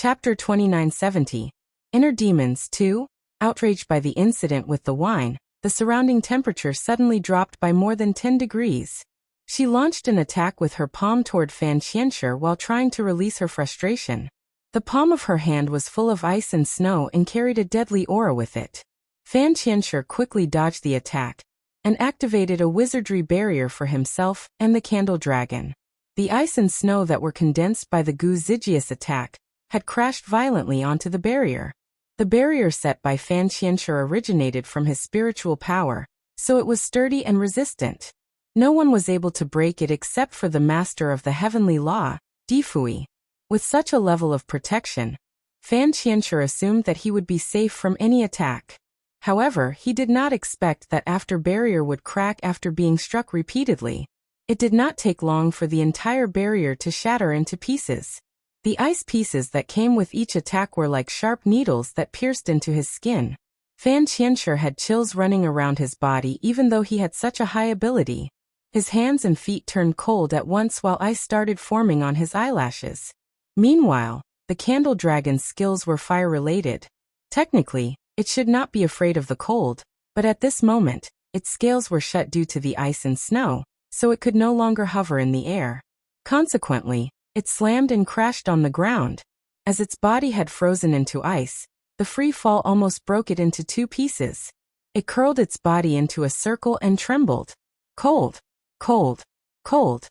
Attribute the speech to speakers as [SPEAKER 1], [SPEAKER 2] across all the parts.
[SPEAKER 1] Chapter 2970. Inner Demons 2. Outraged by the incident with the wine, the surrounding temperature suddenly dropped by more than 10 degrees. She launched an attack with her palm toward Fan Qianshi while trying to release her frustration. The palm of her hand was full of ice and snow and carried a deadly aura with it. Fan Qianshi quickly dodged the attack and activated a wizardry barrier for himself and the candle dragon. The ice and snow that were condensed by the Gu Zijia's attack had crashed violently onto the barrier. The barrier set by Fan Qianshi originated from his spiritual power, so it was sturdy and resistant. No one was able to break it except for the master of the heavenly law, Difui. With such a level of protection, Fan Qianshi assumed that he would be safe from any attack. However, he did not expect that after barrier would crack after being struck repeatedly. It did not take long for the entire barrier to shatter into pieces. The ice pieces that came with each attack were like sharp needles that pierced into his skin. Fan Qianshi had chills running around his body even though he had such a high ability. His hands and feet turned cold at once while ice started forming on his eyelashes. Meanwhile, the candle dragon's skills were fire-related. Technically, it should not be afraid of the cold, but at this moment, its scales were shut due to the ice and snow, so it could no longer hover in the air. Consequently, it slammed and crashed on the ground. As its body had frozen into ice, the free fall almost broke it into two pieces. It curled its body into a circle and trembled. Cold, cold, cold.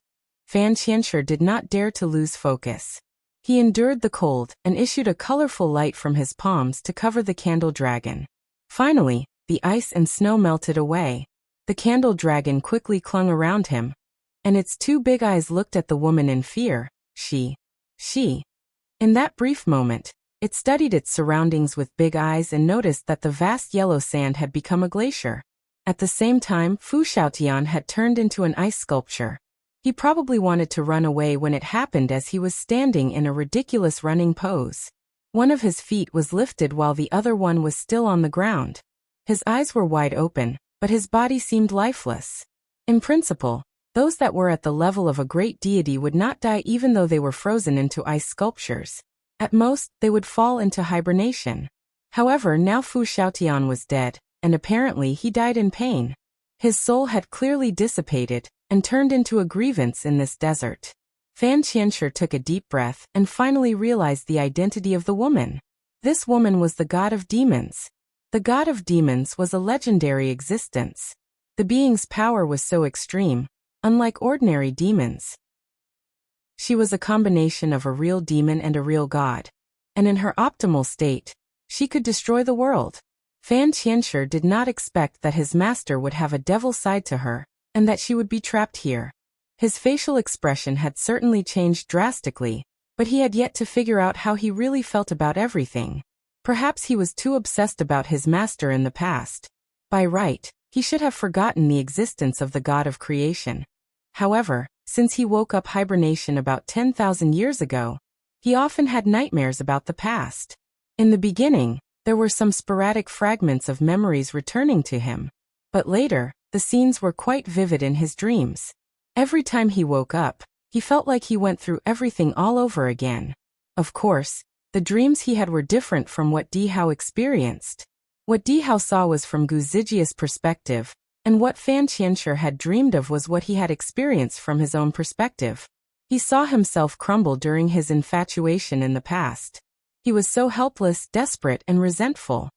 [SPEAKER 1] Fan Qianshi did not dare to lose focus. He endured the cold and issued a colorful light from his palms to cover the candle dragon. Finally, the ice and snow melted away. The candle dragon quickly clung around him, and its two big eyes looked at the woman in fear. She. In that brief moment, it studied its surroundings with big eyes and noticed that the vast yellow sand had become a glacier. At the same time, Fu Xiaotian had turned into an ice sculpture. He probably wanted to run away when it happened as he was standing in a ridiculous running pose. One of his feet was lifted while the other one was still on the ground. His eyes were wide open, but his body seemed lifeless. In principle, those that were at the level of a great deity would not die even though they were frozen into ice sculptures. At most, they would fall into hibernation. However, now Fu Xiaotian was dead, and apparently he died in pain. His soul had clearly dissipated and turned into a grievance in this desert. Fan Qianshi took a deep breath and finally realized the identity of the woman. This woman was the god of demons. The god of demons was a legendary existence. The being's power was so extreme, unlike ordinary demons. She was a combination of a real demon and a real god, and in her optimal state, she could destroy the world. Fan Qianshi did not expect that his master would have a devil side to her, and that she would be trapped here. His facial expression had certainly changed drastically, but he had yet to figure out how he really felt about everything. Perhaps he was too obsessed about his master in the past. By right, he should have forgotten the existence of the god of creation. However, since he woke up hibernation about 10,000 years ago, he often had nightmares about the past. In the beginning, there were some sporadic fragments of memories returning to him, but later, the scenes were quite vivid in his dreams. Every time he woke up, he felt like he went through everything all over again. Of course, the dreams he had were different from what Dihao experienced. What Dihao saw was from Gu Zijia's perspective, and what Fan Qianshi had dreamed of was what he had experienced from his own perspective. He saw himself crumble during his infatuation in the past. He was so helpless, desperate, and resentful.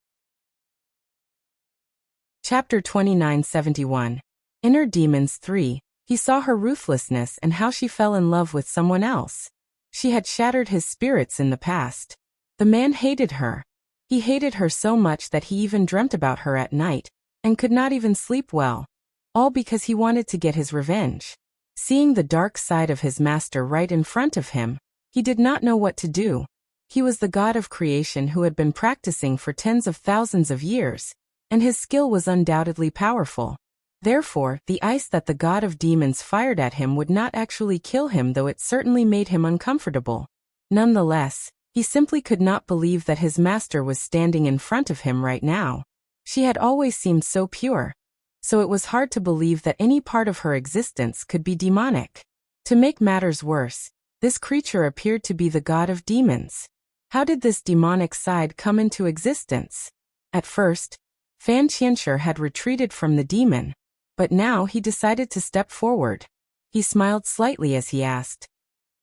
[SPEAKER 1] Chapter 2971. Inner Demons 3. He saw her ruthlessness and how she fell in love with someone else. She had shattered his spirits in the past. The man hated her. He hated her so much that he even dreamt about her at night, and could not even sleep well, all because he wanted to get his revenge. Seeing the dark side of his master right in front of him, he did not know what to do. He was the god of creation who had been practicing for tens of thousands of years, and his skill was undoubtedly powerful. Therefore, the ice that the god of demons fired at him would not actually kill him, though it certainly made him uncomfortable. Nonetheless, he simply could not believe that his master was standing in front of him right now. She had always seemed so pure, so it was hard to believe that any part of her existence could be demonic. To make matters worse, this creature appeared to be the god of demons. How did this demonic side come into existence? At first, Fan Qianshi had retreated from the demon, but now he decided to step forward. He smiled slightly as he asked,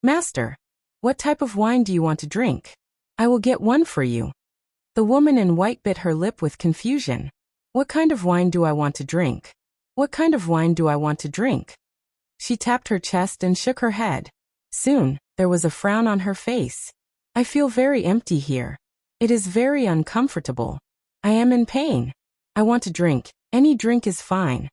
[SPEAKER 1] "Master, what type of wine do you want to drink? I will get one for you." The woman in white bit her lip with confusion. "What kind of wine do I want to drink? What kind of wine do I want to drink?" She tapped her chest and shook her head. Soon, there was a frown on her face. "I feel very empty here. It is very uncomfortable. I am in pain. I want to drink. Any drink is fine."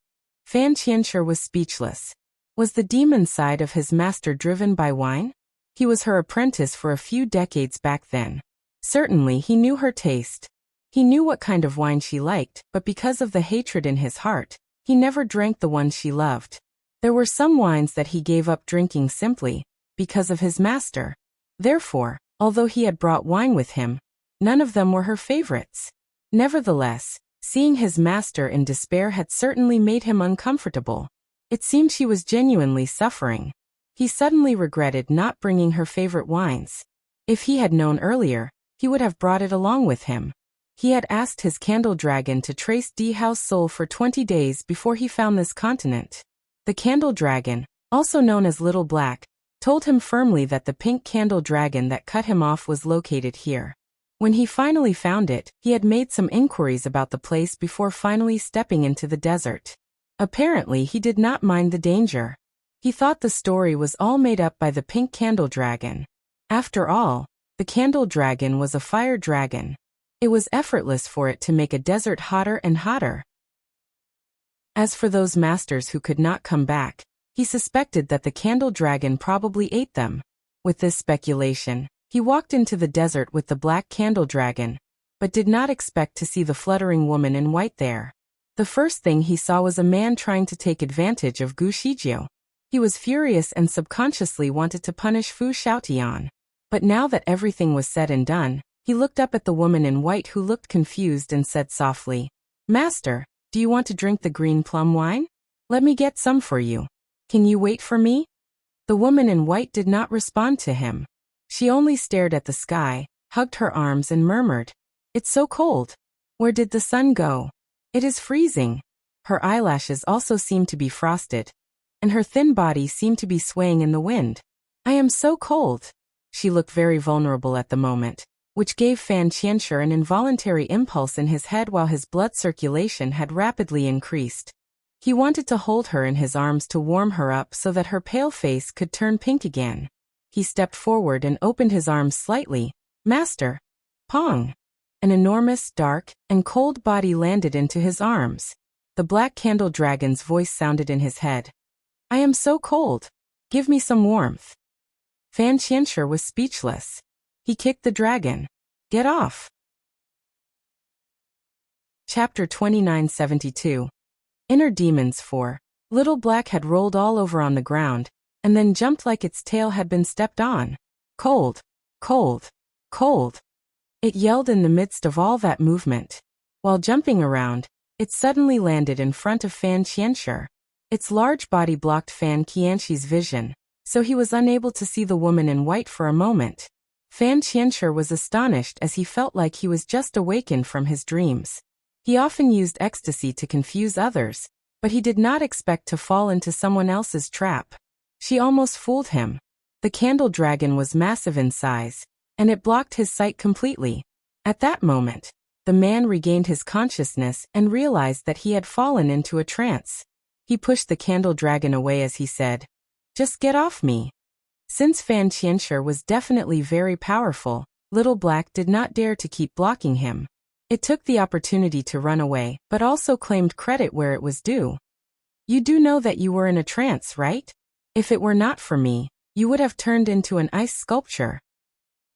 [SPEAKER 1] Fan Qianshi was speechless. Was the demon side of his master driven by wine? He was her apprentice for a few decades back then. Certainly he knew her taste. He knew what kind of wine she liked, but because of the hatred in his heart, he never drank the ones she loved. There were some wines that he gave up drinking simply because of his master. Therefore, although he had brought wine with him, none of them were her favorites. Nevertheless, seeing his master in despair had certainly made him uncomfortable. It seemed she was genuinely suffering. He suddenly regretted not bringing her favorite wines. If he had known earlier, he would have brought it along with him. He had asked his candle dragon to trace Di Hao's soul for 20 days before he found this continent. The candle dragon, also known as Little Black, told him firmly that the pink candle dragon that cut him off was located here. When he finally found it, he had made some inquiries about the place before finally stepping into the desert. Apparently he did not mind the danger. He thought the story was all made up by the pink candle dragon. After all, the candle dragon was a fire dragon. It was effortless for it to make a desert hotter and hotter. As for those masters who could not come back, he suspected that the candle dragon probably ate them. With this speculation, he walked into the desert with the black candle dragon, but did not expect to see the fluttering woman in white there. The first thing he saw was a man trying to take advantage of Gu Shijiu. He was furious and subconsciously wanted to punish Fu Xiaotian. But now that everything was said and done, he looked up at the woman in white who looked confused and said softly, "Master, do you want to drink the green plum wine? Let me get some for you. Can you wait for me?" The woman in white did not respond to him. She only stared at the sky, hugged her arms and murmured, "It's so cold. Where did the sun go? It is freezing." Her eyelashes also seemed to be frosted, and her thin body seemed to be swaying in the wind. "I am so cold." She looked very vulnerable at the moment, which gave Fan Qianshi an involuntary impulse in his head while his blood circulation had rapidly increased. He wanted to hold her in his arms to warm her up so that her pale face could turn pink again. He stepped forward and opened his arms slightly. "Master." Pong! An enormous, dark, and cold body landed into his arms. The black candle dragon's voice sounded in his head. "I am so cold. Give me some warmth." Fan Qianshi was speechless. He kicked the dragon. "Get off." Chapter 2972. Inner Demons 4. Little Black had rolled all over on the ground, and then jumped like its tail had been stepped on. "Cold! Cold! Cold!" It yelled in the midst of all that movement. While jumping around, it suddenly landed in front of Fan Qianshi. Its large body blocked Fan Qianshi's vision, so he was unable to see the woman in white for a moment. Fan Qianshi was astonished as he felt like he was just awakened from his dreams. He often used ecstasy to confuse others, but he did not expect to fall into someone else's trap. She almost fooled him. The candle dragon was massive in size, and it blocked his sight completely. At that moment, the man regained his consciousness and realized that he had fallen into a trance. He pushed the candle dragon away as he said, "Just get off me." Since Fan Qianshi was definitely very powerful, Little Black did not dare to keep blocking him. It took the opportunity to run away, but also claimed credit where it was due. "You do know that you were in a trance, right? If it were not for me, you would have turned into an ice sculpture."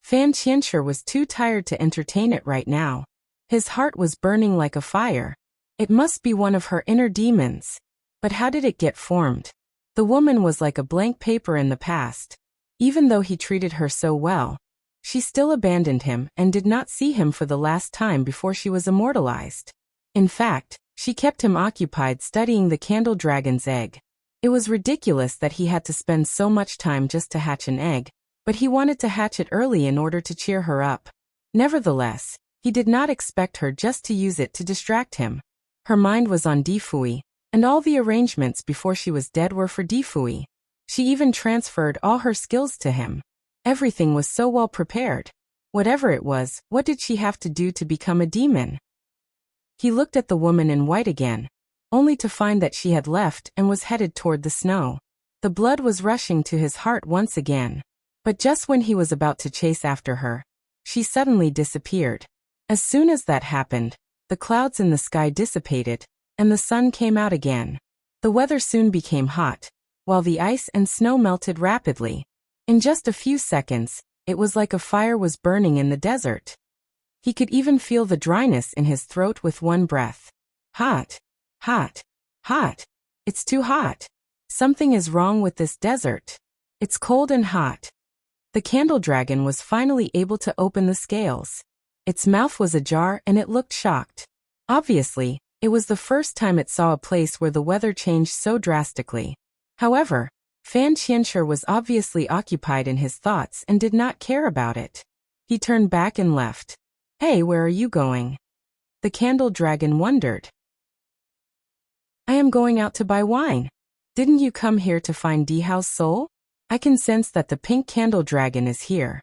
[SPEAKER 1] Fan Qianshi was too tired to entertain it right now. His heart was burning like a fire. It must be one of her inner demons. But how did it get formed? The woman was like a blank paper in the past. Even though he treated her so well, she still abandoned him and did not see him for the last time before she was immortalized. In fact, she kept him occupied studying the candle dragon's egg. It was ridiculous that he had to spend so much time just to hatch an egg, but he wanted to hatch it early in order to cheer her up. Nevertheless, he did not expect her just to use it to distract him. Her mind was on Difui, and all the arrangements before she was dead were for Difui. She even transferred all her skills to him. Everything was so well prepared. Whatever it was, what did she have to do to become a demon? He looked at the woman in white again, only to find that she had left and was headed toward the snow. The blood was rushing to his heart once again. But just when he was about to chase after her, she suddenly disappeared. As soon as that happened, the clouds in the sky dissipated, and the sun came out again. The weather soon became hot, while the ice and snow melted rapidly. In just a few seconds, it was like a fire was burning in the desert. He could even feel the dryness in his throat with one breath. Hot, hot, hot. It's too hot. Something is wrong with this desert. It's cold and hot. The candle dragon was finally able to open the scales. Its mouth was ajar and it looked shocked. Obviously, it was the first time it saw a place where the weather changed so drastically. However, Fan Qianshi was obviously occupied in his thoughts and did not care about it. He turned back and left. Hey, where are you going? The candle dragon wondered. I am going out to buy wine. Didn't you come here to find Dihao's soul? I can sense that the pink candle dragon is here.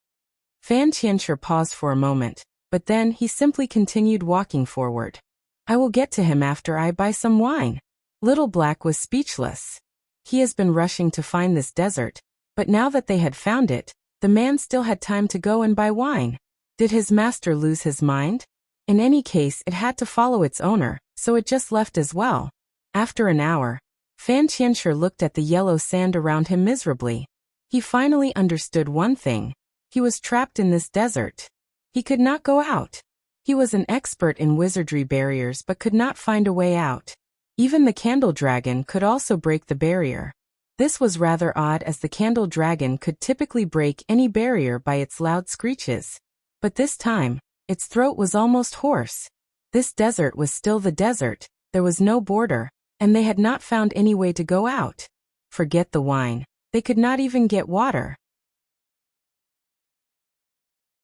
[SPEAKER 1] Fan Qianshi paused for a moment, but then he simply continued walking forward. I will get to him after I buy some wine. Little Black was speechless. He has been rushing to find this desert, but now that they had found it, the man still had time to go and buy wine. Did his master lose his mind? In any case, it had to follow its owner, so it just left as well. After an hour, Fan Qianshi looked at the yellow sand around him miserably. He finally understood one thing. He was trapped in this desert. He could not go out. He was an expert in wizardry barriers but could not find a way out. Even the candle dragon could also break the barrier. This was rather odd as the candle dragon could typically break any barrier by its loud screeches. But this time, its throat was almost hoarse. This desert was still the desert, there was no border, and they had not found any way to go out. Forget the wine. They could not even get water.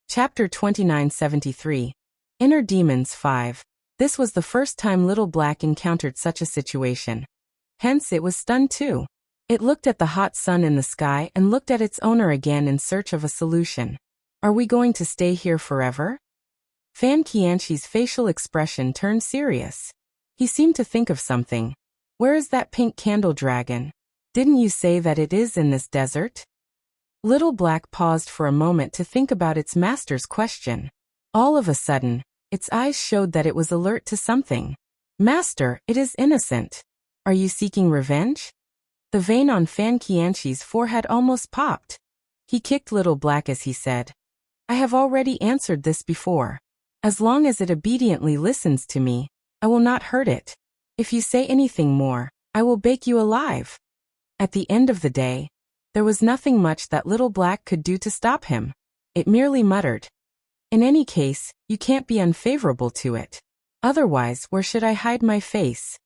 [SPEAKER 1] Chapter 2973. Inner Demons 5. This was the first time Little Black encountered such a situation. Hence it was stunned too. It looked at the hot sun in the sky and looked at its owner again in search of a solution. Are we going to stay here forever? Fan Qianshi's facial expression turned serious. He seemed to think of something. Where is that pink candle dragon? Didn't you say that it is in this desert? Little Black paused for a moment to think about its master's question. All of a sudden, its eyes showed that it was alert to something. Master, it is innocent. Are you seeking revenge? The vein on Fan Qianshi's forehead almost popped. He kicked Little Black as he said, I have already answered this before. As long as it obediently listens to me, I will not hurt it. If you say anything more, I will bake you alive. At the end of the day, there was nothing much that Little Black could do to stop him. It merely muttered. In any case, you can't be unfavorable to it. Otherwise, where should I hide my face?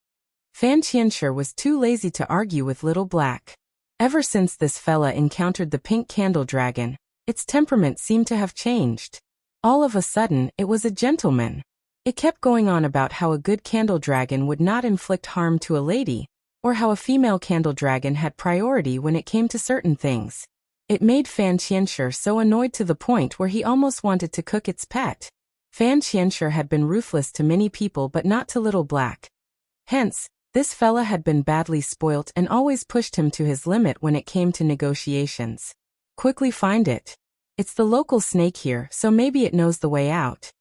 [SPEAKER 1] Fan Qianshi was too lazy to argue with Little Black. Ever since this fella encountered the pink candle dragon, its temperament seemed to have changed. All of a sudden, it was a gentleman. It kept going on about how a good candle dragon would not inflict harm to a lady, or how a female candle dragon had priority when it came to certain things. It made Fan Qianshi so annoyed to the point where he almost wanted to cook its pet. Fan Qianshi had been ruthless to many people but not to Little Black. Hence, this fella had been badly spoilt and always pushed him to his limit when it came to negotiations. Quickly find it. It's the local snake here, so maybe it knows the way out.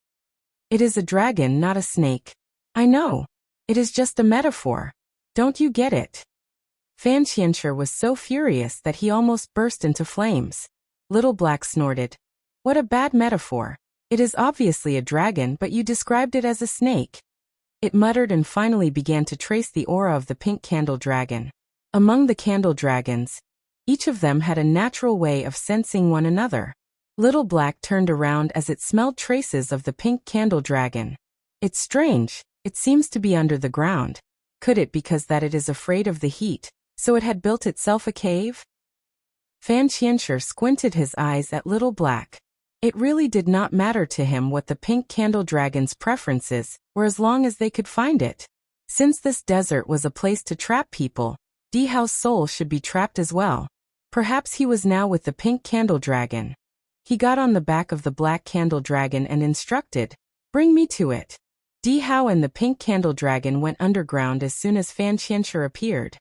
[SPEAKER 1] It is a dragon, not a snake. I know. It is just a metaphor. Don't you get it? Fan Qianshi was so furious that he almost burst into flames. Little Black snorted. What a bad metaphor. It is obviously a dragon, but you described it as a snake. It muttered and finally began to trace the aura of the pink candle dragon. Among the candle dragons, each of them had a natural way of sensing one another. Little Black turned around as it smelled traces of the pink candle dragon. It's strange, it seems to be under the ground. Could it because that it is afraid of the heat, so it had built itself a cave? Fan Qianshi squinted his eyes at Little Black. It really did not matter to him what the pink candle dragon's preferences were as long as they could find it. Since this desert was a place to trap people, Dihao's soul should be trapped as well. Perhaps he was now with the pink candle dragon. He got on the back of the black candle dragon and instructed, "Bring me to it." Dihao and the pink candle dragon went underground as soon as Fan Qianshi appeared.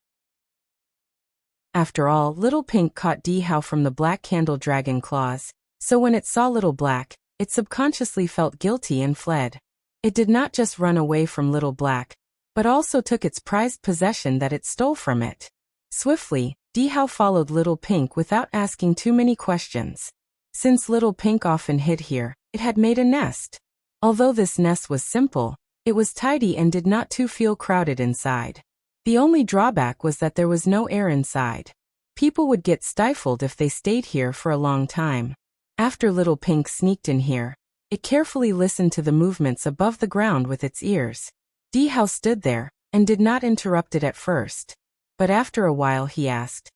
[SPEAKER 1] After all, Little Pink caught Dihao from the black candle dragon claws, so when it saw Little Black, it subconsciously felt guilty and fled. It did not just run away from Little Black, but also took its prized possession that it stole from it. Swiftly, Dihao followed Little Pink without asking too many questions. Since Little Pink often hid here, it had made a nest. Although this nest was simple, it was tidy and did not too feel crowded inside. The only drawback was that there was no air inside. People would get stifled if they stayed here for a long time. After Little Pink sneaked in here, it carefully listened to the movements above the ground with its ears. Dihao stood there, and did not interrupt it at first. But after a while he asked,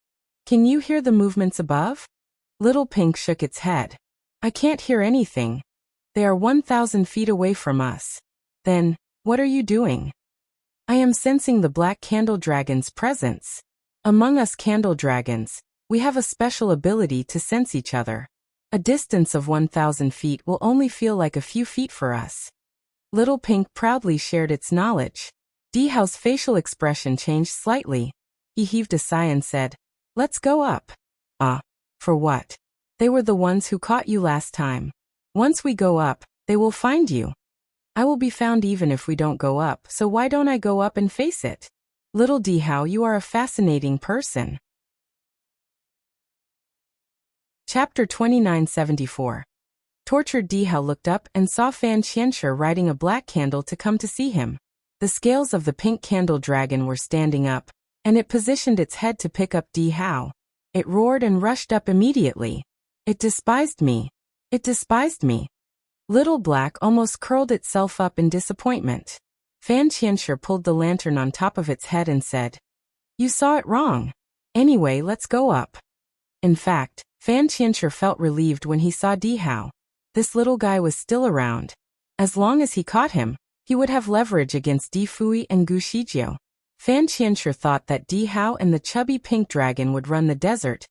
[SPEAKER 1] "Can you hear the movements above?" Little Pink shook its head. "I can't hear anything. They are 1,000 feet away from us." "Then, what are you doing?" "I am sensing the black candle dragon's presence. Among us candle dragons, we have a special ability to sense each other. A distance of 1,000 feet will only feel like a few feet for us." Little Pink proudly shared its knowledge. Dihao's facial expression changed slightly. He heaved a sigh and said, "Let's go up." "Ah, for what?" "They were the ones who caught you last time. Once we go up, they will find you." "I will be found even if we don't go up, so why don't I go up and face it?" "Little Dihao, you are a fascinating person." Chapter 2974. Tortured Dihao looked up and saw Fan Qianshi riding a black candle to come to see him. The scales of the pink candle dragon were standing up, and it positioned its head to pick up Dihao. It roared and rushed up immediately. "It despised me. It despised me." Little Black almost curled itself up in disappointment. Fan Qianshi pulled the lantern on top of its head and said, "You saw it wrong. Anyway, let's go up." In fact, Fan Qianshi felt relieved when he saw Dihao. This little guy was still around. As long as he caught him, he would have leverage against Di Fui and Gu Shijiu. Fan Qianshi thought that Dihao and the chubby pink dragon would run the desert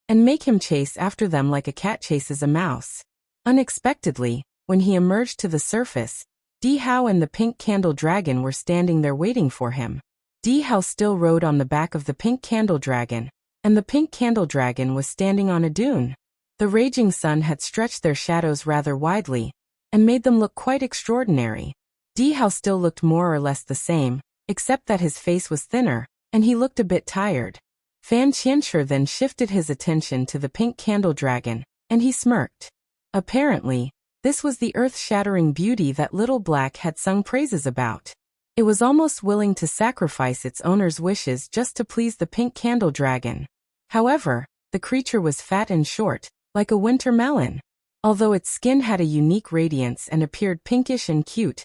[SPEAKER 1] and make him chase after them like a cat chases a mouse. Unexpectedly, when he emerged to the surface, Dihao and the pink candle dragon were standing there waiting for him. Dihao still rode on the back of the pink candle dragon, and the pink candle dragon was standing on a dune. The raging sun had stretched their shadows rather widely, and made them look quite extraordinary. Dihao still looked more or less the same, except that his face was thinner, and he looked a bit tired. Fan Qianshi then shifted his attention to the pink candle dragon, and he smirked. Apparently, this was the earth-shattering beauty that Little Black had sung praises about. It was almost willing to sacrifice its owner's wishes just to please the pink candle dragon. However, the creature was fat and short, like a winter melon. Although its skin had a unique radiance and appeared pinkish and cute,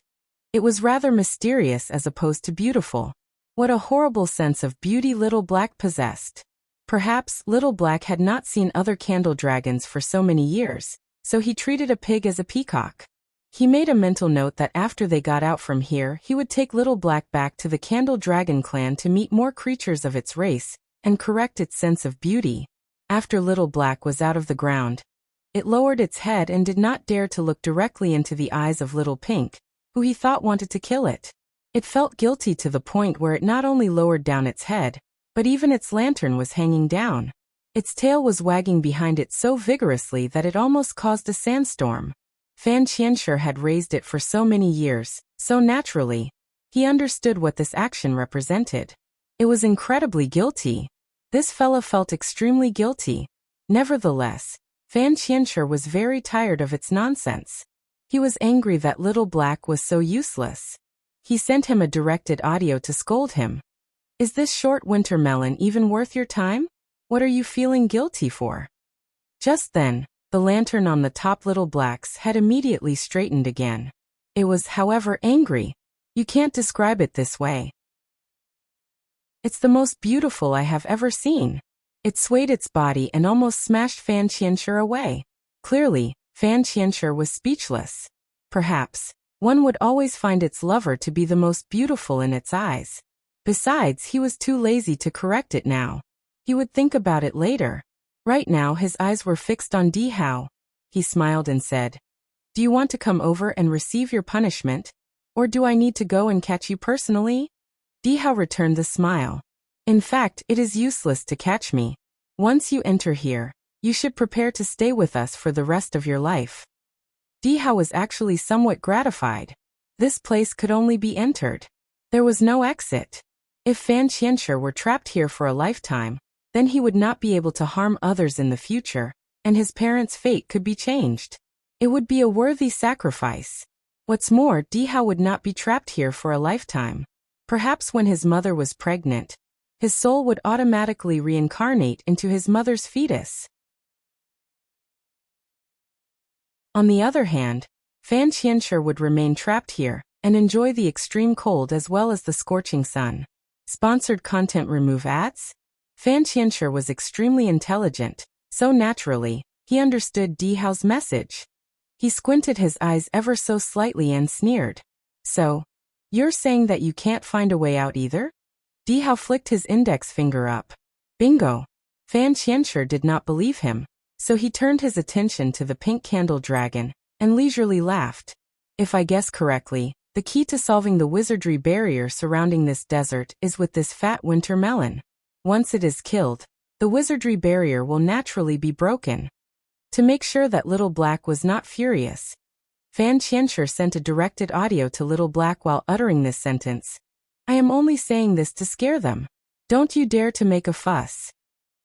[SPEAKER 1] it was rather mysterious as opposed to beautiful. What a horrible sense of beauty Little Black possessed. Perhaps Little Black had not seen other candle dragons for so many years, so he treated a pig as a peacock. He made a mental note that after they got out from here, he would take Little Black back to the Candle Dragon clan to meet more creatures of its race and correct its sense of beauty. After Little Black was out of the ground, it lowered its head and did not dare to look directly into the eyes of Little Pink, who he thought wanted to kill it. It felt guilty to the point where it not only lowered down its head, but even its lantern was hanging down. Its tail was wagging behind it so vigorously that it almost caused a sandstorm. Fan Qianshi had raised it for so many years, so naturally. He understood what this action represented. It was incredibly guilty. This fella felt extremely guilty. Nevertheless, Fan Qianshi was very tired of its nonsense. He was angry that Little Black was so useless. He sent him a directed audio to scold him. "Is this short winter melon even worth your time? What are you feeling guilty for?" Just then, the lantern on the top Little Black's head immediately straightened again. It was, however, angry. "You can't describe it this way. It's the most beautiful I have ever seen." It swayed its body and almost smashed Fan Qianshi away. Clearly, Fan Qianshi was speechless. Perhaps, one would always find its lover to be the most beautiful in its eyes. Besides, he was too lazy to correct it now. He would think about it later. Right now his eyes were fixed on Di Hao. He smiled and said, "Do you want to come over and receive your punishment? Or do I need to go and catch you personally?" Di Hao returned the smile. "In fact, it is useless to catch me. Once you enter here, you should prepare to stay with us for the rest of your life." Di Hao was actually somewhat gratified. This place could only be entered. There was no exit. If Fan Qianshi were trapped here for a lifetime, then he would not be able to harm others in the future, and his parents' fate could be changed. It would be a worthy sacrifice. What's more, Di Hao would not be trapped here for a lifetime. Perhaps when his mother was pregnant, his soul would automatically reincarnate into his mother's fetus. On the other hand, Fan Qianshi would remain trapped here and enjoy the extreme cold as well as the scorching sun. Sponsored content. Remove ads. Fan Qianshi was extremely intelligent, so naturally, he understood Di Hao's message. He squinted his eyes ever so slightly and sneered. "So, you're saying that you can't find a way out either?" Di Hao flicked his index finger up. Bingo! Fan Qianshi did not believe him, so he turned his attention to the pink candle dragon and leisurely laughed. "If I guess correctly, the key to solving the wizardry barrier surrounding this desert is with this fat winter melon. Once it is killed, the wizardry barrier will naturally be broken." To make sure that Little Black was not furious, Fan Qianshi sent a directed audio to Little Black while uttering this sentence. "I am only saying this to scare them. Don't you dare to make a fuss."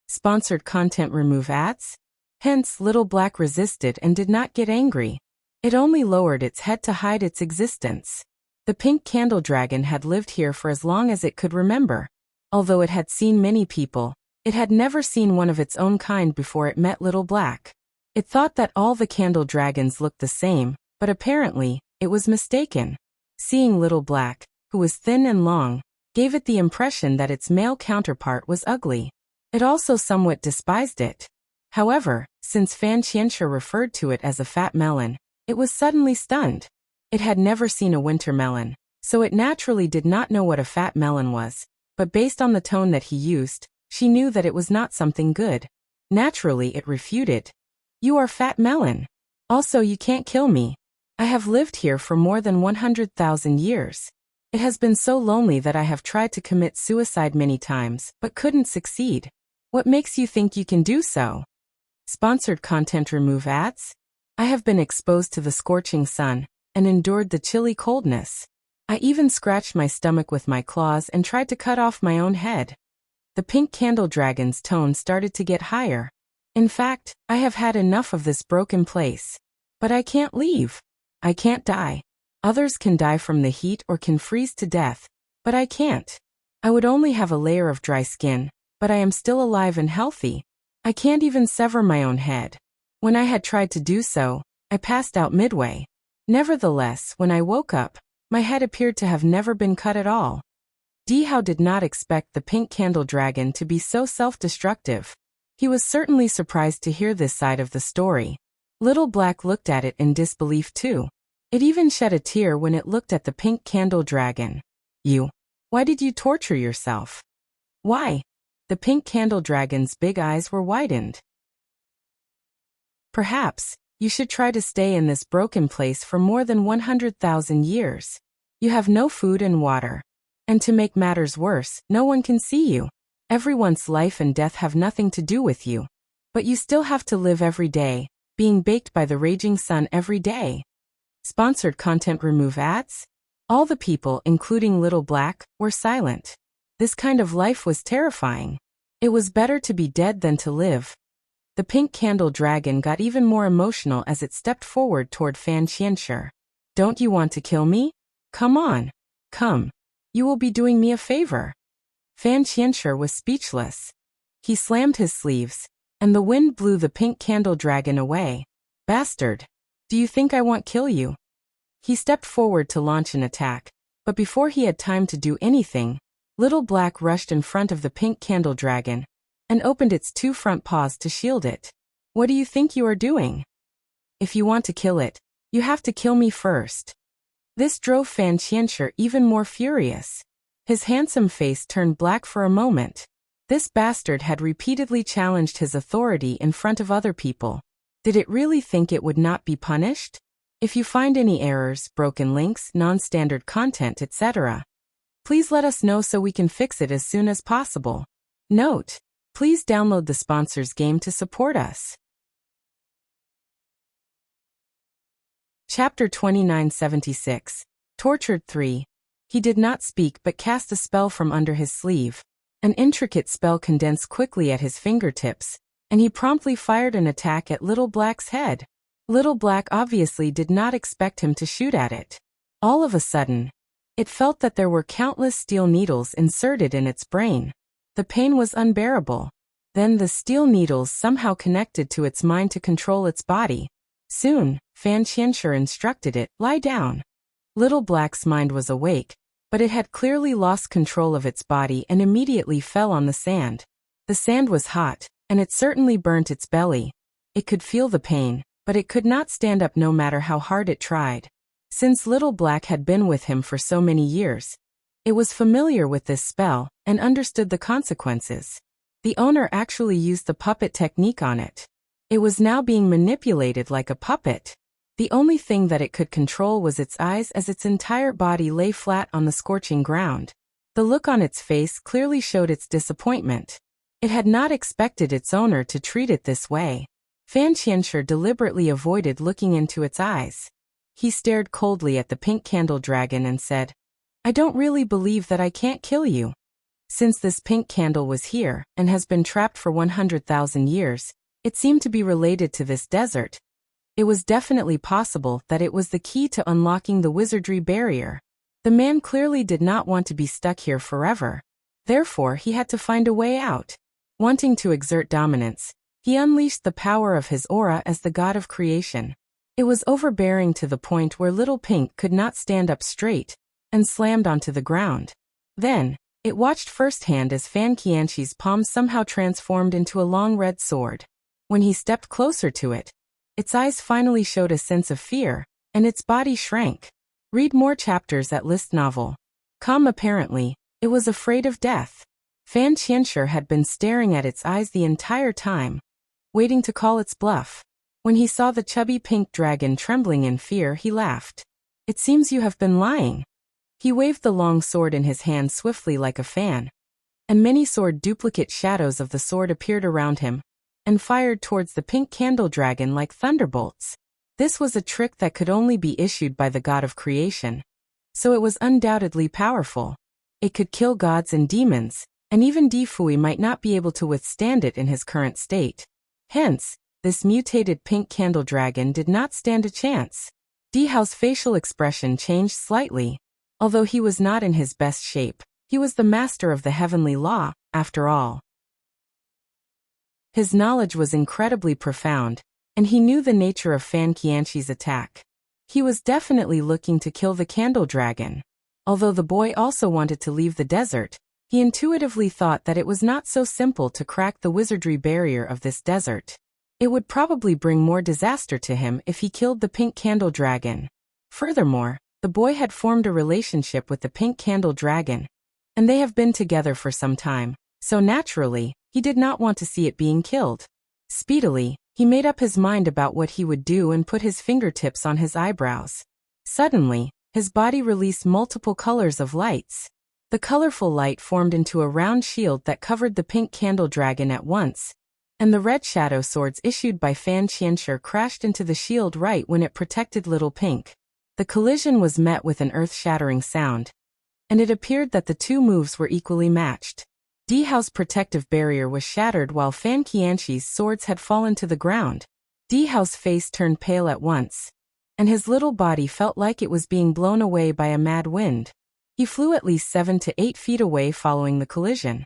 [SPEAKER 1] Sponsored content. Remove ads. Hence, Little Black resisted and did not get angry. It only lowered its head to hide its existence. The pink candle dragon had lived here for as long as it could remember. Although it had seen many people, it had never seen one of its own kind before it met Little Black. It thought that all the candle dragons looked the same, but apparently, it was mistaken. Seeing Little Black, who was thin and long, gave it the impression that its male counterpart was ugly. It also somewhat despised it. However, since Fan Qianshi referred to it as a fat melon, it was suddenly stunned. It had never seen a winter melon, so it naturally did not know what a fat melon was, but based on the tone that he used, she knew that it was not something good. Naturally, it refuted. "You are fat melon. Also, you can't kill me. I have lived here for more than 100,000 years. It has been so lonely that I have tried to commit suicide many times, but couldn't succeed. What makes you think you can do so?" Sponsored content. Remove ads. I have been exposed to the scorching sun and endured the chilly coldness. I even scratched my stomach with my claws and tried to cut off my own head. The pink candle dragon's tone started to get higher. "In fact, I have had enough of this broken place. But I can't leave. I can't die. Others can die from the heat or can freeze to death, but I can't. I would only have a layer of dry skin, but I am still alive and healthy. I can't even sever my own head. When I had tried to do so, I passed out midway. Nevertheless, when I woke up, my head appeared to have never been cut at all." Di Hao did not expect the pink candle dragon to be so self-destructive. He was certainly surprised to hear this side of the story. Little Black looked at it in disbelief too. It even shed a tear when it looked at the pink candle dragon. Why did you torture yourself?" "Why?" The pink candle dragon's big eyes were widened. "Perhaps, you should try to stay in this broken place for more than 100,000 years. You have no food and water. And to make matters worse, no one can see you. Everyone's life and death have nothing to do with you. But you still have to live every day, being baked by the raging sun every day." Sponsored content. Remove ads. All the people, including Little Black, were silent. This kind of life was terrifying. It was better to be dead than to live. The pink candle dragon got even more emotional as it stepped forward toward Fan Qianshi. "Don't you want to kill me? Come on. Come. You will be doing me a favor." Fan Qianshi was speechless. He slammed his sleeves, and the wind blew the pink candle dragon away. "Bastard! Do you think I won't kill you?" He stepped forward to launch an attack, but before he had time to do anything, Little Black rushed in front of the pink candle dragon and opened its two front paws to shield it. What do you think you are doing? If you want to kill it, you have to kill me first. This drove Fan Qianshi even more furious. His handsome face turned black for a moment. This bastard had repeatedly challenged his authority in front of other people. Did it really think it would not be punished? If you find any errors, broken links, non-standard content, etc., please let us know so we can fix it as soon as possible. Note: please download the sponsor's game to support us. Chapter 2976. Tortured 3. He did not speak but cast a spell from under his sleeve. An intricate spell condensed quickly at his fingertips, and he promptly fired an attack at Little Black's head. Little Black obviously did not expect him to shoot at it. All of a sudden, it felt that there were countless steel needles inserted in its brain. The pain was unbearable. Then the steel needles somehow connected to its mind to control its body. Soon, Fan Qianshi instructed it, "Lie down." Little Black's mind was awake, but it had clearly lost control of its body and immediately fell on the sand. The sand was hot, and it certainly burnt its belly. It could feel the pain, but it could not stand up no matter how hard it tried. Since Little Black had been with him for so many years, it was familiar with this spell and understood the consequences. The owner actually used the puppet technique on it. It was now being manipulated like a puppet. The only thing that it could control was its eyes as its entire body lay flat on the scorching ground. The look on its face clearly showed its disappointment. It had not expected its owner to treat it this way. Fan Qianshi deliberately avoided looking into its eyes. He stared coldly at the pink candle dragon and said, "I don't really believe that I can't kill you. Since this pink candle was here and has been trapped for 100,000 years, it seemed to be related to this desert. It was definitely possible that it was the key to unlocking the wizardry barrier. The man clearly did not want to be stuck here forever. Therefore, he had to find a way out. Wanting to exert dominance, he unleashed the power of his aura as the god of creation. It was overbearing to the point where Little Pink could not stand up straight and slammed onto the ground. Then, it watched firsthand as Fan Qianshi's palm somehow transformed into a long red sword. When he stepped closer to it, its eyes finally showed a sense of fear, and its body shrank. Read more chapters at List Novel. Apparently, it was afraid of death. Fan Qianshi had been staring at its eyes the entire time, waiting to call its bluff. When he saw the chubby pink dragon trembling in fear, he laughed. "It seems you have been lying." He waved the long sword in his hand swiftly like a fan, and many sword duplicate shadows of the sword appeared around him and fired towards the pink candle dragon like thunderbolts. This was a trick that could only be issued by the god of creation, so it was undoubtedly powerful. It could kill gods and demons, and even Di Fui might not be able to withstand it in his current state. Hence, this mutated pink candle dragon did not stand a chance. Di Hao's facial expression changed slightly. Although he was not in his best shape, he was the master of the heavenly law, after all. His knowledge was incredibly profound, and he knew the nature of Fan Qianshi's attack. He was definitely looking to kill the candle dragon. Although the boy also wanted to leave the desert, he intuitively thought that it was not so simple to crack the wizardry barrier of this desert. It would probably bring more disaster to him if he killed the pink candle dragon. Furthermore, the boy had formed a relationship with the pink candle dragon, and they have been together for some time, so naturally, he did not want to see it being killed. Speedily, he made up his mind about what he would do and put his fingertips on his eyebrows. Suddenly, his body released multiple colors of lights. The colorful light formed into a round shield that covered the pink candle dragon at once, and the red shadow swords issued by Fan Qianshi crashed into the shield right when it protected Little Pink. The collision was met with an earth-shattering sound, and it appeared that the two moves were equally matched. Di Hao's protective barrier was shattered while Fan Qianshi's swords had fallen to the ground. Di Hao's face turned pale at once, and his little body felt like it was being blown away by a mad wind. He flew at least 7 to 8 feet away following the collision.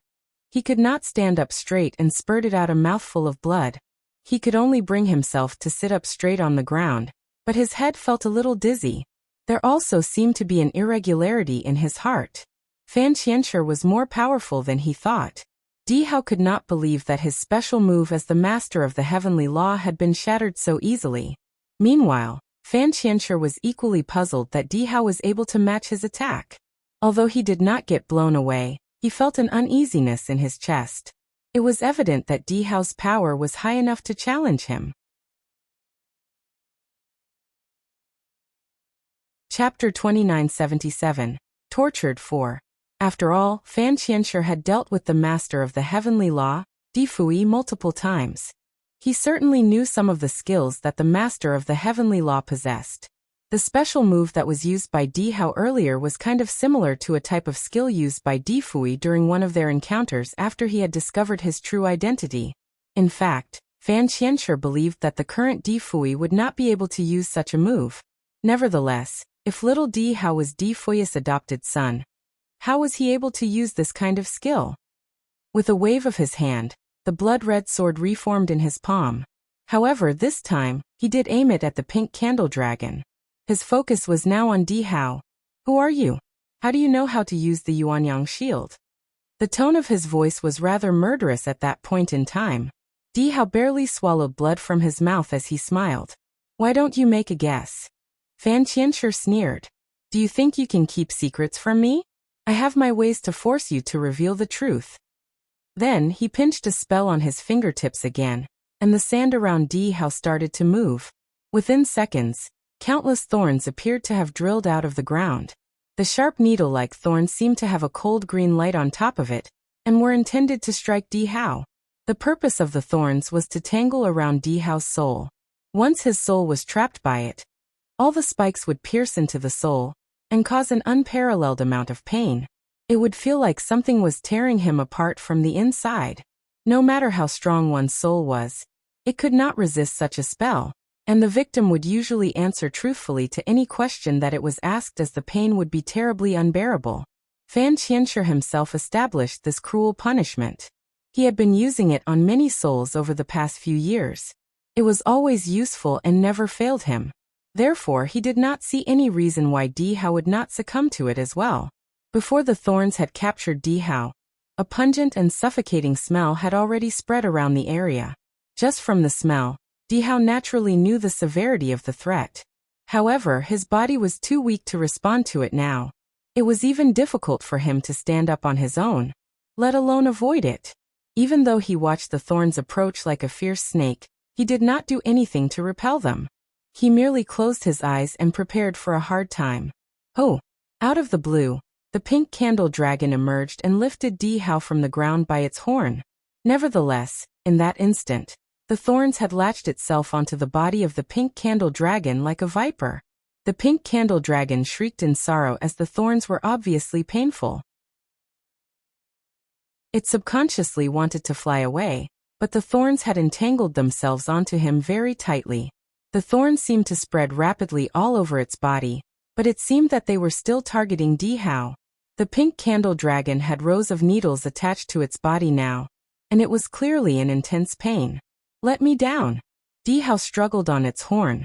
[SPEAKER 1] He could not stand up straight and spurted out a mouthful of blood. He could only bring himself to sit up straight on the ground, but his head felt a little dizzy. There also seemed to be an irregularity in his heart. Fan Qianshi was more powerful than he thought. Di Hao could not believe that his special move as the master of the heavenly law had been shattered so easily. Meanwhile, Fan Qianshi was equally puzzled that Di Hao was able to match his attack. Although he did not get blown away, he felt an uneasiness in his chest. It was evident that Di Hao's power was high enough to challenge him. Chapter 2977. Tortured 4. After all, Fan Qianshi had dealt with the master of the heavenly law, Di Fui, multiple times. He certainly knew some of the skills that the master of the heavenly law possessed. The special move that was used by Di Hao earlier was kind of similar to a type of skill used by Di Fui during one of their encounters after he had discovered his true identity. In fact, Fan Qianshi believed that the current Di Fui would not be able to use such a move. Nevertheless, if little Di Hao was Di Fui's adopted son, how was he able to use this kind of skill? With a wave of his hand, the blood-red sword reformed in his palm. However, this time, he did aim it at the pink candle dragon. His focus was now on Di Hao. Who are you? How do you know how to use the Yuanyang shield? The tone of his voice was rather murderous at that point in time. Di Hao barely swallowed blood from his mouth as he smiled. Why don't you make a guess? Fan Qianshi sneered. Do you think you can keep secrets from me? I have my ways to force you to reveal the truth. Then he pinched a spell on his fingertips again, and the sand around Di Hao started to move. Within seconds, countless thorns appeared to have drilled out of the ground. The sharp needle-like thorns seemed to have a cold green light on top of it, and were intended to strike Di Hao. The purpose of the thorns was to tangle around Di Hao's soul. Once his soul was trapped by it, all the spikes would pierce into the soul, and cause an unparalleled amount of pain. It would feel like something was tearing him apart from the inside. No matter how strong one's soul was, it could not resist such a spell, and the victim would usually answer truthfully to any question that it was asked, as the pain would be terribly unbearable. Fan Qianshi himself established this cruel punishment. He had been using it on many souls over the past few years. It was always useful and never failed him. Therefore, he did not see any reason why Di Hao would not succumb to it as well. Before the thorns had captured Di Hao, a pungent and suffocating smell had already spread around the area. Just from the smell, Di Hao naturally knew the severity of the threat. However, his body was too weak to respond to it now. It was even difficult for him to stand up on his own, let alone avoid it. Even though he watched the thorns approach like a fierce snake, he did not do anything to repel them. He merely closed his eyes and prepared for a hard time. Oh! Out of the blue, the pink candle dragon emerged and lifted Di Hao from the ground by its horn. Nevertheless, in that instant, the thorns had latched itself onto the body of the pink candle dragon like a viper. The pink candle dragon shrieked in sorrow as the thorns were obviously painful. It subconsciously wanted to fly away, but the thorns had entangled themselves onto him very tightly. The thorns seemed to spread rapidly all over its body, but it seemed that they were still targeting Di Hao. The pink candle dragon had rows of needles attached to its body now, and it was clearly in intense pain. Let me down. Di Hao struggled on its horn.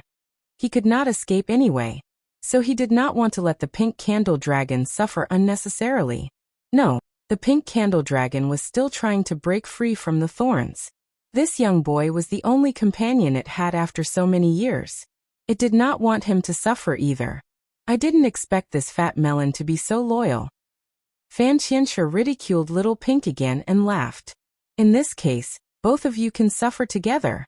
[SPEAKER 1] He could not escape anyway, so he did not want to let the pink candle dragon suffer unnecessarily. No, the pink candle dragon was still trying to break free from the thorns. This young boy was the only companion it had after so many years. It did not want him to suffer either. I didn't expect this fat melon to be so loyal. Fan Qianshi ridiculed little Pink again and laughed. In this case, both of you can suffer together.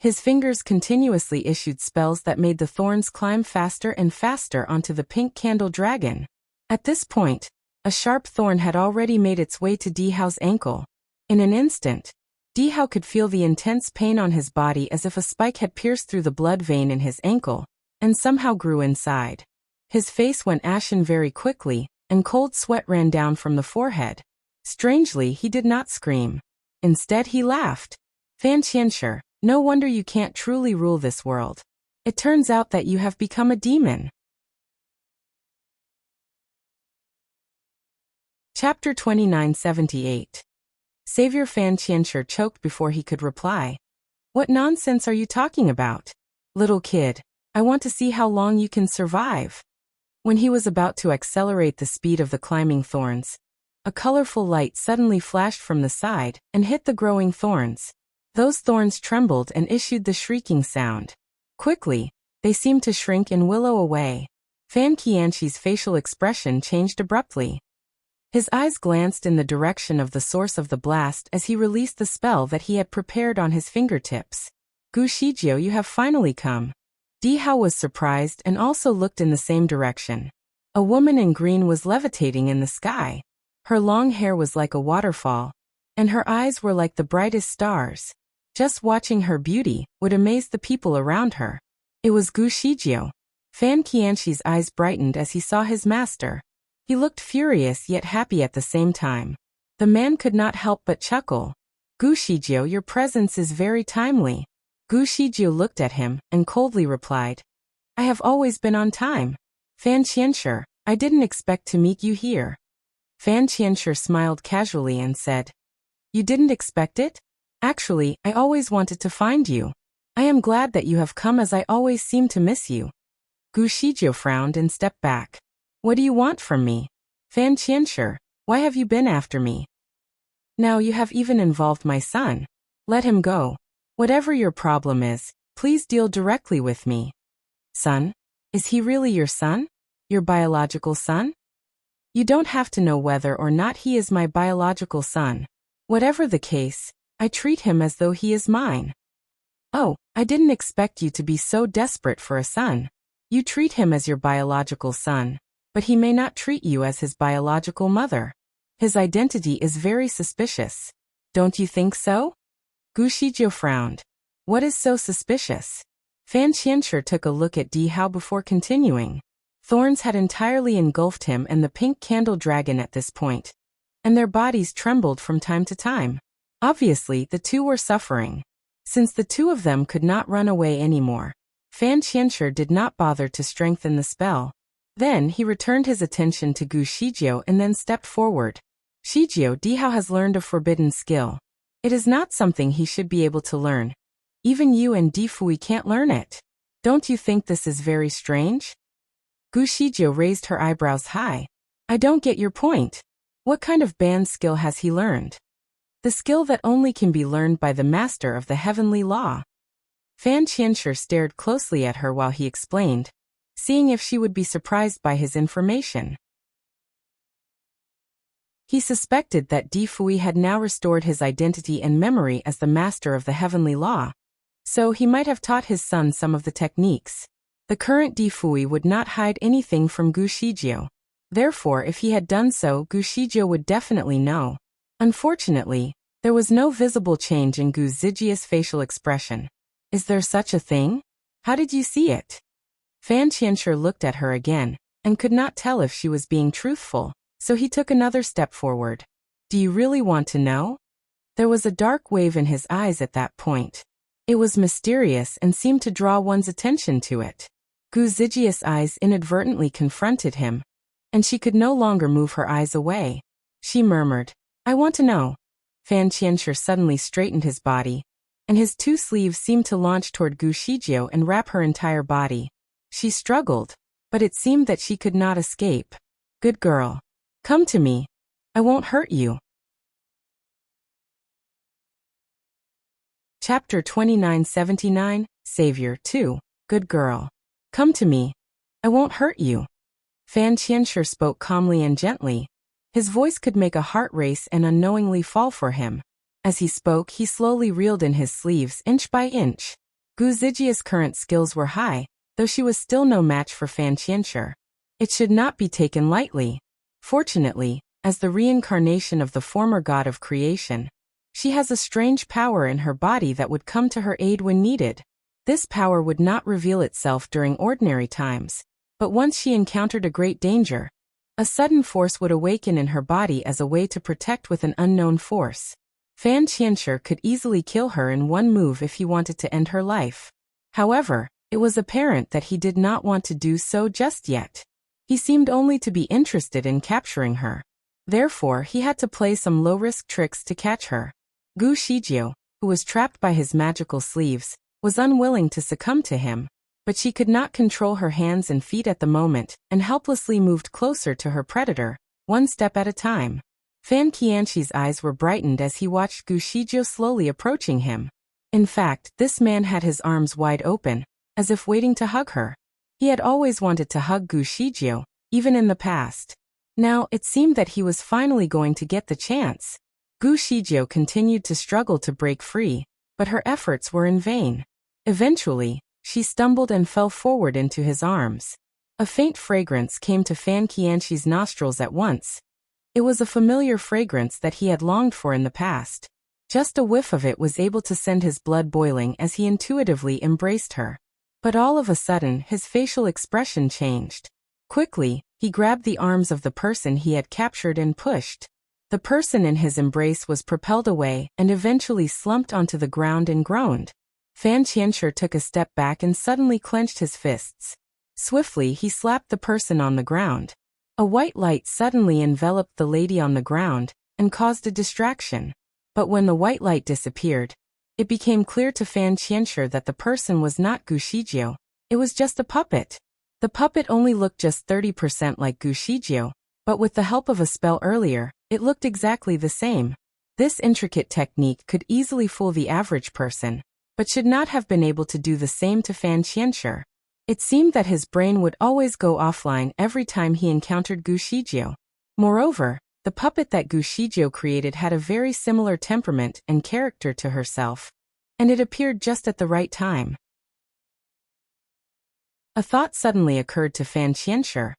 [SPEAKER 1] His fingers continuously issued spells that made the thorns climb faster and faster onto the pink candle dragon. At this point, a sharp thorn had already made its way to Di Hao's ankle. In an instant, Di Hao could feel the intense pain on his body as if a spike had pierced through the blood vein in his ankle, and somehow grew inside. His face went ashen very quickly, and cold sweat ran down from the forehead. Strangely, he did not scream. Instead, he laughed. Fan Qianshi, no wonder you can't truly rule this world. It turns out that you have become a demon. Chapter 2978. Savior Fan Qianshi choked before he could reply. What nonsense are you talking about? Little kid, I want to see how long you can survive. When he was about to accelerate the speed of the climbing thorns, A colorful light suddenly flashed from the side and hit the growing thorns. Those thorns trembled and issued the shrieking sound. Quickly, they seemed to shrink and willow away. Fan Qianqi's facial expression changed abruptly. His eyes glanced in the direction of the source of the blast as he released the spell that he had prepared on his fingertips. Gu Shijiu, you have finally come. Di Hao was surprised and also looked in the same direction. A woman in green was levitating in the sky. Her long hair was like a waterfall, and her eyes were like the brightest stars. Just watching her beauty would amaze the people around her. It was Gu Shijiu. Fan Qianqi's eyes brightened as he saw his master. He looked furious yet happy at the same time. The man could not help but chuckle. Gu Shijiu, your presence is very timely. Gu Shijiu looked at him and coldly replied, I have always been on time. Fan Qianshi, I didn't expect to meet you here. Fan Qianshi smiled casually and said, You didn't expect it? Actually, I always wanted to find you. I am glad that you have come as I always seem to miss you. Gu Shijiu frowned and stepped back. What do you want from me? Fan Qianshi, why have you been after me? Now you have even involved my son. Let him go. Whatever your problem is, please deal directly with me. Son? Is he really your son? Your biological son? You don't have to know whether or not he is my biological son. Whatever the case, I treat him as though he is mine. Oh, I didn't expect you to be so desperate for a son. You treat him as your biological son, but he may not treat you as his biological mother. His identity is very suspicious. Don't you think so? Gu Shijiu frowned. What is so suspicious? Fan Qianshi took a look at Di Hao before continuing. Thorns had entirely engulfed him and the pink candle dragon at this point, and their bodies trembled from time to time. Obviously, the two were suffering. Since the two of them could not run away anymore, Fan Qianshi did not bother to strengthen the spell. Then he returned his attention to Gu Shijiu and then stepped forward. Shijiu, Di Hao has learned a forbidden skill. It is not something he should be able to learn. Even you and Di Fui can't learn it. Don't you think this is very strange? Gu Shijiu raised her eyebrows high. I don't get your point. What kind of banned skill has he learned? The skill that only can be learned by the master of the heavenly law. Fan Qianshi stared closely at her while he explained, seeing if she would be surprised by his information. He suspected that Di Fui had now restored his identity and memory as the master of the heavenly law, so he might have taught his son some of the techniques. The current Di Fui would not hide anything from Gu Shijiu. Therefore, if he had done so, Gu Shijiu would definitely know. Unfortunately, there was no visible change in Gu Shijiu's facial expression. Is there such a thing? How did you see it? Fan Qianshi looked at her again, and could not tell if she was being truthful, so he took another step forward. Do you really want to know? There was a dark wave in his eyes at that point. It was mysterious and seemed to draw one's attention to it. Gu Shijiu's eyes inadvertently confronted him, and she could no longer move her eyes away. She murmured, I want to know. Fan Qianshi suddenly straightened his body, and his two sleeves seemed to launch toward Gu Shijiu and wrap her entire body. She struggled, but it seemed that she could not escape. Good girl. Come to me. I won't hurt you. Chapter 2979, Savior 2, Good girl. Come to me. I won't hurt you. Fan Qianshi spoke calmly and gently. His voice could make a heart race and unknowingly fall for him. As he spoke, he slowly reeled in his sleeves inch by inch. Gu Shijiu's current skills were high, though she was still no match for Fan Qianshi. It should not be taken lightly. Fortunately, as the reincarnation of the former god of creation, she has a strange power in her body that would come to her aid when needed. This power would not reveal itself during ordinary times, but once she encountered a great danger, a sudden force would awaken in her body as a way to protect with an unknown force. Fan Qianshi could easily kill her in one move if he wanted to end her life. However, it was apparent that he did not want to do so just yet. He seemed only to be interested in capturing her. Therefore, he had to play some low-risk tricks to catch her. Gu Shijiu, who was trapped by his magical sleeves, was unwilling to succumb to him, but she could not control her hands and feet at the moment and helplessly moved closer to her predator, one step at a time. Fan Qianxi's eyes were brightened as he watched Gu Shizhou slowly approaching him. In fact, this man had his arms wide open, as if waiting to hug her. He had always wanted to hug Gu Shizhou, even in the past. Now, it seemed that he was finally going to get the chance. Gu Shizhou continued to struggle to break free, but her efforts were in vain. Eventually, she stumbled and fell forward into his arms. A faint fragrance came to Fan Qianxi's nostrils at once. It was a familiar fragrance that he had longed for in the past. Just a whiff of it was able to send his blood boiling as he intuitively embraced her. But all of a sudden, his facial expression changed. Quickly, he grabbed the arms of the person he had captured and pushed. The person in his embrace was propelled away and eventually slumped onto the ground and groaned. Fan Qianshi took a step back and suddenly clenched his fists. Swiftly, he slapped the person on the ground. A white light suddenly enveloped the lady on the ground and caused a distraction. But when the white light disappeared, it became clear to Fan Qianshi that the person was not Gu Shizhou. It was just a puppet. The puppet only looked just 30% like Gu Shizhou, but with the help of a spell earlier, it looked exactly the same. This intricate technique could easily fool the average person, but should not have been able to do the same to Fan Qianshi. It seemed that his brain would always go offline every time he encountered Gu Shizhou. Moreover, the puppet that Gu Shizhou created had a very similar temperament and character to herself, and it appeared just at the right time. A thought suddenly occurred to Fan Qianshi,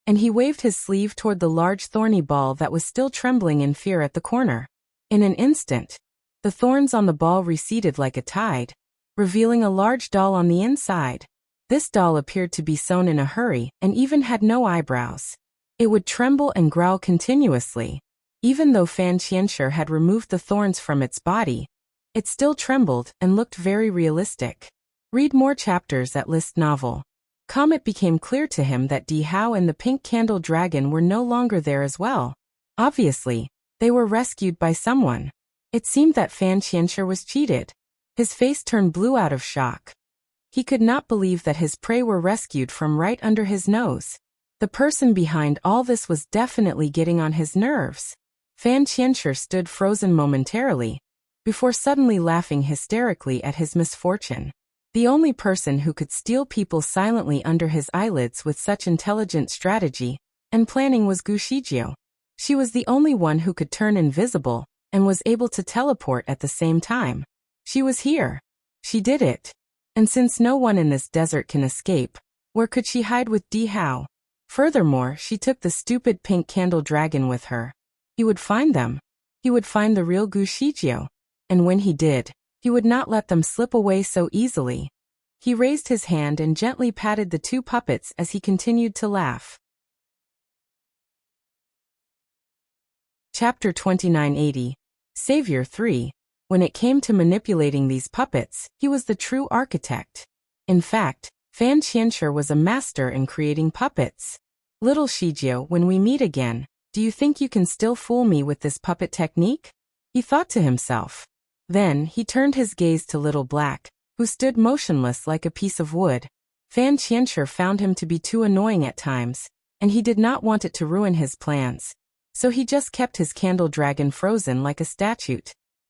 [SPEAKER 1] and he waved his sleeve toward the large thorny ball that was still trembling in fear at the corner. In an instant, the thorns on the ball receded like a tide, revealing a large doll on the inside. This doll appeared to be sewn in a hurry and even had no eyebrows. It would tremble and growl continuously. Even though Fan Qianshi had removed the thorns from its body, it still trembled and looked very realistic. Read more chapters at List Novel. It became clear to him that Di Hao and the pink candle dragon were no longer there as well. Obviously, they were rescued by someone. It seemed that Fan Qianshi was cheated. His face turned blue out of shock. He could not believe that his prey were rescued from right under his nose. The person behind all this was definitely getting on his nerves. Fan Qianshi stood frozen momentarily, before suddenly laughing hysterically at his misfortune. The only person who could steal people silently under his eyelids with such intelligent strategy and planning was Gu Shizhou. She was the only one who could turn invisible and was able to teleport at the same time. She was here. She did it. And since no one in this desert can escape, where could she hide with Di Hao? Furthermore, she took the stupid pink candle dragon with her. He would find them. He would find the real Gu Shizhou. And when he did, he would not let them slip away so easily. He raised his hand and gently patted the two puppets as he continued to laugh. Chapter 2980. Savior 3. When it came to manipulating these puppets, he was the true architect. In fact, Fan Qianshi was a master in creating puppets. Little Shizhou, when we meet again, do you think you can still fool me with this puppet technique? He thought to himself. Then, he turned his gaze to Little Black, who stood motionless like a piece of wood. Fan Qianshi found him to be too annoying at times, and he did not want it to ruin his plans. So he just kept his candle dragon frozen like a statue.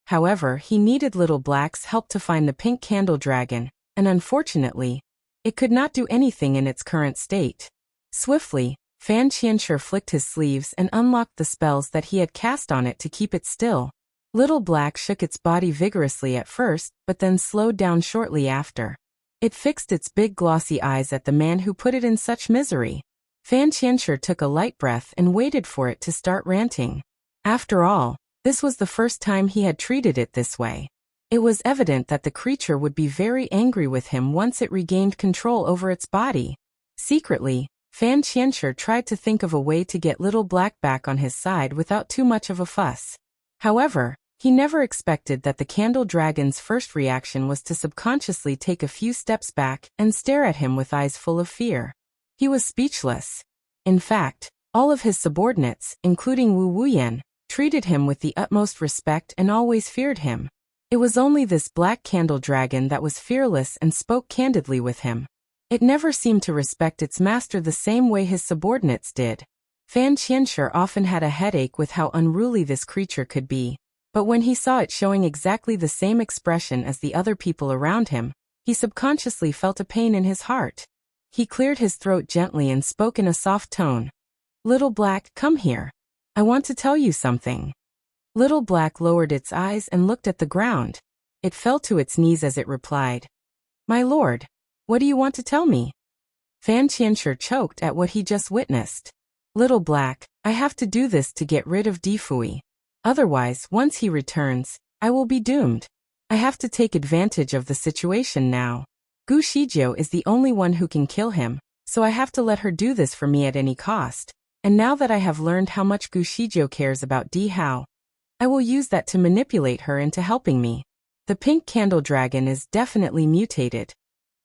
[SPEAKER 1] However, he needed Little Black's help to find the pink candle dragon, and unfortunately, it could not do anything in its current state. Swiftly, Fan Qianshi flicked his sleeves and unlocked the spells that he had cast on it to keep it still. Little Black shook its body vigorously at first, but then slowed down shortly after. It fixed its big glossy eyes at the man who put it in such misery. Fan Qianshi took a light breath and waited for it to start ranting. After all, this was the first time he had treated it this way. It was evident that the creature would be very angry with him once it regained control over its body. Secretly, Fan Qianshi tried to think of a way to get Little Black back on his side without too much of a fuss. However, he never expected that the candle dragon's first reaction was to subconsciously take a few steps back and stare at him with eyes full of fear. He was speechless. In fact, all of his subordinates, including Wu Wuyan, treated him with the utmost respect and always feared him. It was only this black candle dragon that was fearless and spoke candidly with him. It never seemed to respect its master the same way his subordinates did. Fan Qianshi often had a headache with how unruly this creature could be, but when he saw it showing exactly the same expression as the other people around him, he subconsciously felt a pain in his heart. He cleared his throat gently and spoke in a soft tone. Little Black, come here. I want to tell you something. Little Black lowered its eyes and looked at the ground. It fell to its knees as it replied. My lord, what do you want to tell me? Fan Qianshi choked at what he just witnessed. Little Black, I have to do this to get rid of Difui. Otherwise, once he returns, I will be doomed. I have to take advantage of the situation now. Gu Shijiu is the only one who can kill him, so I have to let her do this for me at any cost. And now that I have learned how much Gu Shijiu cares about Di Hao, I will use that to manipulate her into helping me. The pink candle dragon is definitely mutated.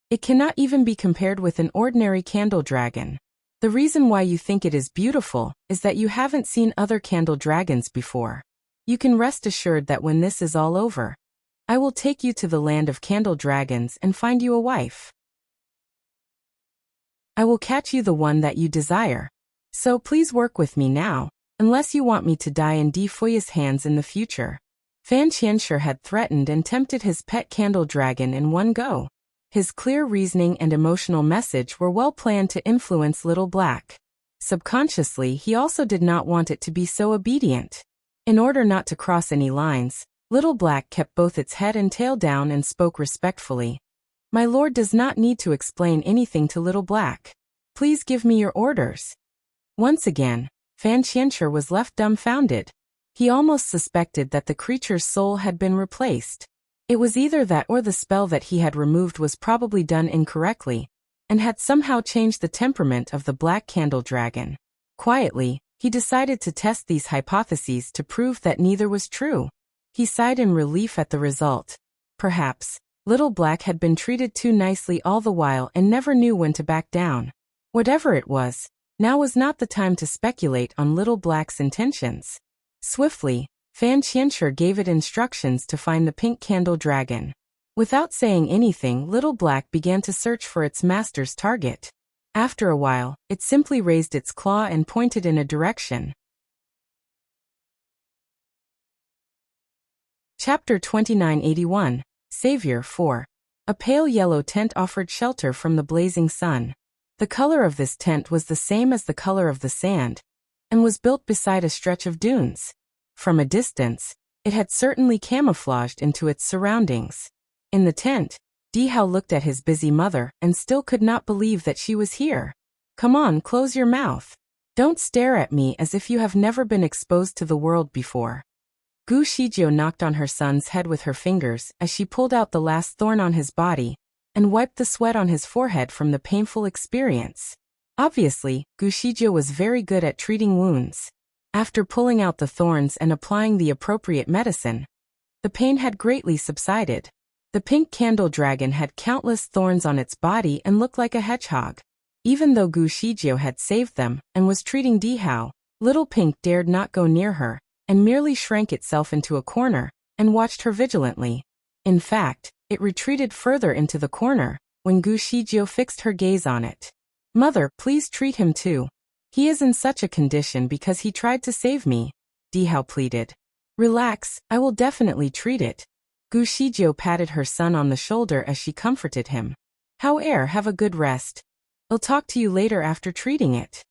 [SPEAKER 1] It cannot even be compared with an ordinary candle dragon. The reason why you think it is beautiful is that you haven't seen other candle dragons before. You can rest assured that when this is all over, I will take you to the land of candle dragons and find you a wife. I will catch you the one that you desire. So please work with me now, unless you want me to die in Difui's hands in the future. Fan Qianshi had threatened and tempted his pet candle dragon in one go. His clear reasoning and emotional message were well planned to influence Little Black. Subconsciously, he also did not want it to be so obedient. In order not to cross any lines, Little Black kept both its head and tail down and spoke respectfully. My lord does not need to explain anything to Little Black. Please give me your orders. Once again, Fan Qianshi was left dumbfounded. He almost suspected that the creature's soul had been replaced. It was either that or the spell that he had removed was probably done incorrectly, and had somehow changed the temperament of the black candle dragon. Quietly, he decided to test these hypotheses to prove that neither was true. He sighed in relief at the result. Perhaps, Little Black had been treated too nicely all the while and never knew when to back down. Whatever it was, now was not the time to speculate on Little Black's intentions. Swiftly, Fan Qianshi gave it instructions to find the pink candle dragon. Without saying anything, Little Black began to search for its master's target. After a while, it simply raised its claw and pointed in a direction. Chapter 2981, Savior 4. A pale yellow tent offered shelter from the blazing sun. The color of this tent was the same as the color of the sand, and was built beside a stretch of dunes. From a distance, it had certainly camouflaged into its surroundings. In the tent, Di Hao looked at his busy mother and still could not believe that she was here. Come on, close your mouth. Don't stare at me as if you have never been exposed to the world before. Gu Shijiu knocked on her son's head with her fingers as she pulled out the last thorn on his body and wiped the sweat on his forehead from the painful experience. Obviously, Gu Shijiu was very good at treating wounds. After pulling out the thorns and applying the appropriate medicine, the pain had greatly subsided. The pink candle dragon had countless thorns on its body and looked like a hedgehog. Even though Gu Shijiu had saved them and was treating Di Hao, Little Pink dared not go near her and merely shrank itself into a corner and watched her vigilantly. In fact, it retreated further into the corner when Gu Shijiu fixed her gaze on it. Mother, please treat him too. He is in such a condition because he tried to save me, Di Hao pleaded. Relax, I will definitely treat it. Gu Shijiu patted her son on the shoulder as she comforted him. Have a good rest. I'll talk to you later after treating it.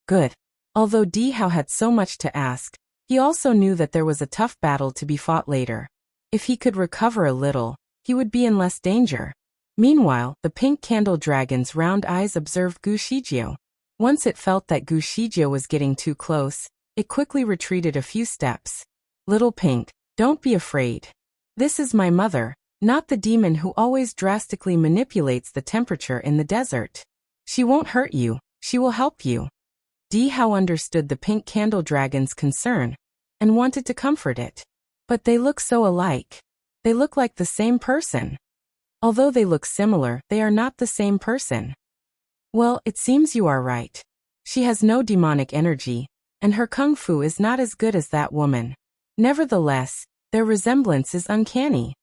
[SPEAKER 1] Good. Although Di Hao had so much to ask, he also knew that there was a tough battle to be fought later. If he could recover a little, he would be in less danger. Meanwhile, the pink candle dragon's round eyes observed Gu Shijiu. Once it felt that Gu Shijiu was getting too close, it quickly retreated a few steps. Little Pink, don't be afraid. This is my mother, not the demon who always drastically manipulates the temperature in the desert. She won't hurt you, she will help you. Di Hao understood the pink candle dragon's concern and wanted to comfort it. But they look so alike. They look like the same person. Although they look similar, they are not the same person. Well, it seems you are right. She has no demonic energy, and her kung fu is not as good as that woman. Nevertheless, their resemblance is uncanny.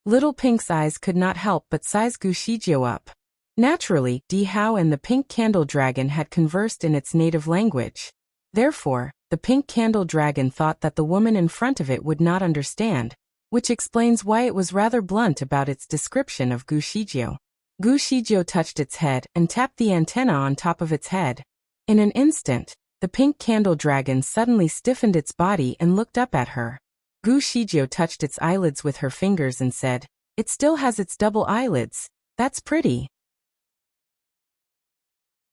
[SPEAKER 1] Little Pink's eyes could not help but size Gu Shijiu up. Naturally, Di Hao and the pink candle dragon had conversed in its native language. Therefore, the pink candle dragon thought that the woman in front of it would not understand, which explains why it was rather blunt about its description of Gu Shijio. Gu Shijio touched its head and tapped the antenna on top of its head. In an instant, the pink candle dragon suddenly stiffened its body and looked up at her. Gu Shijio touched its eyelids with her fingers and said, "It still has its double eyelids. That's pretty."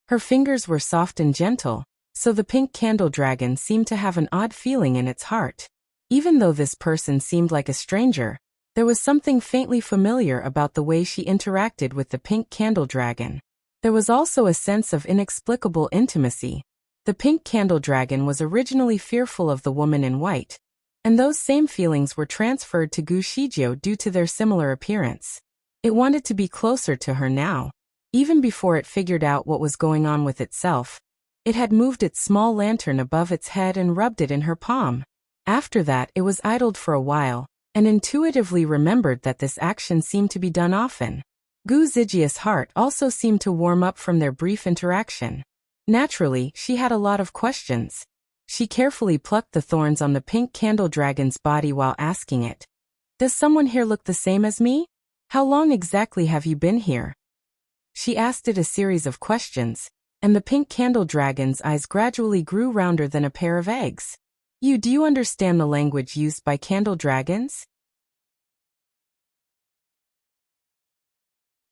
[SPEAKER 1] Her fingers were soft and gentle, so the pink candle dragon seemed to have an odd feeling in its heart. Even though this person seemed like a stranger, there was something faintly familiar about the way she interacted with the pink candle dragon. There was also a sense of inexplicable intimacy. The pink candle dragon was originally fearful of the woman in white, and those same feelings were transferred to Gu Shijio due to their similar appearance. It wanted to be closer to her now. Even before it figured out what was going on with itself, it had moved its small lantern above its head and rubbed it in her palm. After that, it was idled for a while, and intuitively remembered that this action seemed to be done often. Gu Zijia's heart also seemed to warm up from their brief interaction. Naturally, she had a lot of questions. She carefully plucked the thorns on the pink candle dragon's body while asking it, "Does someone here look the same as me? How long exactly have you been here?" She asked it a series of questions, and the pink candle dragon's eyes gradually grew rounder than a pair of eggs. Do you understand the language used by candle dragons?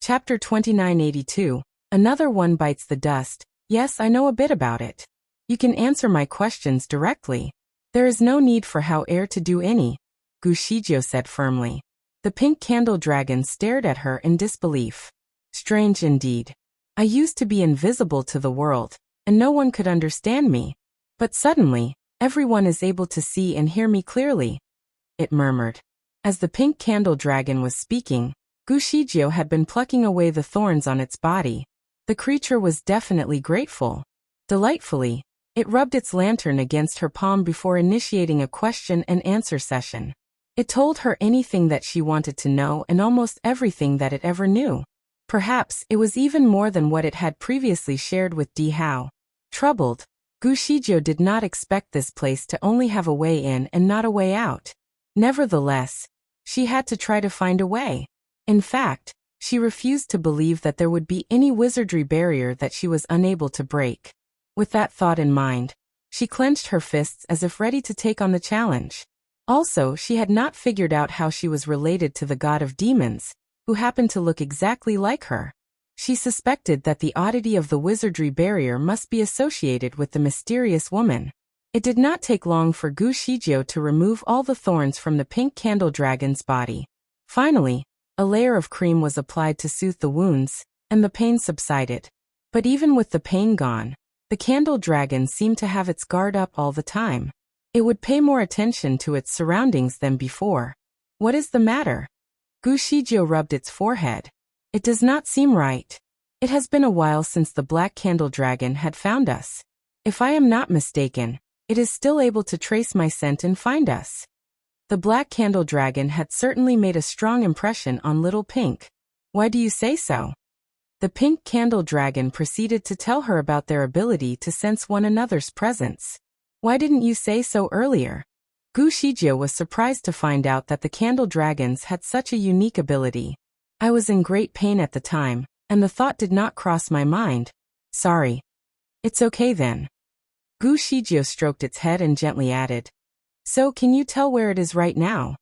[SPEAKER 1] Chapter 2982. Another one bites the dust. Yes, I know a bit about it. You can answer my questions directly. There is no need for how heir to do any, Gu Shijio said firmly. The pink candle dragon stared at her in disbelief. Strange indeed. I used to be invisible to the world, and no one could understand me. But suddenly, everyone is able to see and hear me clearly, it murmured. As the pink candle dragon was speaking, Gu Shijio had been plucking away the thorns on its body. The creature was definitely grateful. Delightfully, it rubbed its lantern against her palm before initiating a question and answer session. It told her anything that she wanted to know and almost everything that it ever knew. Perhaps it was even more than what it had previously shared with Di Hao. Troubled, Gu Shijio did not expect this place to only have a way in and not a way out. Nevertheless, she had to try to find a way. In fact, she refused to believe that there would be any wizardry barrier that she was unable to break. With that thought in mind, she clenched her fists as if ready to take on the challenge. Also, she had not figured out how she was related to the god of demons, who happened to look exactly like her. She suspected that the oddity of the wizardry barrier must be associated with the mysterious woman. It did not take long for Gu Shijio to remove all the thorns from the pink candle dragon's body. Finally, a layer of cream was applied to soothe the wounds, and the pain subsided. But even with the pain gone, the candle dragon seemed to have its guard up all the time. It would pay more attention to its surroundings than before. What is the matter? Gu Shijio rubbed its forehead. It does not seem right. It has been a while since the black candle dragon had found us. If I am not mistaken, it is still able to trace my scent and find us. The black candle dragon had certainly made a strong impression on Little Pink. Why do you say so? The pink candle dragon proceeded to tell her about their ability to sense one another's presence. Why didn't you say so earlier? Gu Shijio was surprised to find out that the candle dragons had such a unique ability. I was in great pain at the time, and the thought did not cross my mind. Sorry. It's okay then. Gu Shijio stroked its head and gently added, "So can you tell where it is right now?"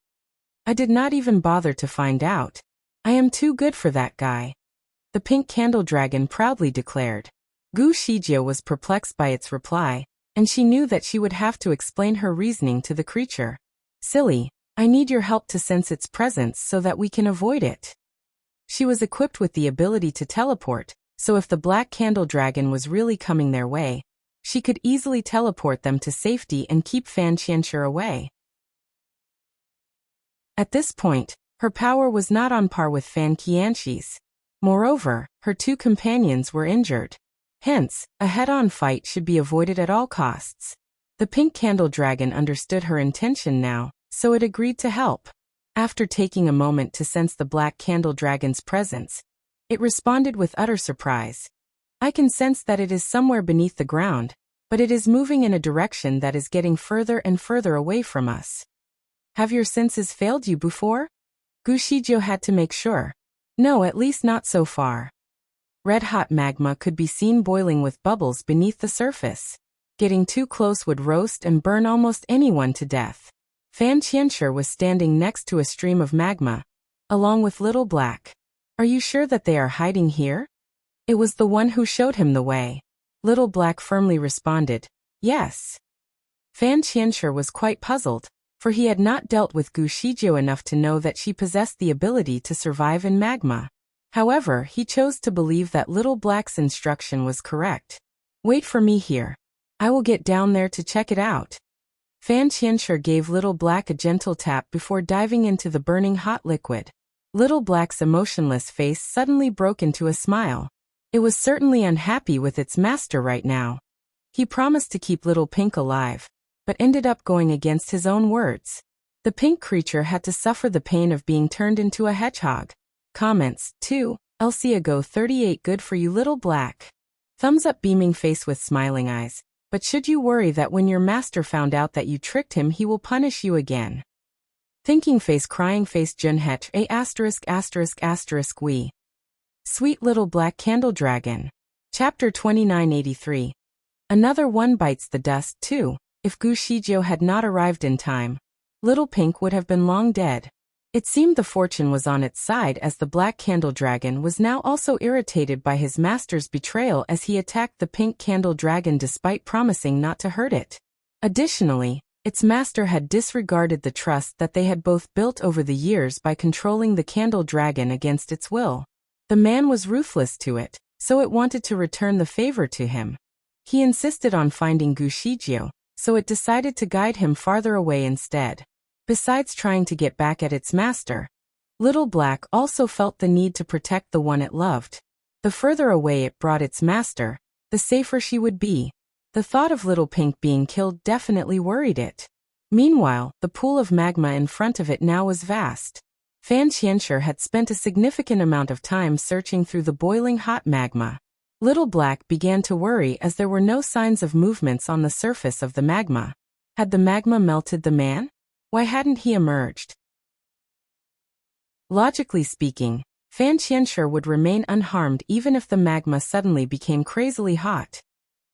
[SPEAKER 1] I did not even bother to find out. I am too good for that guy, the pink candle dragon proudly declared. Gu Shijio was perplexed by its reply, and she knew that she would have to explain her reasoning to the creature. Silly, I need your help to sense its presence so that we can avoid it. She was equipped with the ability to teleport, so if the black candle dragon was really coming their way, she could easily teleport them to safety and keep Fan Qianshi away. At this point, her power was not on par with Fan Qianshi's. Moreover, her two companions were injured. Hence, a head-on fight should be avoided at all costs. The pink candle dragon understood her intention now, so it agreed to help. After taking a moment to sense the black candle dragon's presence, it responded with utter surprise. I can sense that it is somewhere beneath the ground, but it is moving in a direction that is getting further and further away from us. Have your senses failed you before? Gu Shijiu had to make sure. No, at least not so far. Red-hot magma could be seen boiling with bubbles beneath the surface. Getting too close would roast and burn almost anyone to death. Fan Qianshi was standing next to a stream of magma, along with Little Black. Are you sure that they are hiding here? It was the one who showed him the way. Little Black firmly responded, yes. Fan Qianshi was quite puzzled, for he had not dealt with Gu Shijiu enough to know that she possessed the ability to survive in magma. However, he chose to believe that Little Black's instruction was correct. Wait for me here. I will get down there to check it out. Fan Qianshi gave Little Black a gentle tap before diving into the burning hot liquid. Little Black's emotionless face suddenly broke into a smile. It was certainly unhappy with its master right now. He promised to keep Little Pink alive, but ended up going against his own words. The pink creature had to suffer the pain of being turned into a hedgehog. Comments, 2, Elsiago 38 good for you Little Black. Thumbs up beaming face with smiling eyes. But should you worry that when your master found out that you tricked him he will punish you again? Thinking face crying face Junhet **** we. Sweet Little Black Candle Dragon. Chapter 2983. Another one bites the dust too. If Gu Shijiu had not arrived in time, Little Pink would have been long dead. It seemed the fortune was on its side as the Black Candle Dragon was now also irritated by his master's betrayal as he attacked the Pink Candle Dragon despite promising not to hurt it. Additionally, its master had disregarded the trust that they had both built over the years by controlling the Candle Dragon against its will. The man was ruthless to it, so it wanted to return the favor to him. He insisted on finding Gu Shijiu, so it decided to guide him farther away instead. Besides trying to get back at its master, Little Black also felt the need to protect the one it loved. The further away it brought its master, the safer she would be. The thought of Little Pink being killed definitely worried it. Meanwhile, the pool of magma in front of it now was vast. Fan Qianshi had spent a significant amount of time searching through the boiling hot magma. Little Black began to worry as there were no signs of movements on the surface of the magma. Had the magma melted the man? Why hadn't he emerged? Logically speaking, Fan Qianshi would remain unharmed even if the magma suddenly became crazily hot.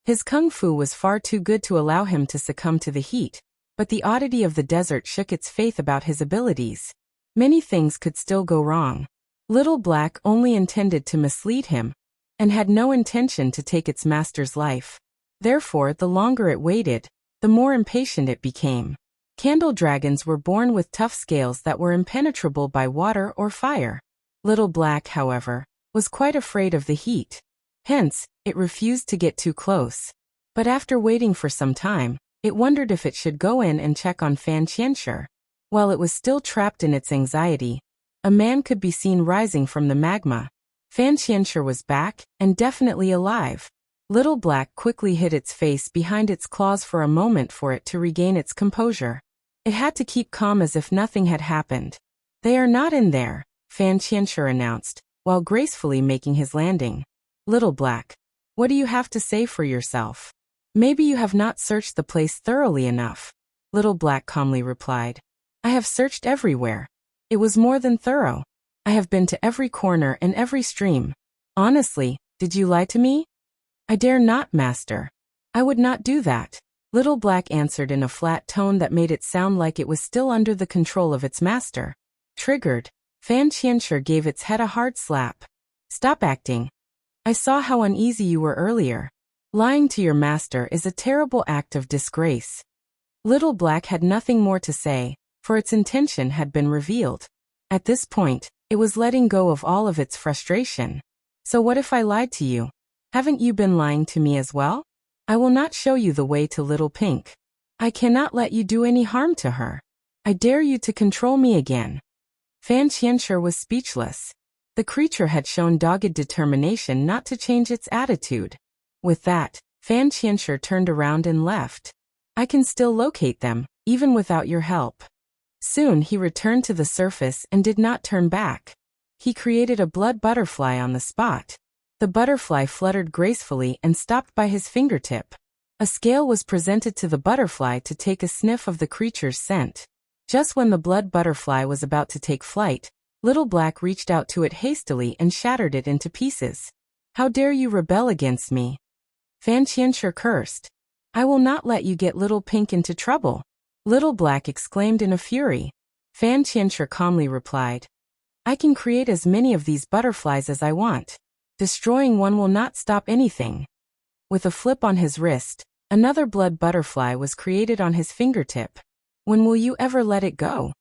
[SPEAKER 1] His kung fu was far too good to allow him to succumb to the heat, but the oddity of the desert shook its faith about his abilities. Many things could still go wrong. Little Black only intended to mislead him, and had no intention to take its master's life. Therefore, the longer it waited, the more impatient it became. Candle dragons were born with tough scales that were impenetrable by water or fire. Little Black, however, was quite afraid of the heat. Hence, it refused to get too close. But after waiting for some time, it wondered if it should go in and check on Fan Qianshi. While it was still trapped in its anxiety, a man could be seen rising from the magma. Fan Qianshi was back, and definitely alive. Little Black quickly hid its face behind its claws for a moment for it to regain its composure. It had to keep calm as if nothing had happened. They are not in there, Fan Qianshi announced, while gracefully making his landing. Little Black, what do you have to say for yourself? Maybe you have not searched the place thoroughly enough. Little Black calmly replied. I have searched everywhere. It was more than thorough. I have been to every corner and every stream. Honestly, did you lie to me? I dare not, master. I would not do that. Little Black answered in a flat tone that made it sound like it was still under the control of its master. Triggered, Fan Qianshi gave its head a hard slap. Stop acting. I saw how uneasy you were earlier. Lying to your master is a terrible act of disgrace. Little Black had nothing more to say, for its intention had been revealed. At this point, it was letting go of all of its frustration. So what if I lied to you? Haven't you been lying to me as well? I will not show you the way to Little Pink. I cannot let you do any harm to her. I dare you to control me again. Fan Qianshi was speechless. The creature had shown dogged determination not to change its attitude. With that, Fan Qianshi turned around and left. I can still locate them, even without your help. Soon he returned to the surface and did not turn back. He created a blood butterfly on the spot. The butterfly fluttered gracefully and stopped by his fingertip. A scale was presented to the butterfly to take a sniff of the creature's scent. Just when the blood butterfly was about to take flight, Little Black reached out to it hastily and shattered it into pieces. "How dare you rebel against me?" Fan Qianshi cursed. "I will not let you get Little Pink into trouble," Little Black exclaimed in a fury. Fan Qianshi calmly replied, "I can create as many of these butterflies as I want. Destroying one will not stop anything." With a flip on his wrist, another blood butterfly was created on his fingertip. "When will you ever let it go?"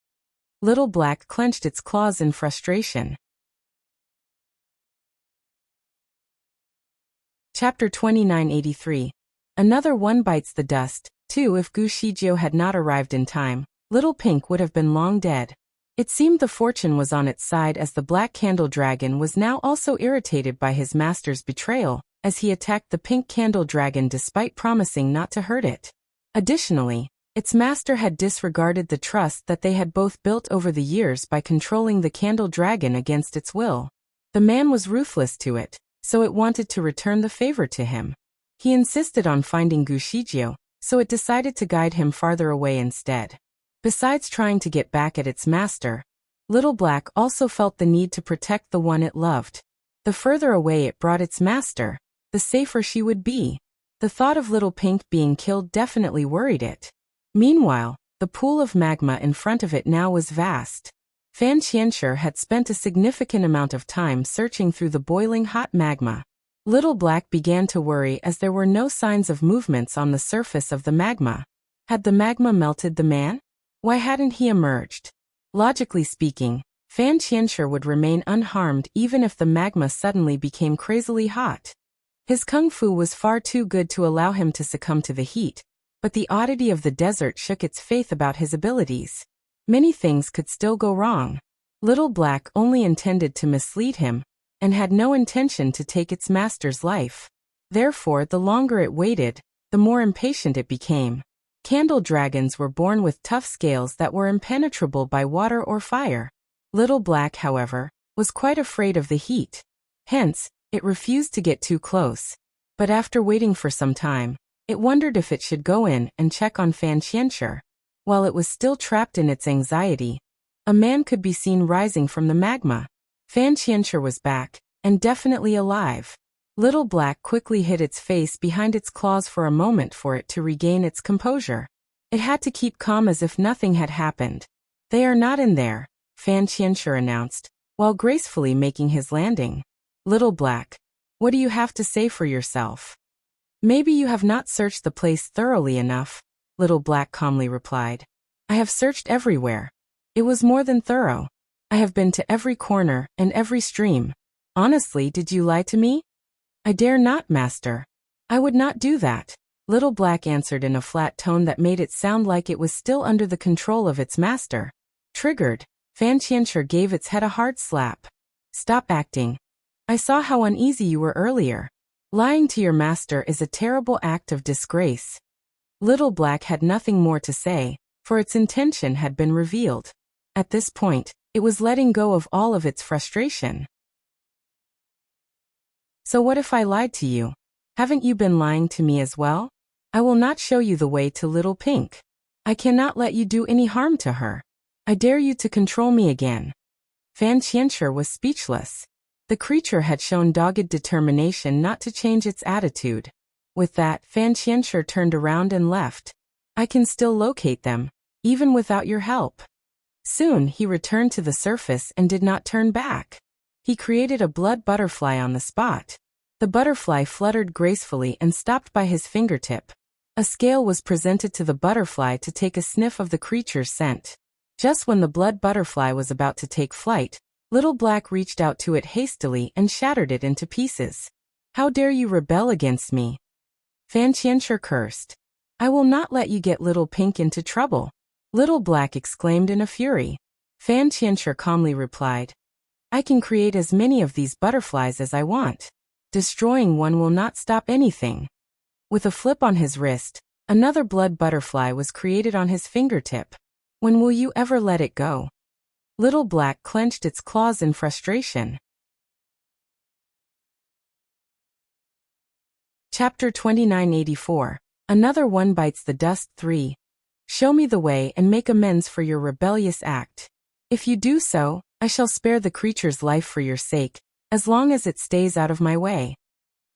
[SPEAKER 1] Little Black clenched its claws in frustration. Chapter 2983. Another one bites the dust. 2. If Gu Shijiu had not arrived in time, Little Pink would have been long dead. It seemed the fortune was on its side, as the Black Candle Dragon was now also irritated by his master's betrayal, as he attacked the Pink Candle Dragon despite promising not to hurt it. Additionally, its master had disregarded the trust that they had both built over the years by controlling the Candle Dragon against its will. The man was ruthless to it, so it wanted to return the favor to him. He insisted on finding Gu Shijiu, so it decided to guide him farther away instead. Besides trying to get back at its master, Little Black also felt the need to protect the one it loved. The further away it brought its master, the safer she would be. The thought of Little Pink being killed definitely worried it. Meanwhile, the pool of magma in front of it now was vast. Fan Qianshi had spent a significant amount of time searching through the boiling hot magma. Little Black began to worry as there were no signs of movements on the surface of the magma. Had the magma melted the man? Why hadn't he emerged? Logically speaking, Fan Qianshi would remain unharmed even if the magma suddenly became crazily hot. His kung fu was far too good to allow him to succumb to the heat, but the oddity of the desert shook its faith about his abilities. Many things could still go wrong. Little Black only intended to mislead him, and had no intention to take its master's life. Therefore, the longer it waited, the more impatient it became. Candle dragons were born with tough scales that were impenetrable by water or fire. Little Black, however, was quite afraid of the heat. Hence, it refused to get too close. But after waiting for some time, it wondered if it should go in and check on Fan Qianshi. While it was still trapped in its anxiety, a man could be seen rising from the magma. Fan Qianshi was back, and definitely alive. Little Black quickly hid its face behind its claws for a moment for it to regain its composure. It had to keep calm as if nothing had happened. "They are not in there," Fan Qianshi announced, while gracefully making his landing. "Little Black, what do you have to say for yourself?" "Maybe you have not searched the place thoroughly enough," Little Black calmly replied. "I have searched everywhere. It was more than thorough. I have been to every corner and every stream. Honestly, did you lie to me?" "I dare not, master. I would not do that," Little Black answered in a flat tone that made it sound like it was still under the control of its master. Triggered, Fan Qianshi gave its head a hard slap. "Stop acting. I saw how uneasy you were earlier. Lying to your master is a terrible act of disgrace." Little Black had nothing more to say, for its intention had been revealed. At this point, it was letting go of all of its frustration. "So what if I lied to you? Haven't you been lying to me as well? I will not show you the way to Little Pink. I cannot let you do any harm to her. I dare you to control me again." Fan Qianshi was speechless. The creature had shown dogged determination not to change its attitude. With that, Fan Qianshi turned around and left. "I can still locate them, even without your help." Soon, he returned to the surface and did not turn back. He created a blood butterfly on the spot. The butterfly fluttered gracefully and stopped by his fingertip. A scale was presented to the butterfly to take a sniff of the creature's scent. Just when the blood butterfly was about to take flight, Little Black reached out to it hastily and shattered it into pieces. "How dare you rebel against me?" Fan Qianshi cursed. "I will not let you get Little Pink into trouble," Little Black exclaimed in a fury. Fan Qianshi calmly replied, "I can create as many of these butterflies as I want. Destroying one will not stop anything." With a flip on his wrist, another blood butterfly was created on his fingertip. "When will you ever let it go?" Little Black clenched its claws in frustration. Chapter 2984. Another one bites the dust. 3. Show me the way and make amends for your rebellious act. If you do so, I shall spare the creature's life for your sake, as long as it stays out of my way.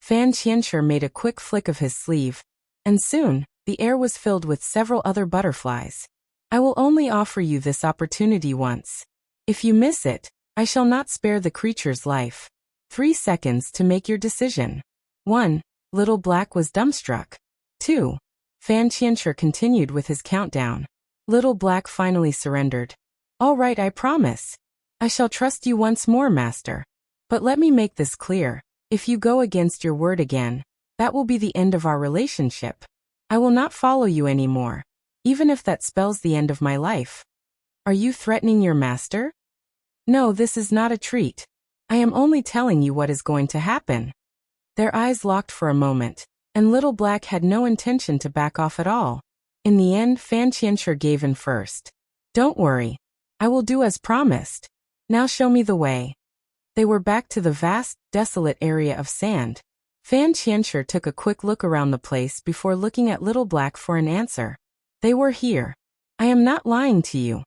[SPEAKER 1] Fan Qianshi made a quick flick of his sleeve, and soon, the air was filled with several other butterflies. I will only offer you this opportunity once. If you miss it, I shall not spare the creature's life. 3 seconds to make your decision. 1. Little Black was dumbstruck. 2. Fan Qianshi continued with his countdown. Little Black finally surrendered. All right, I promise. I shall trust you once more, master. But let me make this clear. If you go against your word again, that will be the end of our relationship. I will not follow you anymore, even if that spells the end of my life. Are you threatening your master? No, this is not a treat. I am only telling you what is going to happen. Their eyes locked for a moment, and Little Black had no intention to back off at all. In the end, Fan Qianshi gave in first. Don't worry. I will do as promised. Now show me the way. They were back to the vast, desolate area of sand. Fan Qianshi took a quick look around the place before looking at Little Black for an answer. They were here. I am not lying to you.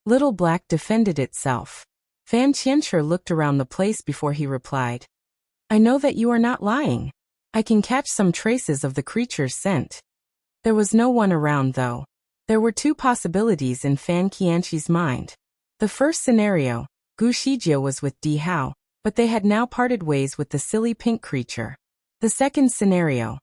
[SPEAKER 1] Little Black defended itself. Fan Qianshi looked around the place before he replied. I know that you are not lying. I can catch some traces of the creature's scent. There was no one around though. There were 2 possibilities in Fan Qianshi's mind. The first scenario, Gu Shijie was with Di Hao, but they had now parted ways with the silly pink creature. The second scenario.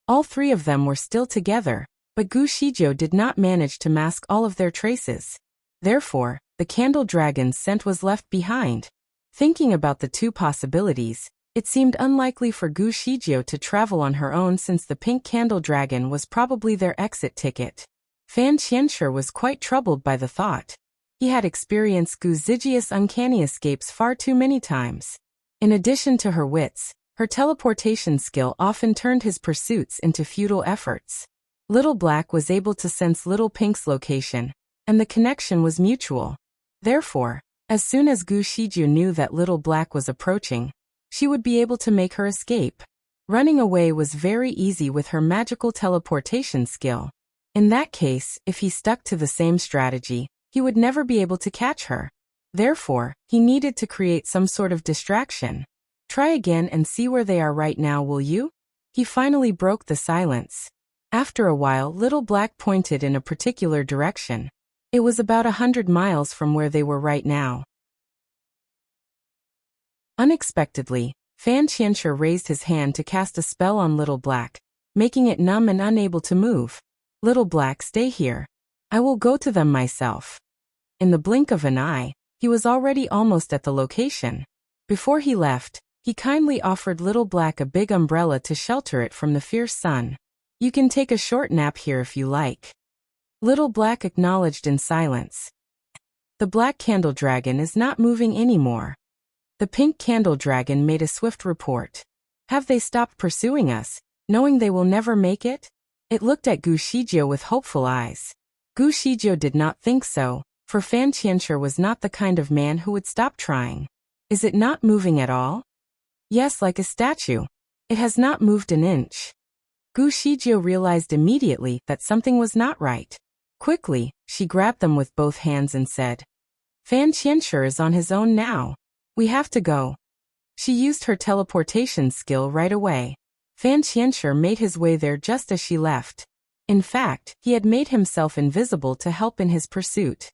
[SPEAKER 1] All 3 of them were still together, but Gu Shijie did not manage to mask all of their traces. Therefore, the candle dragon's scent was left behind. Thinking about the 2 possibilities, it seemed unlikely for Gu Shijie to travel on her own since the pink candle dragon was probably their exit ticket. Fan Qianshi was quite troubled by the thought. He had experienced Gu Zhijia's uncanny escapes far too many times. In addition to her wits, her teleportation skill often turned his pursuits into futile efforts. Little Black was able to sense Little Pink's location, and the connection was mutual. Therefore, as soon as Gu Shijie knew that Little Black was approaching, she would be able to make her escape. Running away was very easy with her magical teleportation skill. In that case, if he stuck to the same strategy, he would never be able to catch her. Therefore, he needed to create some sort of distraction. Try again and see where they are right now, will you? He finally broke the silence. After a while, Little Black pointed in a particular direction. It was about 100 miles from where they were right now. Unexpectedly, Fan Qianshi raised his hand to cast a spell on Little Black, making it numb and unable to move. Little Black, stay here. I will go to them myself. In the blink of an eye, he was already almost at the location. Before he left, he kindly offered Little Black a big umbrella to shelter it from the fierce sun. You can take a short nap here if you like. Little Black acknowledged in silence. The black candle dragon is not moving anymore. The pink candle dragon made a swift report. Have they stopped pursuing us, knowing they will never make it? It looked at Gu Shijie with hopeful eyes. Gu Shijie did not think so, for Fan Qianshi was not the kind of man who would stop trying. Is it not moving at all? Yes, like a statue. It has not moved an inch. Gu Shijie realized immediately that something was not right. Quickly, she grabbed them with both hands and said, Fan Qianshi is on his own now. We have to go. She used her teleportation skill right away. Fan Qianshi made his way there just as she left. In fact, he had made himself invisible to help in his pursuit.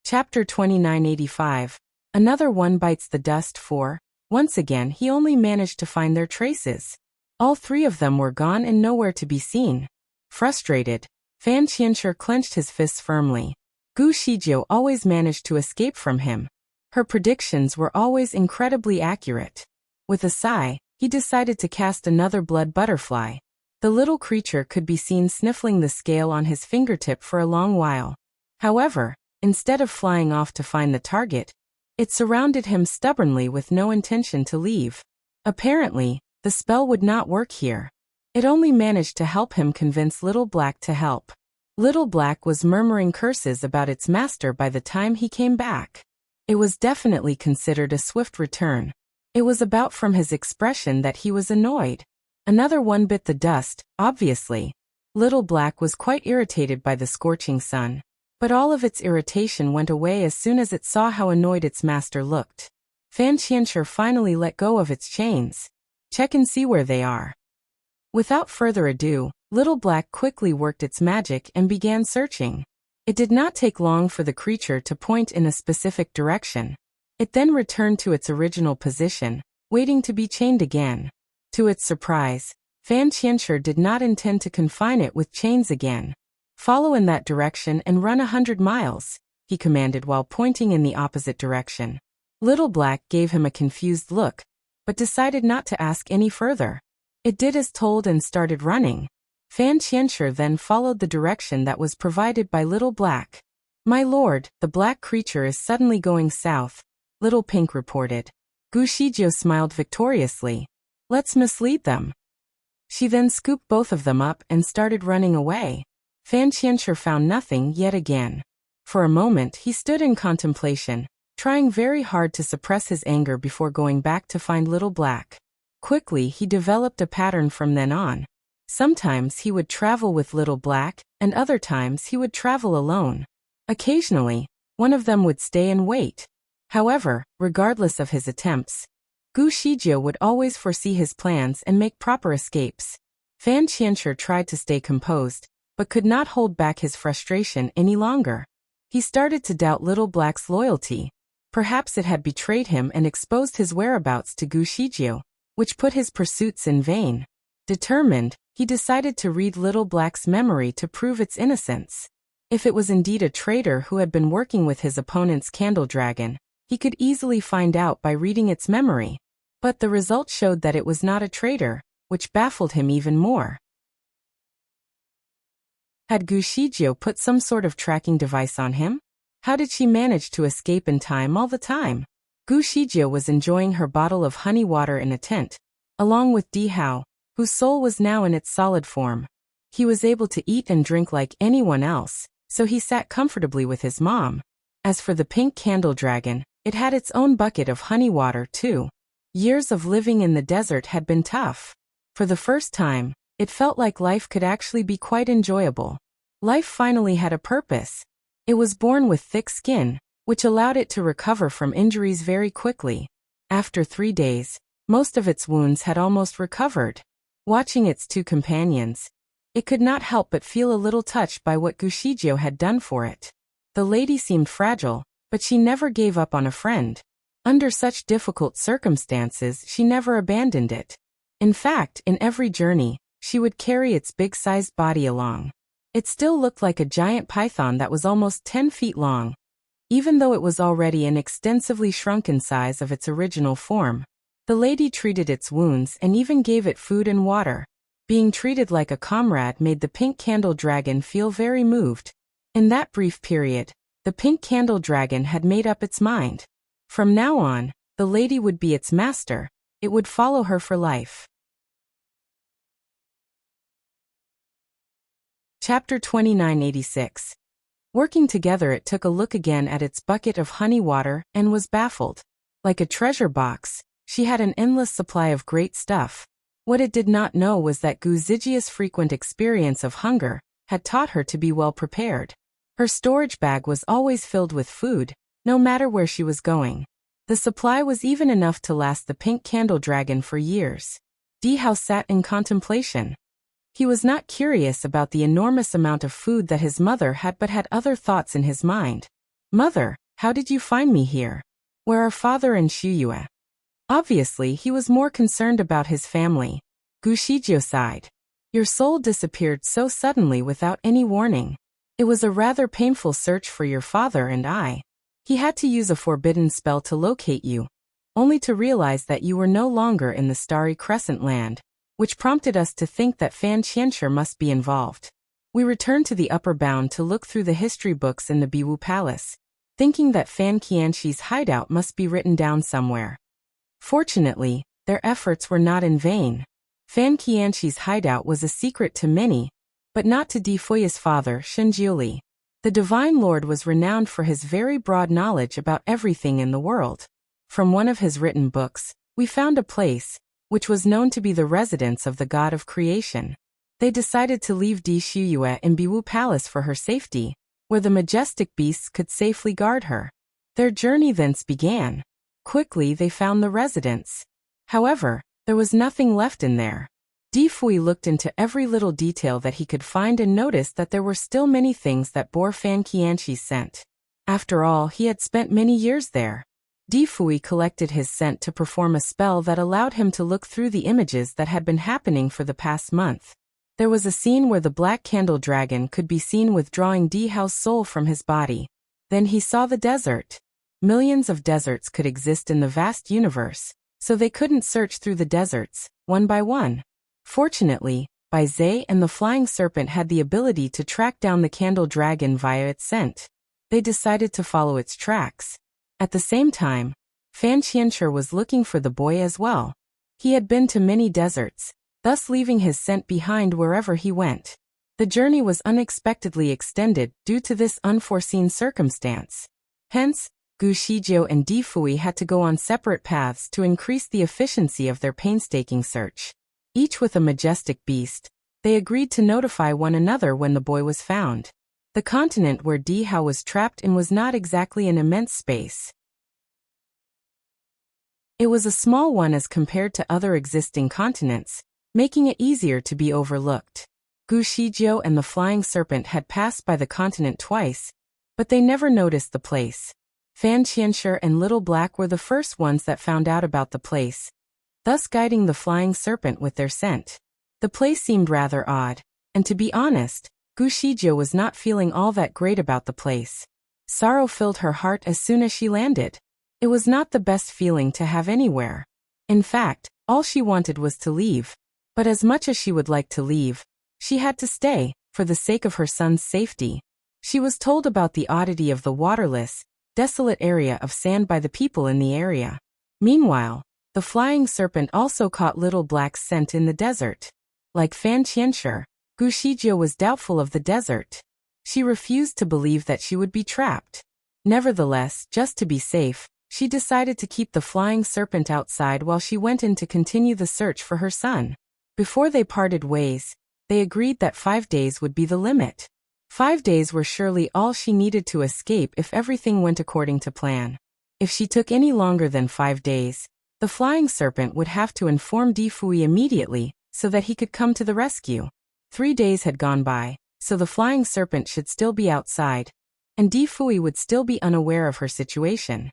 [SPEAKER 1] Chapter 2985. Another one bites the dust. 4. Once again, he only managed to find their traces. All 3 of them were gone and nowhere to be seen. Frustrated, Fan Qianshi clenched his fists firmly. Gu Shijie always managed to escape from him. Her predictions were always incredibly accurate. With a sigh, he decided to cast another blood butterfly. The little creature could be seen sniffling the scale on his fingertip for a long while. However, instead of flying off to find the target, it surrounded him stubbornly with no intention to leave. Apparently, the spell would not work here. It only managed to help him convince Little Black to help. Little Black was murmuring curses about its master by the time he came back. It was definitely considered a swift return. It was about from his expression that he was annoyed. Another one bit the dust, obviously. Little Black was quite irritated by the scorching sun, but all of its irritation went away as soon as it saw how annoyed its master looked. Fan Qianshi finally let go of its chains. Check and see where they are. Without further ado, Little Black quickly worked its magic and began searching. It did not take long for the creature to point in a specific direction. It then returned to its original position, waiting to be chained again. To its surprise, Fan Qianshi did not intend to confine it with chains again. Follow in that direction and run 100 miles, he commanded while pointing in the opposite direction. Little Black gave him a confused look, but decided not to ask any further. It did as told and started running. Fan Qianshi then followed the direction that was provided by Little Black. My lord, the black creature is suddenly going south, Little Pink reported. Gu Shijiu smiled victoriously. Let's mislead them. She then scooped both of them up and started running away. Fan Qianshi found nothing yet again. For a moment he stood in contemplation, trying very hard to suppress his anger before going back to find Little Black. Quickly he developed a pattern from then on. Sometimes he would travel with Little Black, and other times he would travel alone. Occasionally, one of them would stay and wait. However, regardless of his attempts, Gu Shijiu would always foresee his plans and make proper escapes. Fan Qianshi tried to stay composed, but could not hold back his frustration any longer. He started to doubt Little Black's loyalty. Perhaps it had betrayed him and exposed his whereabouts to Gu Shijiu, which put his pursuits in vain. Determined, he decided to read Little Black's memory to prove its innocence. If it was indeed a traitor who had been working with his opponent's candle dragon, he could easily find out by reading its memory. But the result showed that it was not a traitor, which baffled him even more. Had Gu Shijiu put some sort of tracking device on him? How did she manage to escape in time all the time? Gu Shijiu was enjoying her bottle of honey water in a tent, along with Di Hao, whose soul was now in its solid form. He was able to eat and drink like anyone else, so he sat comfortably with his mom. As for the pink candle dragon, it had its own bucket of honey water too. Years of living in the desert had been tough. For the first time, it felt like life could actually be quite enjoyable. Life finally had a purpose. It was born with thick skin, which allowed it to recover from injuries very quickly. After 3 days, most of its wounds had almost recovered. Watching its two companions, it could not help but feel a little touched by what Gu Shijiu had done for it. The lady seemed fragile, but she never gave up on a friend. Under such difficult circumstances, she never abandoned it. In fact, in every journey, she would carry its big-sized body along. It still looked like a giant python that was almost 10 feet long, even though it was already an extensively shrunken size of its original form. The lady treated its wounds and even gave it food and water. Being treated like a comrade made the pink candle dragon feel very moved. In that brief period, the pink candle dragon had made up its mind. From now on, the lady would be its master. It would follow her for life. Chapter 2986. Working together, it took a look again at its bucket of honey water and was baffled. Like a treasure box, she had an endless supply of great stuff. What it did not know was that Gu Shijiu's frequent experience of hunger had taught her to be well prepared. Her storage bag was always filled with food, no matter where she was going. The supply was even enough to last the pink candle dragon for years. Di Hao sat in contemplation. He was not curious about the enormous amount of food that his mother had, but had other thoughts in his mind. Mother, how did you find me here? Where are father and Shuyue? Obviously, he was more concerned about his family. Gu Shijiu sighed. Your soul disappeared so suddenly without any warning. It was a rather painful search for your father and I. He had to use a forbidden spell to locate you, only to realize that you were no longer in the Starry Crescent land, which prompted us to think that Fan Qianshi must be involved. We returned to the upper bound to look through the history books in the Biwu Palace, thinking that Fan Qianshi's hideout must be written down somewhere. Fortunately, their efforts were not in vain. Fan Qianshi's hideout was a secret to many, but not to Di Fui's father, Shenjiuli. The Divine Lord was renowned for his very broad knowledge about everything in the world. From one of his written books, We found a place, which was known to be the residence of the god of creation. They decided to leave Di Shuyue in Biwu Palace for her safety, where the majestic beasts could safely guard her. Their journey thence began. Quickly they found the residence. However, there was nothing left in there. Di Fui looked into every little detail that he could find and noticed that there were still many things that bore Fan Qianqi's scent. After all, he had spent many years there. Di Fui collected his scent to perform a spell that allowed him to look through the images that had been happening for the past month. There was a scene where the black candle dragon could be seen withdrawing Di Hao's soul from his body. Then he saw the desert. Millions of deserts could exist in the vast universe, so they couldn't search through the deserts, one by one. Fortunately, Bai Zhe and the flying serpent had the ability to track down the candle dragon via its scent. They decided to follow its tracks. At the same time, Fan Qianshi was looking for the boy as well. He had been to many deserts, thus leaving his scent behind wherever he went. The journey was unexpectedly extended due to this unforeseen circumstance. Hence, Gu Shizhou and Di Fui had to go on separate paths to increase the efficiency of their painstaking search. Each with a majestic beast, they agreed to notify one another when the boy was found. The continent where Di Hao was trapped in was not exactly an immense space. It was a small one as compared to other existing continents, making it easier to be overlooked. Gu Shizhou and the flying serpent had passed by the continent twice, but they never noticed the place. Fan Qianshi and Little Black were the first ones that found out about the place, thus guiding the flying serpent with their scent. The place seemed rather odd, and to be honest, Gu Shizhou was not feeling all that great about the place. Sorrow filled her heart as soon as she landed. It was not the best feeling to have anywhere. In fact, all she wanted was to leave. But as much as she would like to leave, she had to stay, for the sake of her son's safety. She was told about the oddity of the waterless, desolate area of sand by the people in the area. Meanwhile, the flying serpent also caught Little Black's scent in the desert. Like Fan Qianshi, Gu Shizhou was doubtful of the desert. She refused to believe that she would be trapped. Nevertheless, just to be safe, she decided to keep the flying serpent outside while she went in to continue the search for her son. Before they parted ways, they agreed that 5 days would be the limit. 5 days were surely all she needed to escape if everything went according to plan. If she took any longer than 5 days, the flying serpent would have to inform Di Fui immediately so that he could come to the rescue. 3 days had gone by, so the flying serpent should still be outside, and Di Fui would still be unaware of her situation.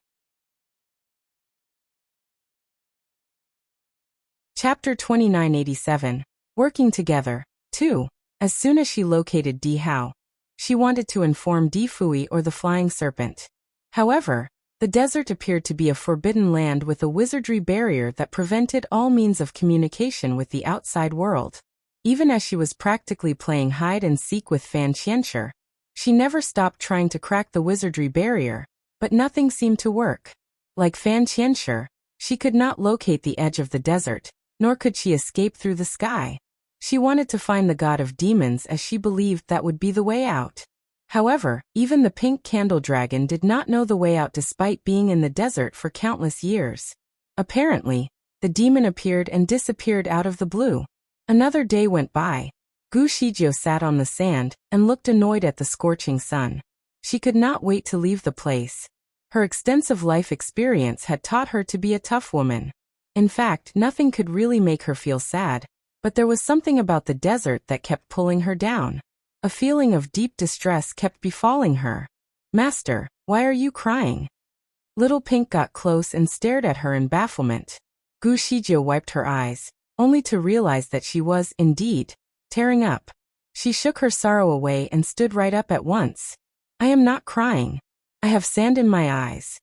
[SPEAKER 1] Chapter 2987. Working Together. 2. As soon as she located Di Hao, she wanted to inform Di Fui or the flying serpent. However, the desert appeared to be a forbidden land with a wizardry barrier that prevented all means of communication with the outside world. Even as she was practically playing hide and seek with Fan Qianshi, she never stopped trying to crack the wizardry barrier, but nothing seemed to work. Like Fan Qianshi, she could not locate the edge of the desert, nor could she escape through the sky. She wanted to find the god of demons as she believed that would be the way out. However, even the pink candle dragon did not know the way out despite being in the desert for countless years. Apparently, the demon appeared and disappeared out of the blue. Another day went by. Gu Shizhou sat on the sand and looked annoyed at the scorching sun. She could not wait to leave the place. Her extensive life experience had taught her to be a tough woman. In fact, nothing could really make her feel sad, but there was something about the desert that kept pulling her down. A feeling of deep distress kept befalling her. "Master, why are you crying?" Little Pink got close and stared at her in bafflement. Gu Shizhou wiped her eyes, only to realize that she was, indeed, tearing up. She shook her sorrow away and stood right up at once. "I am not crying. I have sand in my eyes.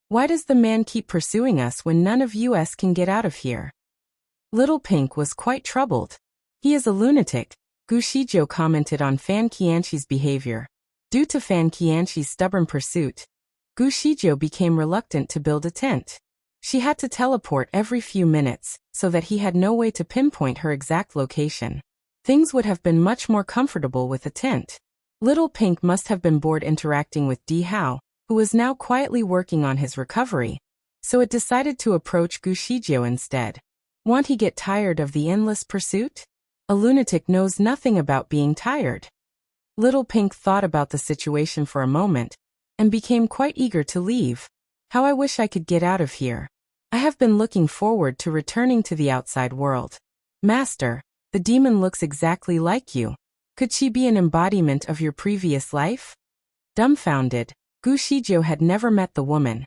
[SPEAKER 1] Why does the man keep pursuing us when none of us can get out of here?" Little Pink was quite troubled. "He is a lunatic," Gu Shizhou commented on Fan Qianqi's behavior. Due to Fan Qianqi's stubborn pursuit, Gu Shizhou became reluctant to build a tent. She had to teleport every few minutes, so that he had no way to pinpoint her exact location. Things would have been much more comfortable with a tent. Little Pink must have been bored interacting with Di Hao, who was now quietly working on his recovery. so it decided to approach Gu Shijie instead. Won't he get tired of the endless pursuit? A lunatic knows nothing about being tired. Little Pink thought about the situation for a moment, and became quite eager to leave. How I wish I could get out of here. I have been looking forward to returning to the outside world. Master, the demon looks exactly like you. Could she be an embodiment of your previous life? Dumbfounded, Gu Shijie had never met the woman,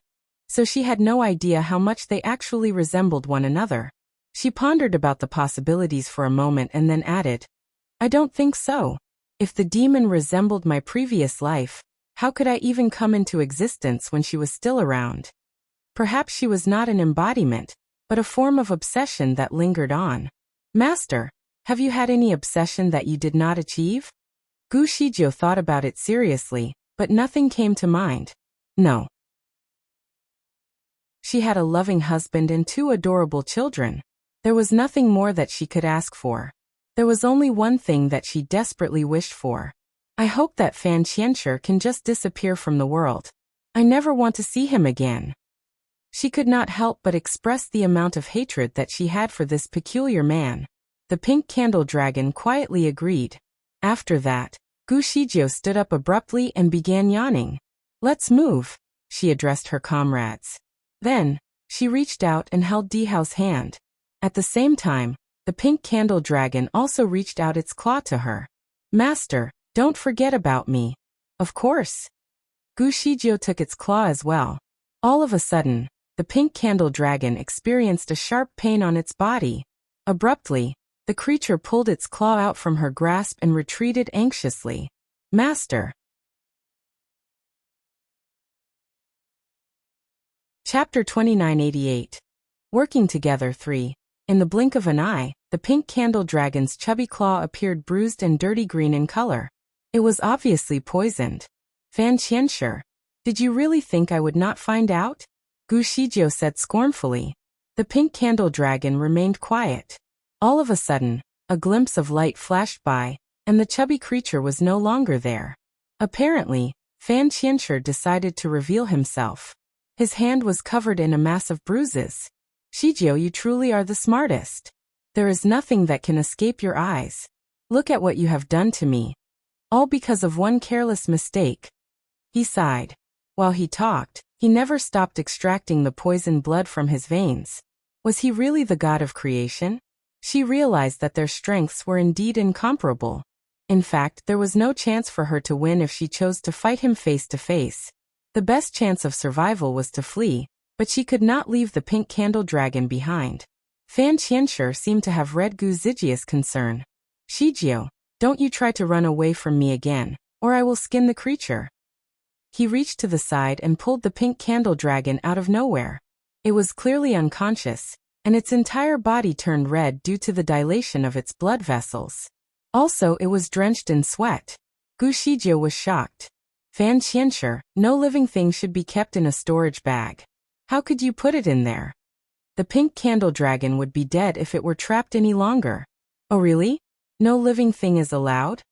[SPEAKER 1] so she had no idea how much they actually resembled one another. She pondered about the possibilities for a moment and then added, I don't think so. If the demon resembled my previous life, how could I even come into existence when she was still around? Perhaps she was not an embodiment, but a form of obsession that lingered on. Master, have you had any obsession that you did not achieve? Gu Shijie thought about it seriously, but nothing came to mind. No. She had a loving husband and 2 adorable children. There was nothing more that she could ask for. There was only one thing that she desperately wished for. I hope that Fan Qianshi can just disappear from the world. I never want to see him again. She could not help but express the amount of hatred that she had for this peculiar man. The pink candle dragon quietly agreed. After that, Gu Shijie stood up abruptly and began yawning. Let's move, she addressed her comrades. Then, she reached out and held Dihao's hand. At the same time, the pink candle dragon also reached out its claw to her. Master, don't forget about me. Of course. Gu Shijie took its claw as well. All of a sudden, the pink candle dragon experienced a sharp pain on its body. Abruptly, the creature pulled its claw out from her grasp and retreated anxiously. Master. Chapter 2988. Working Together 3. In the blink of an eye, the pink candle dragon's chubby claw appeared bruised and dirty green in color. It was obviously poisoned. Fan Qianshi, did you really think I would not find out? Gu Shijie said scornfully. The pink candle dragon remained quiet. All of a sudden, a glimpse of light flashed by, and the chubby creature was no longer there. Apparently, Fan Qianshi decided to reveal himself. His hand was covered in a mass of bruises. Shijie, you truly are the smartest. There is nothing that can escape your eyes. Look at what you have done to me. All because of one careless mistake. He sighed. While he talked, he never stopped extracting the poisoned blood from his veins. Was he really the god of creation? She realized that their strengths were indeed incomparable. In fact, there was no chance for her to win if she chose to fight him face to face. The best chance of survival was to flee, but she could not leave the pink candle dragon behind. Fan Qianshi seemed to have read Gu Zijie's concern. Shijie, don't you try to run away from me again, or I will skin the creature. He reached to the side and pulled the pink candle dragon out of nowhere. It was clearly unconscious, and its entire body turned red due to the dilation of its blood vessels. Also, it was drenched in sweat. Gu Shijie was shocked. Fan Qianshi, no living thing should be kept in a storage bag. How could you put it in there? The pink candle dragon would be dead if it were trapped any longer. Oh really? No living thing is allowed?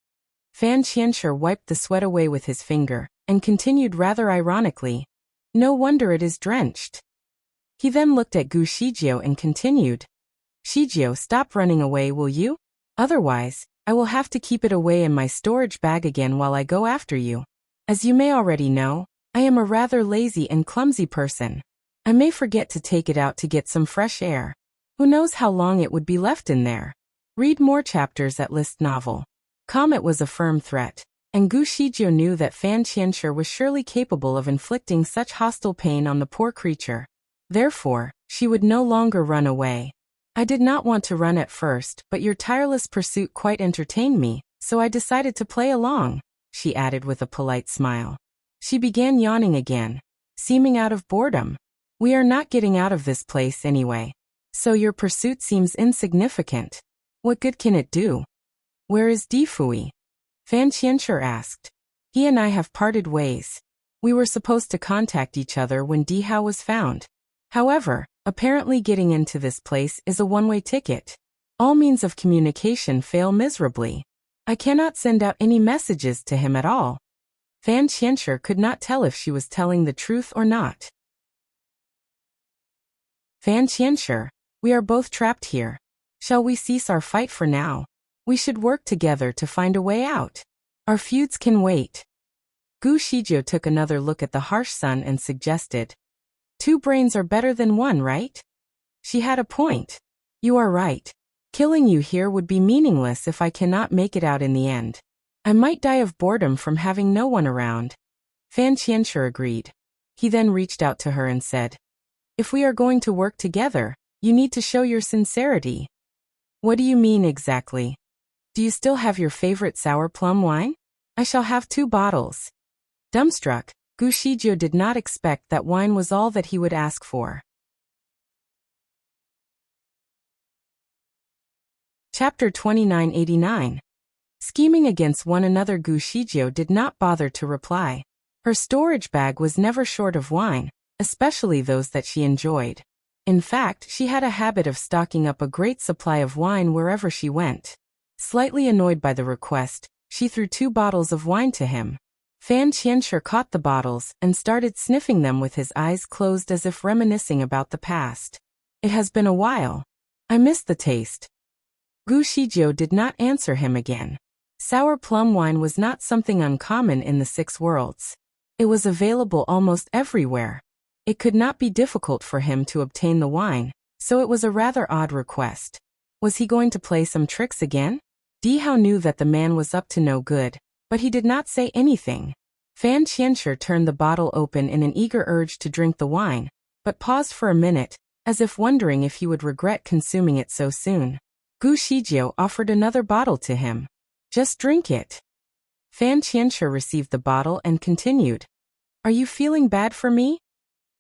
[SPEAKER 1] Fan Qianshi wiped the sweat away with his finger, and continued rather ironically. No wonder it is drenched. He then looked at Gu Shijie and continued. Shijie, stop running away, will you? Otherwise, I will have to keep it away in my storage bag again while I go after you. As you may already know, I am a rather lazy and clumsy person. I may forget to take it out to get some fresh air. Who knows how long it would be left in there? Read more chapters at List Novel. Comet was a firm threat, and Gu Shijie knew that Fan Qianshi was surely capable of inflicting such hostile pain on the poor creature. Therefore, she would no longer run away. I did not want to run at first, but your tireless pursuit quite entertained me, so I decided to play along, she added with a polite smile. She began yawning again, seeming out of boredom. We are not getting out of this place anyway. So your pursuit seems insignificant. What good can it do? Where is Difui? Fan Qianshi asked. He and I have parted ways. We were supposed to contact each other when Dihao was found. However, apparently getting into this place is a one-way ticket. All means of communication fail miserably. I cannot send out any messages to him at all. Fan Qianshi could not tell if she was telling the truth or not. Fan Qianshi, we are both trapped here. Shall we cease our fight for now? We should work together to find a way out. Our feuds can wait. Gu Shizhou took another look at the harsh sun and suggested. 2 brains are better than 1, right? She had a point. You are right. Killing you here would be meaningless if I cannot make it out in the end. I might die of boredom from having no one around. Fan Qianshi agreed. He then reached out to her and said, if we are going to work together, you need to show your sincerity. What do you mean exactly? Do you still have your favorite sour plum wine? I shall have 2 bottles. Dumbstruck, Gu Shizhou did not expect that wine was all that he would ask for. Chapter 2989. Scheming against one another. Gu Shizhou did not bother to reply. Her storage bag was never short of wine, especially those that she enjoyed. In fact, she had a habit of stocking up a great supply of wine wherever she went. Slightly annoyed by the request, she threw 2 bottles of wine to him. Fan Qianshi caught the bottles and started sniffing them with his eyes closed as if reminiscing about the past. It has been a while. I miss the taste. Gu Shizhou did not answer him again. Sour plum wine was not something uncommon in the 6 worlds. It was available almost everywhere. It could not be difficult for him to obtain the wine, so it was a rather odd request. Was he going to play some tricks again? Dihao knew that the man was up to no good, but he did not say anything. Fan Qianshi turned the bottle open in an eager urge to drink the wine, but paused for a minute, as if wondering if he would regret consuming it so soon. Gu Shizhou offered another bottle to him. Just drink it. Fan Qianshi received the bottle and continued. Are you feeling bad for me?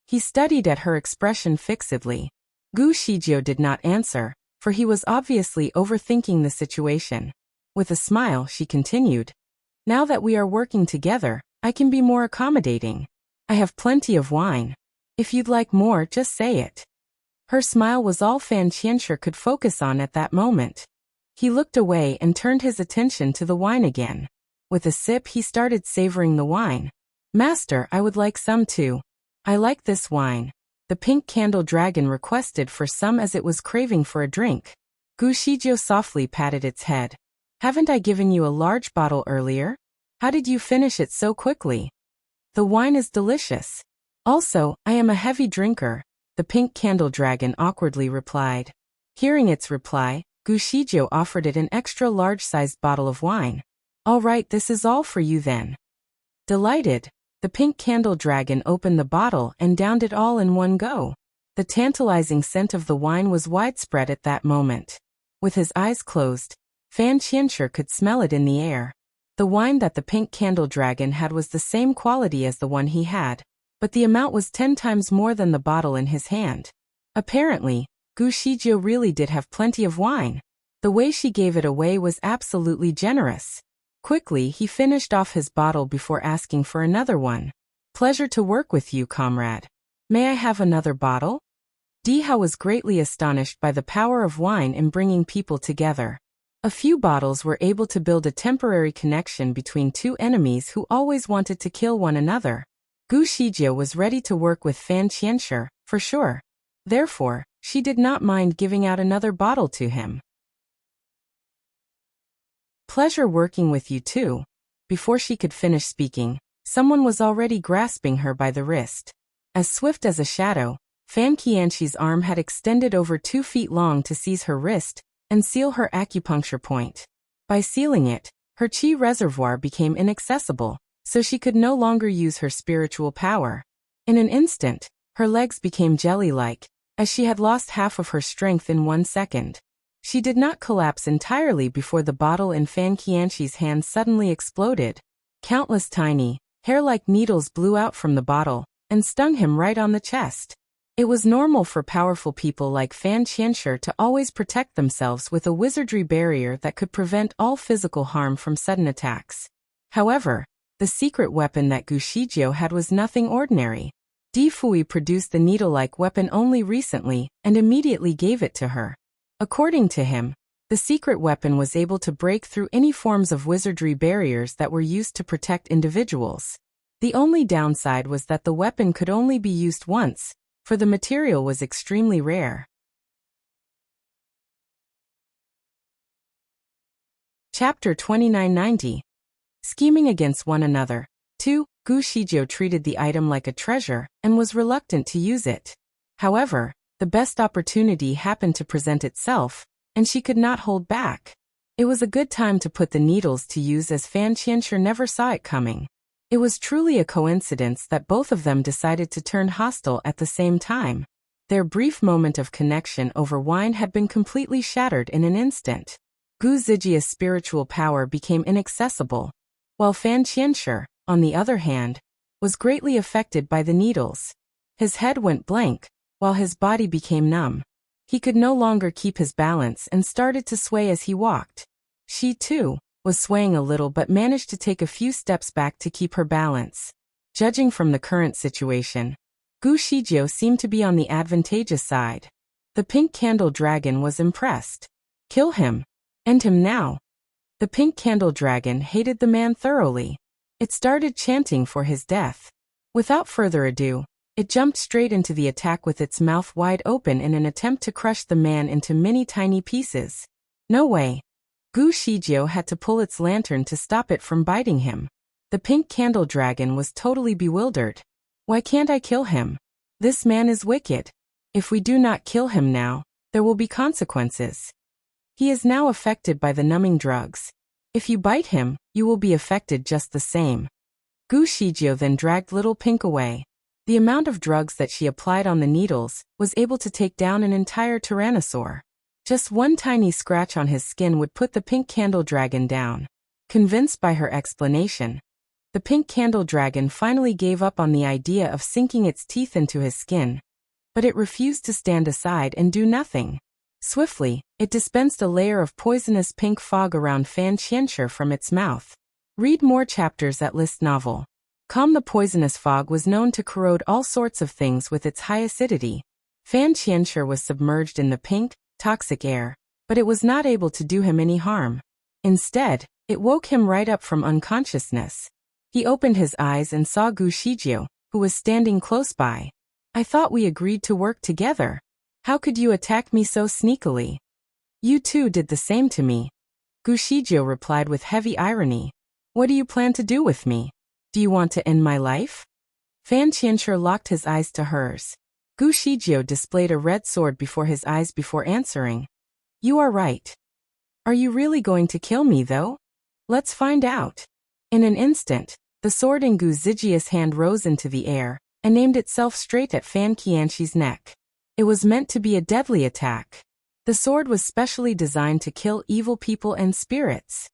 [SPEAKER 1] He studied at her expression fixedly. Gu Shizhou did not answer, for he was obviously overthinking the situation. With a smile, she continued. Now that we are working together, I can be more accommodating. I have plenty of wine. If you'd like more, just say it. Her smile was all Fan Qianshi could focus on at that moment. He looked away and turned his attention to the wine again. With a sip, he started savoring the wine. Master, I would like some too. I like this wine. The pink candle dragon requested for some as it was craving for a drink. Gu Shizhou softly patted its head. Haven't I given you a large bottle earlier? How did you finish it so quickly? The wine is delicious. Also, I am a heavy drinker, the pink candle dragon awkwardly replied. Hearing its reply, Gu Shizhou offered it an extra large-sized bottle of wine. All right, this is all for you then. Delighted, the pink candle dragon opened the bottle and downed it all in one go. The tantalizing scent of the wine was widespread at that moment. With his eyes closed, Fan Qianshi could smell it in the air. The wine that the pink candle dragon had was the same quality as the one he had, but the amount was 10 times more than the bottle in his hand. Apparently, Gu Shizhou really did have plenty of wine. The way she gave it away was absolutely generous. Quickly, he finished off his bottle before asking for another one. Pleasure to work with you, comrade. May I have another bottle? Dihao was greatly astonished by the power of wine in bringing people together. A few bottles were able to build a temporary connection between 2 enemies who always wanted to kill one another. Gu Shizhou was ready to work with Fan Qianshi, for sure. Therefore, she did not mind giving out another bottle to him. Pleasure working with you too. Before she could finish speaking, someone was already grasping her by the wrist. As swift as a shadow, Fan Qianshi's arm had extended over 2 feet long to seize her wrist and seal her acupuncture point. By sealing it, her qi reservoir became inaccessible, so she could no longer use her spiritual power. In an instant, her legs became jelly-like, as she had lost half of her strength in 1 second. She did not collapse entirely before the bottle in Fan Qianshi's hand suddenly exploded. Countless tiny, hair-like needles blew out from the bottle and stung him right on the chest. It was normal for powerful people like Fan Qianshi to always protect themselves with a wizardry barrier that could prevent all physical harm from sudden attacks. However, the secret weapon that Gu Shizhou had was nothing ordinary. Di Fui produced the needle-like weapon only recently and immediately gave it to her. According to him, the secret weapon was able to break through any forms of wizardry barriers that were used to protect individuals. The only downside was that the weapon could only be used once, for the material was extremely rare. Chapter 2990. Scheming against one another. 2. Gu Shijiu treated the item like a treasure and was reluctant to use it. However, the best opportunity happened to present itself, and she could not hold back. It was a good time to put the needles to use as Fan Qianshi never saw it coming. It was truly a coincidence that both of them decided to turn hostile at the same time. Their brief moment of connection over wine had been completely shattered in an instant. Gu Zijia's spiritual power became inaccessible, while Fan Qianshi, on the other hand, was greatly affected by the needles. His head went blank, while his body became numb. He could no longer keep his balance and started to sway as he walked. She, too, was swaying a little but managed to take a few steps back to keep her balance. Judging from the current situation, Gu Shijiu seemed to be on the advantageous side. The pink candle dragon was impressed. Kill him. End him now. The pink candle dragon hated the man thoroughly. It started chanting for his death. Without further ado, it jumped straight into the attack with its mouth wide open in an attempt to crush the man into many tiny pieces. No way. Gu Shijiu had to pull its lantern to stop it from biting him. The pink candle dragon was totally bewildered. Why can't I kill him? This man is wicked. If we do not kill him now, there will be consequences. He is now affected by the numbing drugs. If you bite him, you will be affected just the same. Gu Shijiu then dragged Little Pink away. The amount of drugs that she applied on the needles was able to take down an entire tyrannosaur. Just one tiny scratch on his skin would put the pink candle dragon down. Convinced by her explanation, the pink candle dragon finally gave up on the idea of sinking its teeth into his skin. But it refused to stand aside and do nothing. Swiftly, it dispensed a layer of poisonous pink fog around Fan Qianshi from its mouth. Read more chapters at List Novel. The poisonous fog was known to corrode all sorts of things with its high acidity. Fan Qianshi was submerged in the pink, toxic air, but it was not able to do him any harm. Instead, it woke him right up from unconsciousness. He opened his eyes and saw Gu Shijiu, who was standing close by. I thought we agreed to work together. How could you attack me so sneakily? You too did the same to me. Gu Shijiu replied with heavy irony. What do you plan to do with me? Do you want to end my life? Fan Qianshi locked his eyes to hers. Gu Shijiu displayed a red sword before his eyes before answering. You are right. Are you really going to kill me though? Let's find out. In an instant, the sword in Gu Zijia's hand rose into the air and aimed itself straight at Fan Qianshi's neck. It was meant to be a deadly attack. The sword was specially designed to kill evil people and spirits.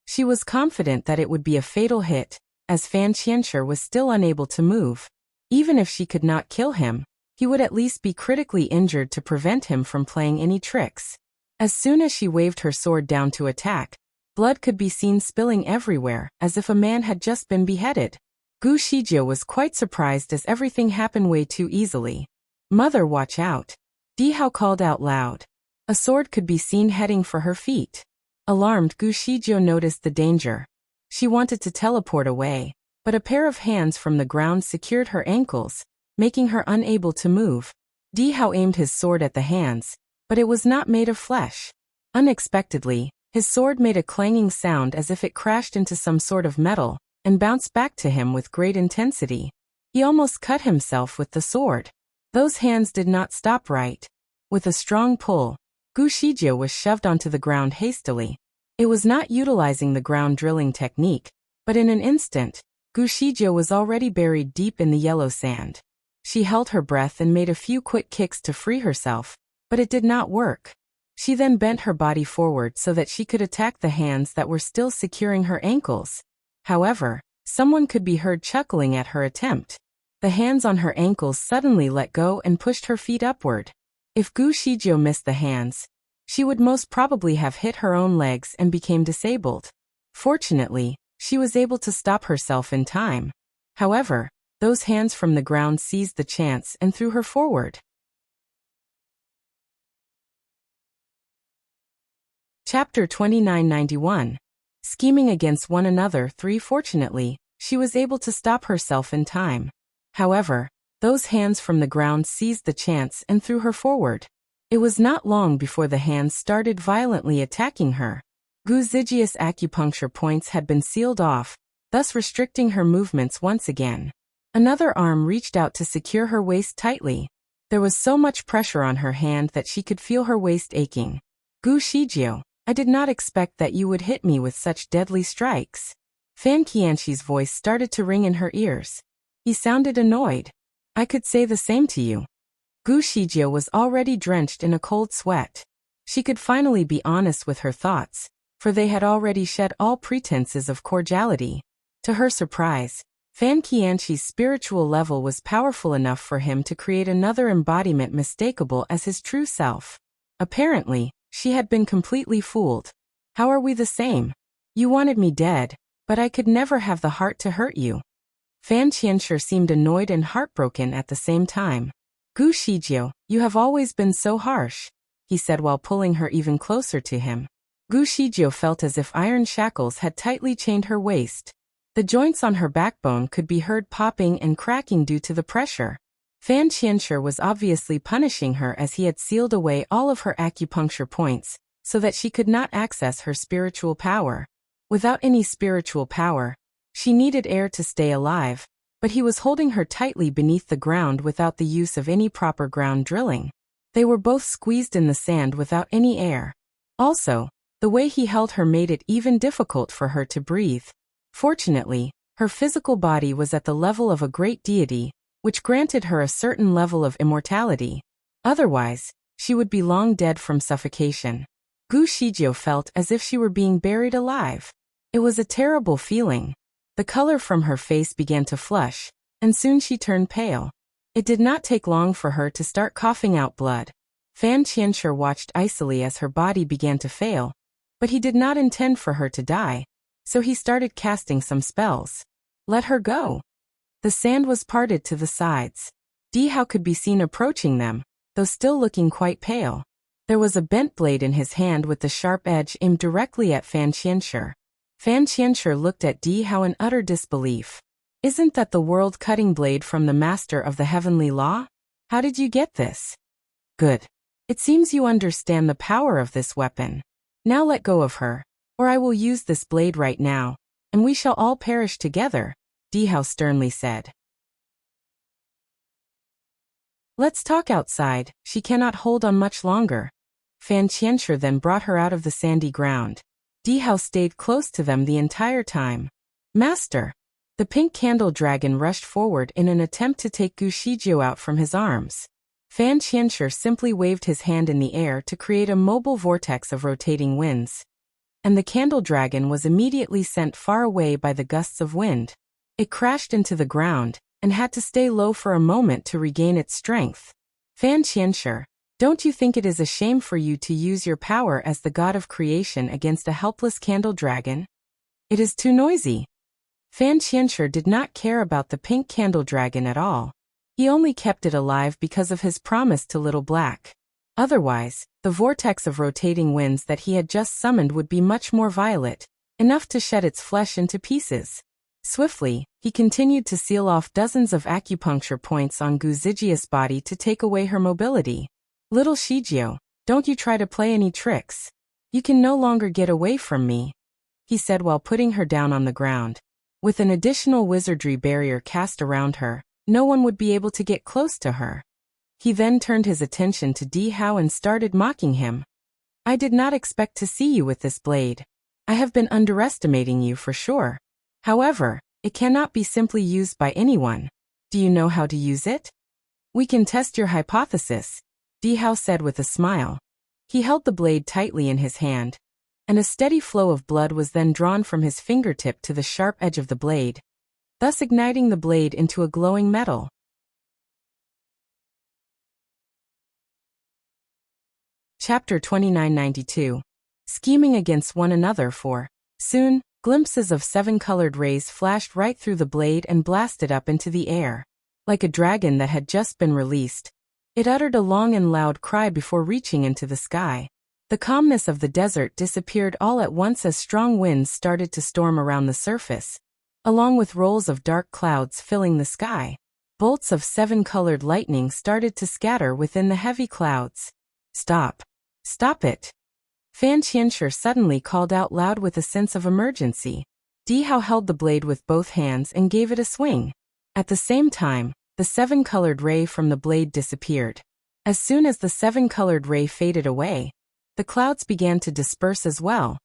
[SPEAKER 1] She was confident that it would be a fatal hit, as Fan Qianshi was still unable to move. Even if she could not kill him, he would at least be critically injured to prevent him from playing any tricks. As soon as she waved her sword down to attack, blood could be seen spilling everywhere, as if a man had just been beheaded. Gu Shijiu was quite surprised as everything happened way too easily. Mother, watch out. Dihao called out loud. A sword could be seen heading for her feet. Alarmed, Gu Shijiu noticed the danger. She wanted to teleport away, but a pair of hands from the ground secured her ankles, making her unable to move. Dihao aimed his sword at the hands, but it was not made of flesh. Unexpectedly, his sword made a clanging sound as if it crashed into some sort of metal, and bounced back to him with great intensity. He almost cut himself with the sword. Those hands did not stop right. With a strong pull, Gu Shijiu was shoved onto the ground hastily. It was not utilizing the ground drilling technique, but in an instant, Gu Shijiu was already buried deep in the yellow sand. She held her breath and made a few quick kicks to free herself, but it did not work. She then bent her body forward so that she could attack the hands that were still securing her ankles. However, someone could be heard chuckling at her attempt. The hands on her ankles suddenly let go and pushed her feet upward. If Gu Shijiu missed the hands, she would most probably have hit her own legs and became disabled. Fortunately, she was able to stop herself in time. However, those hands from the ground seized the chance and threw her forward. Chapter 2991. Scheming against one another. 3. Fortunately, she was able to stop herself in time. However, those hands from the ground seized the chance and threw her forward. It was not long before the hands started violently attacking her. Wuxia's acupuncture points had been sealed off, thus restricting her movements once again. Another arm reached out to secure her waist tightly. There was so much pressure on her hand that she could feel her waist aching. Wuxia, I did not expect that you would hit me with such deadly strikes. Fan Qianxi's voice started to ring in her ears. He sounded annoyed. I could say the same to you. Wuxia was already drenched in a cold sweat. She could finally be honest with her thoughts, for they had already shed all pretenses of cordiality. To her surprise, Fan Qianxi's spiritual level was powerful enough for him to create another embodiment mistakable as his true self. Apparently, she had been completely fooled. How are we the same? You wanted me dead, but I could never have the heart to hurt you. Fan Qianshi seemed annoyed and heartbroken at the same time. Wuxia, you have always been so harsh, he said while pulling her even closer to him. Wuxia felt as if iron shackles had tightly chained her waist. The joints on her backbone could be heard popping and cracking due to the pressure. Fan Qianshi was obviously punishing her as he had sealed away all of her acupuncture points, so that she could not access her spiritual power. Without any spiritual power, she needed air to stay alive, but he was holding her tightly beneath the ground without the use of any proper ground drilling. They were both squeezed in the sand without any air. Also, the way he held her made it even difficult for her to breathe. Fortunately, her physical body was at the level of a great deity, which granted her a certain level of immortality. Otherwise, she would be long dead from suffocation. Wuxia felt as if she were being buried alive. It was a terrible feeling. The color from her face began to flush, and soon she turned pale. It did not take long for her to start coughing out blood. Fan Qianshi watched icily as her body began to fail, but he did not intend for her to die. So he started casting some spells. Let her go. The sand was parted to the sides. Dihao could be seen approaching them, though still looking quite pale. There was a bent blade in his hand with the sharp edge aimed directly at Fan Qianshi. Fan Qianshi looked at Dihao in utter disbelief. Isn't that the world-cutting blade from the master of the heavenly law? How did you get this? Good. It seems you understand the power of this weapon. Now let go of her, or I will use this blade right now, and we shall all perish together, Dihao sternly said. Let's talk outside, she cannot hold on much longer. Fan Qianshi then brought her out of the sandy ground. Dihao stayed close to them the entire time. Master! The pink candle dragon rushed forward in an attempt to take Wuxia out from his arms. Fan Qianshi simply waved his hand in the air to create a mobile vortex of rotating winds. And the candle dragon was immediately sent far away by the gusts of wind. It crashed into the ground, and had to stay low for a moment to regain its strength. Fan Qianshi, don't you think it is a shame for you to use your power as the god of creation against a helpless candle dragon? It is too noisy. Fan Qianshi did not care about the pink candle dragon at all. He only kept it alive because of his promise to Little Black. Otherwise, the vortex of rotating winds that he had just summoned would be much more violent, enough to shed its flesh into pieces. Swiftly, he continued to seal off dozens of acupuncture points on Wuxia's body to take away her mobility. Little Shijio, don't you try to play any tricks. You can no longer get away from me, he said while putting her down on the ground. With an additional wizardry barrier cast around her, no one would be able to get close to her. He then turned his attention to Dihao and started mocking him. I did not expect to see you with this blade. I have been underestimating you for sure. However, it cannot be simply used by anyone. Do you know how to use it? We can test your hypothesis, Dihao said with a smile. He held the blade tightly in his hand, and a steady flow of blood was then drawn from his fingertip to the sharp edge of the blade, thus igniting the blade into a glowing metal. Chapter 2992. Scheming against one another for. Soon, glimpses of 7 colored rays flashed right through the blade and blasted up into the air. Like a dragon that had just been released, it uttered a long and loud cry before reaching into the sky. The calmness of the desert disappeared all at once as strong winds started to storm around the surface, along with rolls of dark clouds filling the sky. Bolts of 7-colored lightning started to scatter within the heavy clouds. Stop. Stop it. Fan Qianshi suddenly called out loud with a sense of emergency. Di Hao held the blade with both hands and gave it a swing. At the same time, the 7-colored ray from the blade disappeared. As soon as the 7-colored ray faded away, the clouds began to disperse as well,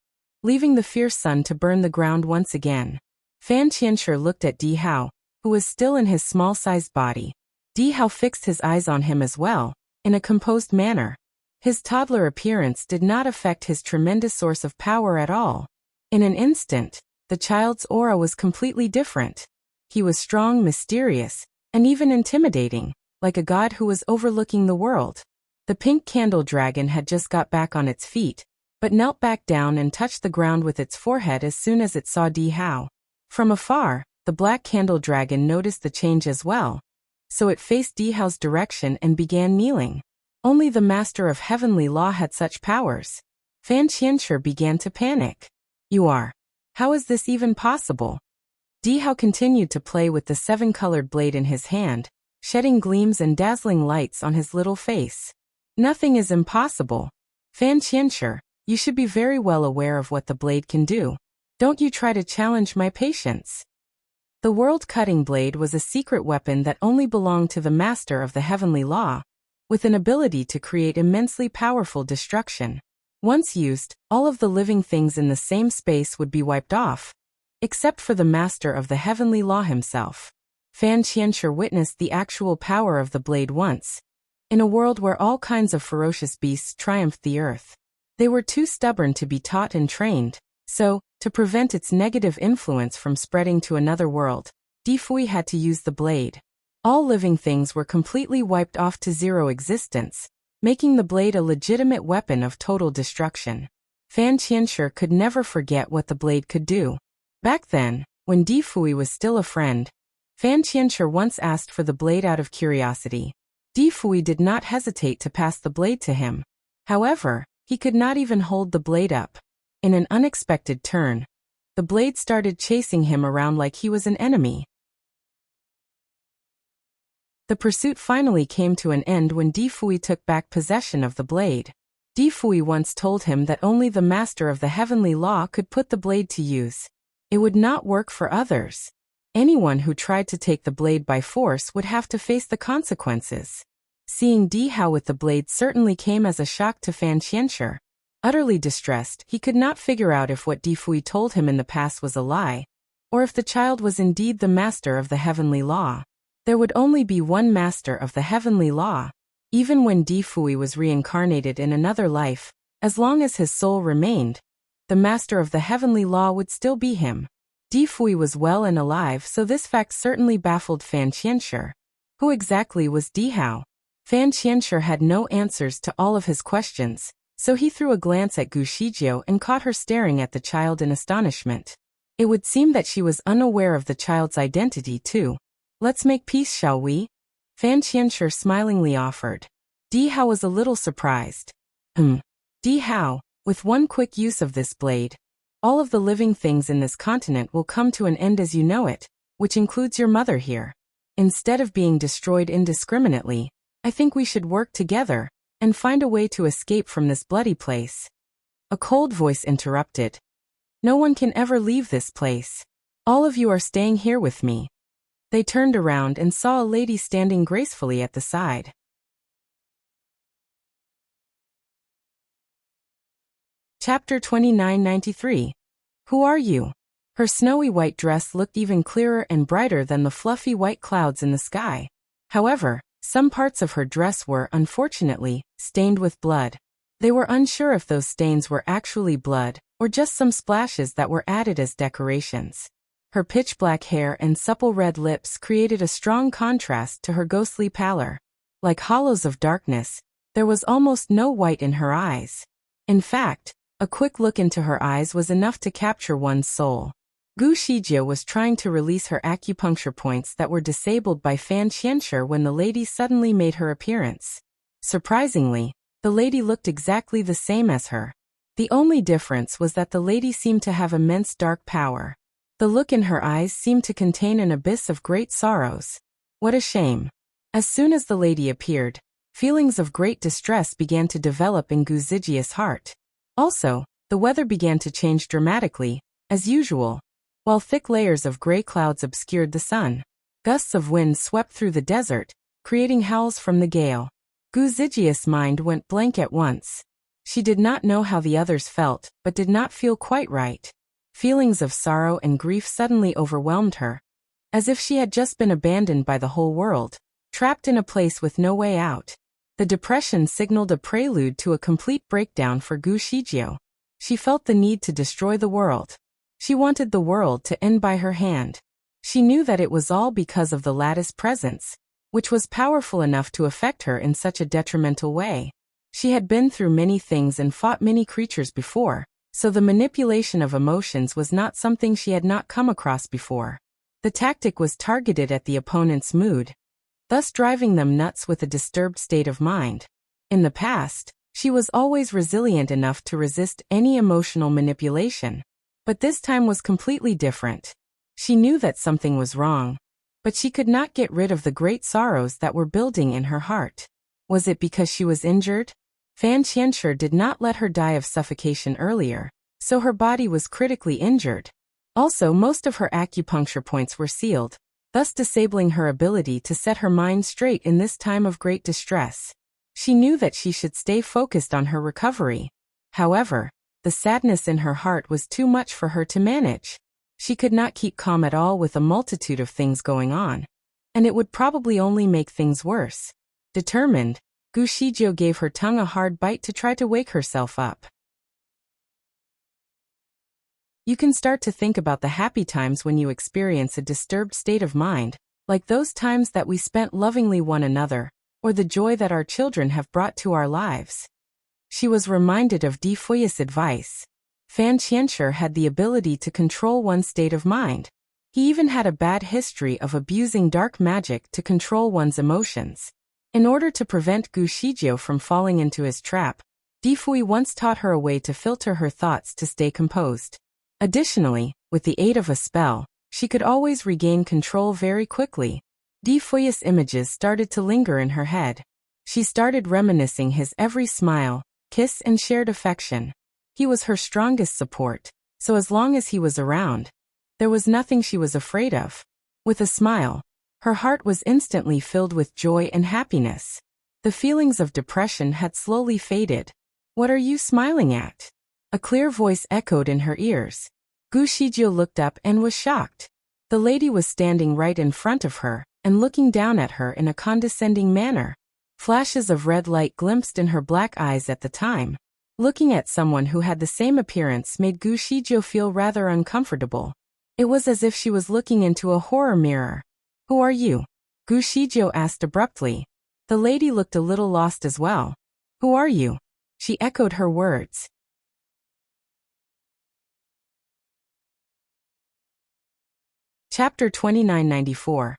[SPEAKER 1] leaving the fierce sun to burn the ground once again. Fan Qianshi looked at Di Hao, who was still in his small-sized body. Di Hao fixed his eyes on him as well, in a composed manner. His toddler appearance did not affect his tremendous source of power at all. In an instant, the child's aura was completely different. He was strong, mysterious, and even intimidating, like a god who was overlooking the world. The pink candle dragon had just got back on its feet, but knelt back down and touched the ground with its forehead as soon as it saw Di Hao. From afar, the black candle dragon noticed the change as well, so it faced Di Hao's direction and began kneeling. Only the master of heavenly law had such powers. Fan Qianshi began to panic. You are. How is this even possible? Di Hao continued to play with the 7-colored blade in his hand, shedding gleams and dazzling lights on his little face. Nothing is impossible. Fan Qianshi, you should be very well aware of what the blade can do. Don't you try to challenge my patience. The world-cutting blade was a secret weapon that only belonged to the master of the heavenly law, with an ability to create immensely powerful destruction. Once used, all of the living things in the same space would be wiped off, except for the master of the heavenly law himself. Fan Qianshi witnessed the actual power of the blade once, in a world where all kinds of ferocious beasts triumphed the earth. They were too stubborn to be taught and trained, so, to prevent its negative influence from spreading to another world, Di Fui had to use the blade. All living things were completely wiped off to zero existence, making the blade a legitimate weapon of total destruction. Fan Qianshi could never forget what the blade could do. Back then, when Di Fui was still a friend, Fan Qianshi once asked for the blade out of curiosity. Di Fui did not hesitate to pass the blade to him. However, he could not even hold the blade up. In an unexpected turn, the blade started chasing him around like he was an enemy. The pursuit finally came to an end when Di Fui took back possession of the blade. Di Fui once told him that only the master of the heavenly law could put the blade to use. It would not work for others. Anyone who tried to take the blade by force would have to face the consequences. Seeing Di Hao with the blade certainly came as a shock to Fan Qianshi. Utterly distressed, he could not figure out if what Di Fui told him in the past was a lie, or if the child was indeed the master of the heavenly law. There would only be one master of the heavenly law. Even when Di Fui was reincarnated in another life, as long as his soul remained, the master of the heavenly law would still be him. Di Fui was well and alive, so this fact certainly baffled Fan Qianshi. Who exactly was Di Hao? Fan Qianshi had no answers to all of his questions, so he threw a glance at Gu Shijiao and caught her staring at the child in astonishment. It would seem that she was unaware of the child's identity too. Let's make peace, shall we? Fan Qianshi smilingly offered. Di Hao was a little surprised. Di Hao, with one quick use of this blade, all of the living things in this continent will come to an end as you know it, which includes your mother here. Instead of being destroyed indiscriminately, I think we should work together and find a way to escape from this bloody place. A cold voice interrupted. No one can ever leave this place. All of you are staying here with me. They turned around and saw a lady standing gracefully at the side. Chapter 2993. Who are you? Her snowy white dress looked even clearer and brighter than the fluffy white clouds in the sky. However, some parts of her dress were, unfortunately, stained with blood. They were unsure if those stains were actually blood, or just some splashes that were added as decorations. Her pitch-black hair and supple red lips created a strong contrast to her ghostly pallor. Like hollows of darkness, there was almost no white in her eyes. In fact, a quick look into her eyes was enough to capture one's soul. Gu Shijiao was trying to release her acupuncture points that were disabled by Fan Qianshi when the lady suddenly made her appearance. Surprisingly, the lady looked exactly the same as her. The only difference was that the lady seemed to have immense dark power. The look in her eyes seemed to contain an abyss of great sorrows. What a shame. As soon as the lady appeared, feelings of great distress began to develop in Gu Zijia's heart. Also, the weather began to change dramatically, as usual. While thick layers of gray clouds obscured the sun, gusts of wind swept through the desert, creating howls from the gale. Gu Zijia's mind went blank at once. She did not know how the others felt, but did not feel quite right. Feelings of sorrow and grief suddenly overwhelmed her, as if she had just been abandoned by the whole world, trapped in a place with no way out. The depression signaled a prelude to a complete breakdown for Gu Shijio. She felt the need to destroy the world. She wanted the world to end by her hand. She knew that it was all because of the lattice presence, which was powerful enough to affect her in such a detrimental way. She had been through many things and fought many creatures before, so the manipulation of emotions was not something she had not come across before. The tactic was targeted at the opponent's mood, thus driving them nuts with a disturbed state of mind. In the past, she was always resilient enough to resist any emotional manipulation, but this time was completely different. She knew that something was wrong, but she could not get rid of the great sorrows that were building in her heart. Was it because she was injured? Fan Qianshi did not let her die of suffocation earlier, so her body was critically injured. Also, most of her acupuncture points were sealed, thus disabling her ability to set her mind straight in this time of great distress. She knew that she should stay focused on her recovery. However, the sadness in her heart was too much for her to manage. She could not keep calm at all with a multitude of things going on, and it would probably only make things worse. Determined, Gu Shijio gave her tongue a hard bite to try to wake herself up. You can start to think about the happy times when you experience a disturbed state of mind, like those times that we spent lovingly one another, or the joy that our children have brought to our lives. She was reminded of Di Fuyi's advice. Fan Qianshi had the ability to control one's state of mind. He even had a bad history of abusing dark magic to control one's emotions. In order to prevent Gu Shijio from falling into his trap, Di Fuyi once taught her a way to filter her thoughts to stay composed. Additionally, with the aid of a spell, she could always regain control very quickly. Di Fuyi's images started to linger in her head. She started reminiscing his every smile, kiss and shared affection. He was her strongest support, so as long as he was around, there was nothing she was afraid of. With a smile, her heart was instantly filled with joy and happiness. The feelings of depression had slowly faded. "What are you smiling at?" A clear voice echoed in her ears. Gu Shijio looked up and was shocked. The lady was standing right in front of her and looking down at her in a condescending manner. Flashes of red light glimpsed in her black eyes at the time. Looking at someone who had the same appearance made Gu Shijio feel rather uncomfortable. It was as if she was looking into a horror mirror. "Who are you?" Gu Shijio asked abruptly. The lady looked a little lost as well. "Who are you?" She echoed her words. Chapter 2994.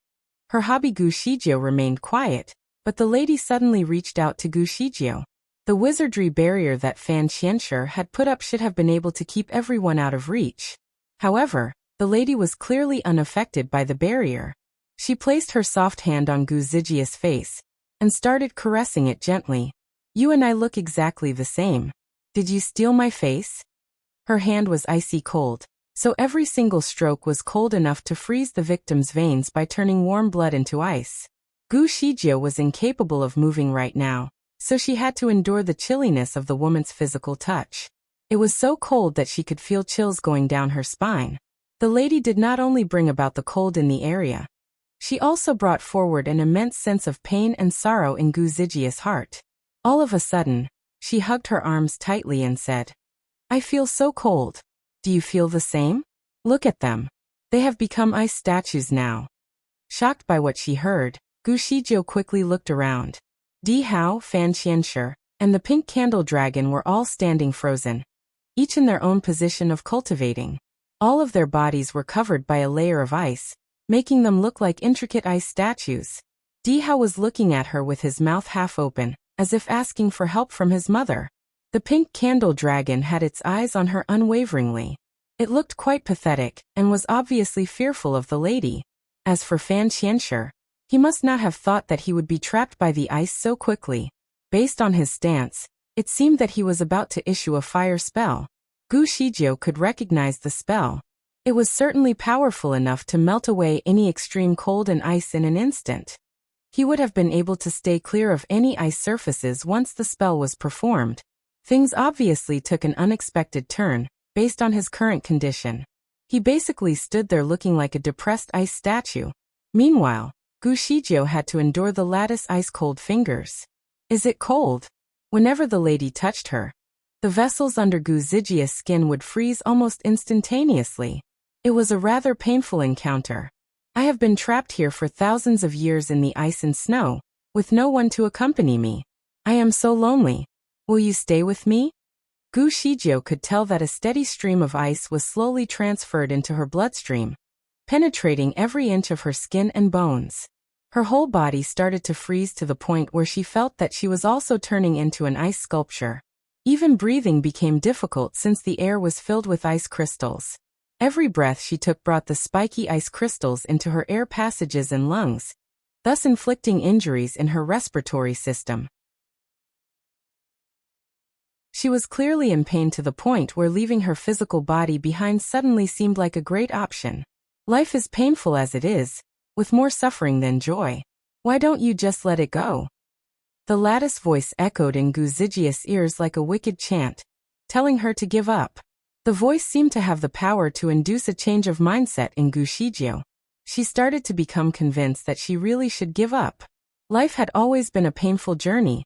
[SPEAKER 1] Her hobby. Gu Shijio remained quiet, but the lady suddenly reached out to Gu Shijio. The wizardry barrier that Fan Qianshi had put up should have been able to keep everyone out of reach. However, the lady was clearly unaffected by the barrier. She placed her soft hand on Gu Zijia's face and started caressing it gently. "You and I look exactly the same. Did you steal my face?" Her hand was icy cold, so every single stroke was cold enough to freeze the victim's veins by turning warm blood into ice. Gu Shijio was incapable of moving right now, so she had to endure the chilliness of the woman's physical touch. It was so cold that she could feel chills going down her spine. The lady did not only bring about the cold in the area, she also brought forward an immense sense of pain and sorrow in Gu Zijia's heart. All of a sudden, she hugged her arms tightly and said, "I feel so cold. Do you feel the same? Look at them. They have become ice statues now." Shocked by what she heard, Gu Shijio quickly looked around. Di Hao, Fan Qianshi, and the pink candle dragon were all standing frozen, each in their own position of cultivating. All of their bodies were covered by a layer of ice, making them look like intricate ice statues. Di Hao was looking at her with his mouth half open, as if asking for help from his mother. The pink candle dragon had its eyes on her unwaveringly. It looked quite pathetic, and was obviously fearful of the lady. As for Fan Qianshi, He must not have thought that he would be trapped by the ice so quickly. Based on his stance, it seemed that he was about to issue a fire spell. Gu Shijiu could recognize the spell. It was certainly powerful enough to melt away any extreme cold and ice in an instant. He would have been able to stay clear of any ice surfaces once the spell was performed. Things obviously took an unexpected turn, based on his current condition. He basically stood there looking like a depressed ice statue. Meanwhile, Gu Shijiu had to endure the lattice ice-cold fingers. Is it cold? Whenever the lady touched her, the vessels under Gu Zijia's skin would freeze almost instantaneously. It was a rather painful encounter. I have been trapped here for thousands of years in the ice and snow, with no one to accompany me. I am so lonely. Will you stay with me? Gu Shijiu could tell that a steady stream of ice was slowly transferred into her bloodstream, penetrating every inch of her skin and bones. Her whole body started to freeze to the point where she felt that she was also turning into an ice sculpture. Even breathing became difficult since the air was filled with ice crystals. Every breath she took brought the spiky ice crystals into her air passages and lungs, thus inflicting injuries in her respiratory system. She was clearly in pain to the point where leaving her physical body behind suddenly seemed like a great option. Life is painful as it is, with more suffering than joy. Why don't you just let it go? The lattice voice echoed in Gu Zijia's ears like a wicked chant, telling her to give up. The voice seemed to have the power to induce a change of mindset in Gu Shijiu. She started to become convinced that she really should give up. Life had always been a painful journey,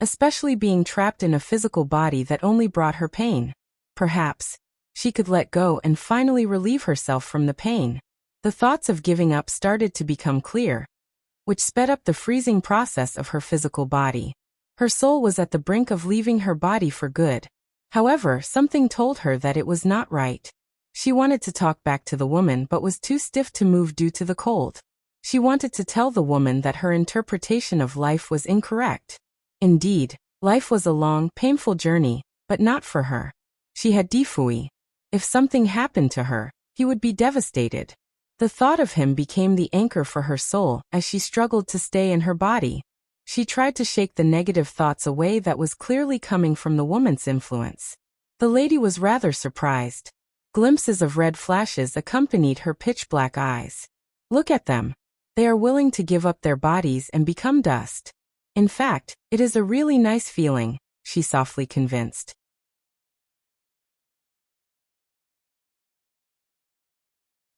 [SPEAKER 1] especially being trapped in a physical body that only brought her pain. Perhaps she could let go and finally relieve herself from the pain. The thoughts of giving up started to become clear, which sped up the freezing process of her physical body. Her soul was at the brink of leaving her body for good. However, something told her that it was not right. She wanted to talk back to the woman but was too stiff to move due to the cold. She wanted to tell the woman that her interpretation of life was incorrect. Indeed, life was a long, painful journey, but not for her. She had Difui. If something happened to her, he would be devastated. The thought of him became the anchor for her soul as she struggled to stay in her body. She tried to shake the negative thoughts away that was clearly coming from the woman's influence. The lady was rather surprised. Glimpses of red flashes accompanied her pitch-black eyes. Look at them. They are willing to give up their bodies and become dust. In fact, it is a really nice feeling, she softly convinced.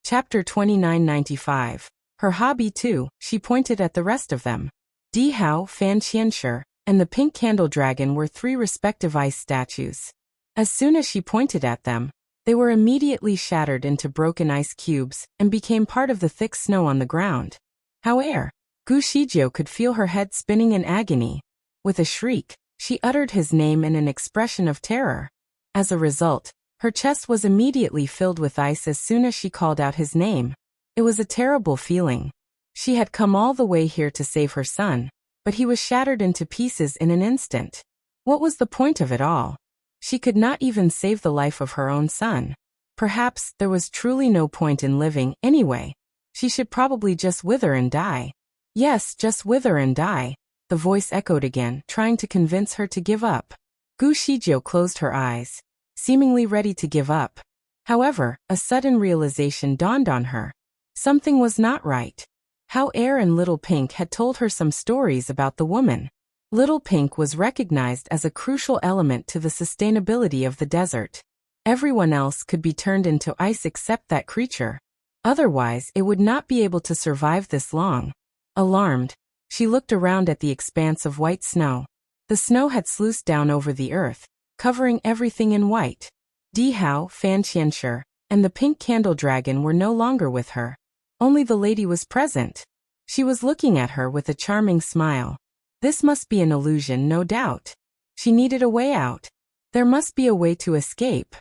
[SPEAKER 1] Chapter 2995. Her hobby too, she pointed at the rest of them. Di Hao, Fan Qianshi, and the pink candle dragon were three respective ice statues. As soon as she pointed at them, they were immediately shattered into broken ice cubes and became part of the thick snow on the ground. However, Gu Shijiu could feel her head spinning in agony. With a shriek, she uttered his name in an expression of terror. As a result, her chest was immediately filled with ice as soon as she called out his name. It was a terrible feeling. She had come all the way here to save her son, but he was shattered into pieces in an instant. What was the point of it all? She could not even save the life of her own son. Perhaps there was truly no point in living anyway. She should probably just wither and die. Yes, just wither and die, the voice echoed again, trying to convince her to give up. Gu Shijiu closed her eyes, seemingly ready to give up. However, a sudden realization dawned on her. Something was not right. How Air and Little Pink had told her some stories about the woman. Little Pink was recognized as a crucial element to the sustainability of the desert. Everyone else could be turned into ice except that creature. Otherwise, it would not be able to survive this long. Alarmed, she looked around at the expanse of white snow. The snow had sluiced down over the earth, covering everything in white. Di Hao, Fan Qianshi, and the pink candle dragon were no longer with her. Only the lady was present. She was looking at her with a charming smile. This must be an illusion, no doubt. She needed a way out. There must be a way to escape.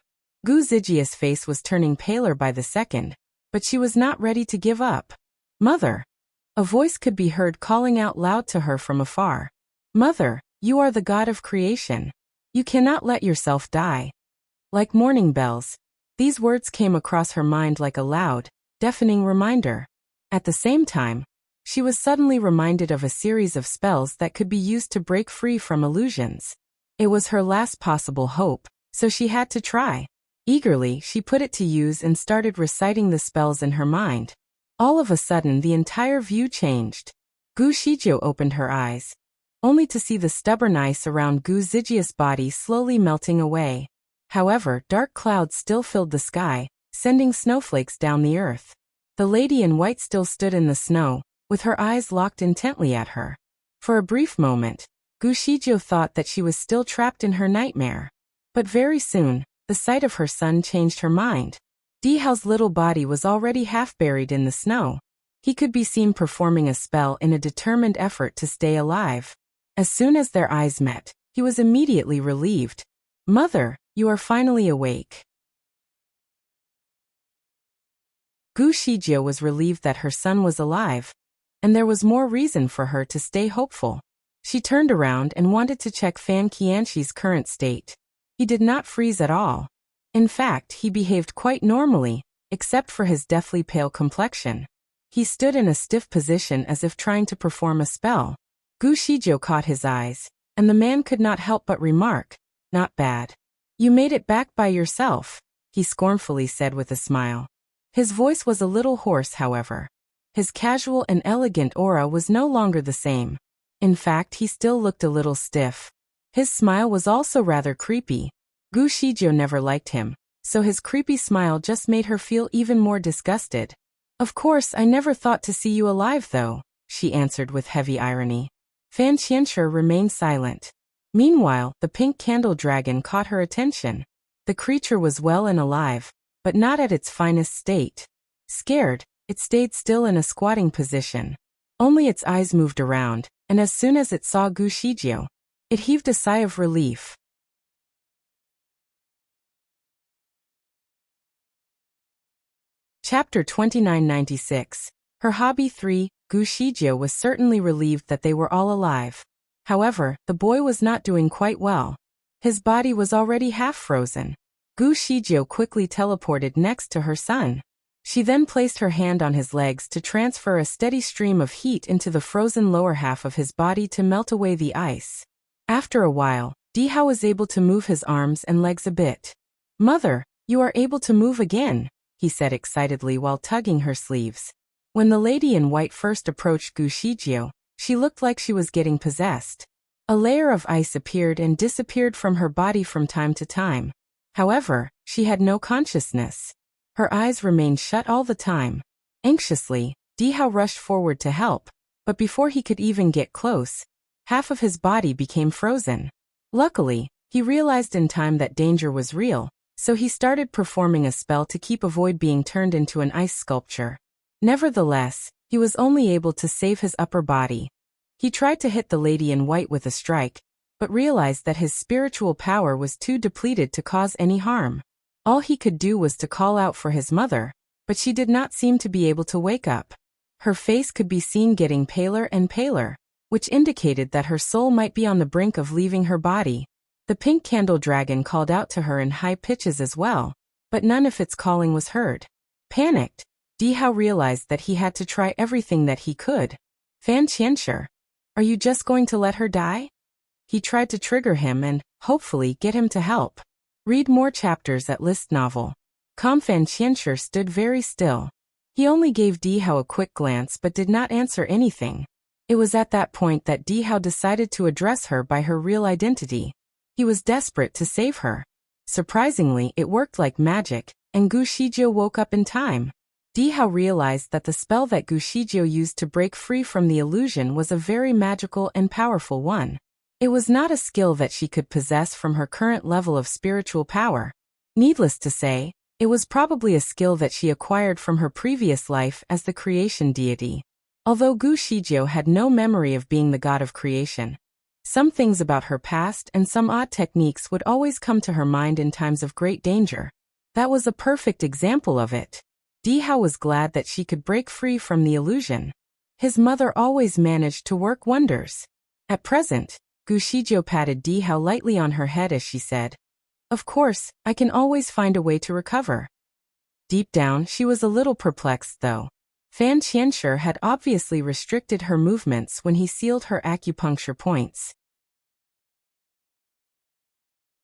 [SPEAKER 1] Gu Zijia's face was turning paler by the second, but she was not ready to give up. Mother! A voice could be heard calling out loud to her from afar. Mother, you are the god of creation. You cannot let yourself die. Like morning bells, these words came across her mind like a loud, deafening reminder. At the same time, She was suddenly reminded of a series of spells that could be used to break free from illusions. It was her last possible hope, so she had to try. Eagerly, she put it to use and started reciting the spells in her mind. All of a sudden, the entire view changed. Gu Shizhou opened her eyes, only to see the stubborn ice around Gu Zijia's body slowly melting away. However, dark clouds still filled the sky, sending snowflakes down the earth. The lady in white still stood in the snow, with her eyes locked intently at her. For a brief moment, Gu Shizhou thought that she was still trapped in her nightmare. But very soon, the sight of her son changed her mind. Dihao's little body was already half buried in the snow. He could be seen performing a spell in a determined effort to stay alive. As soon as their eyes met, he was immediately relieved. "Mother, you are finally awake." Gu Shizhou was relieved that her son was alive, and there was more reason for her to stay hopeful. She turned around and wanted to check Fan Qianxi's current state. He did not freeze at all. In fact, he behaved quite normally, except for his deathly pale complexion. He stood in a stiff position as if trying to perform a spell. Gu Shizhou caught his eyes, and the man could not help but remark, "Not bad. You made it back by yourself," he scornfully said with a smile. His voice was a little hoarse, however. His casual and elegant aura was no longer the same. In fact, he still looked a little stiff. His smile was also rather creepy. Gu Shizhou never liked him, so his creepy smile just made her feel even more disgusted. "Of course, I never thought to see you alive though," she answered with heavy irony. Fan Qianshi remained silent. Meanwhile, the pink candle dragon caught her attention. The creature was well and alive, but not at its finest state. Scared, it stayed still in a squatting position. Only its eyes moved around, and as soon as it saw Gu Shizhou, it heaved a sigh of relief. Chapter 2996. Her hobby 3, Gu Shizhou was certainly relieved that they were all alive. However, the boy was not doing quite well. His body was already half frozen. Gu Shizhou quickly teleported next to her son. She then placed her hand on his legs to transfer a steady stream of heat into the frozen lower half of his body to melt away the ice. After a while, Dihao was able to move his arms and legs a bit. "Mother, you are able to move again," he said excitedly while tugging her sleeves. When the lady in white first approached Gu Shizhou, she looked like she was getting possessed. A layer of ice appeared and disappeared from her body from time to time. However, she had no consciousness. Her eyes remained shut all the time. Anxiously, Dihao rushed forward to help, but before he could even get close, half of his body became frozen. Luckily, he realized in time that danger was real, so he started performing a spell to avoid being turned into an ice sculpture. Nevertheless, he was only able to save his upper body. He tried to hit the lady in white with a strike, but realized that his spiritual power was too depleted to cause any harm. All he could do was to call out for his mother, but she did not seem to be able to wake up. Her face could be seen getting paler and paler, which indicated that her soul might be on the brink of leaving her body. The pink candle dragon called out to her in high pitches as well, but none of its calling was heard. Panicked, Dihao realized that he had to try everything that he could. "Fan Qianshi, are you just going to let her die?" He tried to trigger him and, hopefully, get him to help. Read more chapters at List Novel. Fan Qianshi stood very still. He only gave Dihao a quick glance but did not answer anything. It was at that point that Dihao decided to address her by her real identity. He was desperate to save her. Surprisingly, it worked like magic, and Gu Shizhou woke up in time. Dihao realized that the spell that Gu Shizhou used to break free from the illusion was a very magical and powerful one. It was not a skill that she could possess from her current level of spiritual power. Needless to say, it was probably a skill that she acquired from her previous life as the creation deity. Although Gu Shizhou had no memory of being the god of creation, some things about her past and some odd techniques would always come to her mind in times of great danger. That was a perfect example of it. Dihao was glad that she could break free from the illusion. His mother always managed to work wonders. At present, Gu Shizhou patted Dihao lightly on her head as she said, "Of course, I can always find a way to recover." Deep down, she was a little perplexed though. Fan Qianshi had obviously restricted her movements when he sealed her acupuncture points.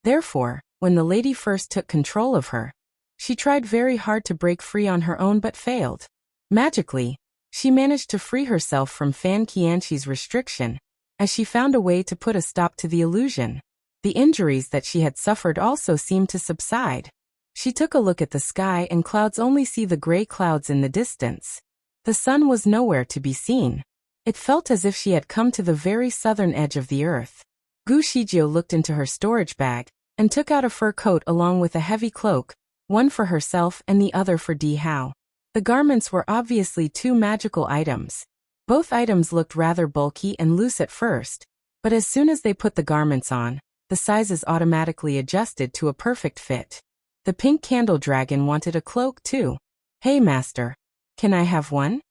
[SPEAKER 1] Therefore, when the lady first took control of her, she tried very hard to break free on her own but failed. Magically, she managed to free herself from Fan Qianshi's restriction, as she found a way to put a stop to the illusion. The injuries that she had suffered also seemed to subside. She took a look at the sky and clouds only see the gray clouds in the distance. The sun was nowhere to be seen. It felt as if she had come to the very southern edge of the earth. Gu Shijie looked into her storage bag and took out a fur coat along with a heavy cloak, one for herself and the other for Di Hao. The garments were obviously two magical items. Both items looked rather bulky and loose at first, but as soon as they put the garments on, the sizes automatically adjusted to a perfect fit. The pink candle dragon wanted a cloak too. "Hey master, can I have one?"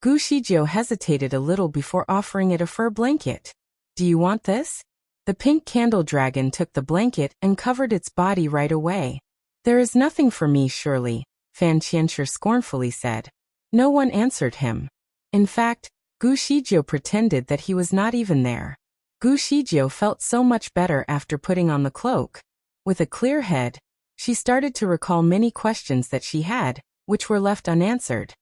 [SPEAKER 1] Gu Shijie hesitated a little before offering it a fur blanket. "Do you want this?" The pink candle dragon took the blanket and covered its body right away. "There is nothing for me surely," Fan Qianshi scornfully said. No one answered him. In fact, Gu Shijie pretended that he was not even there. Gu Shijie felt so much better after putting on the cloak. With a clear head, she started to recall many questions that she had, which were left unanswered.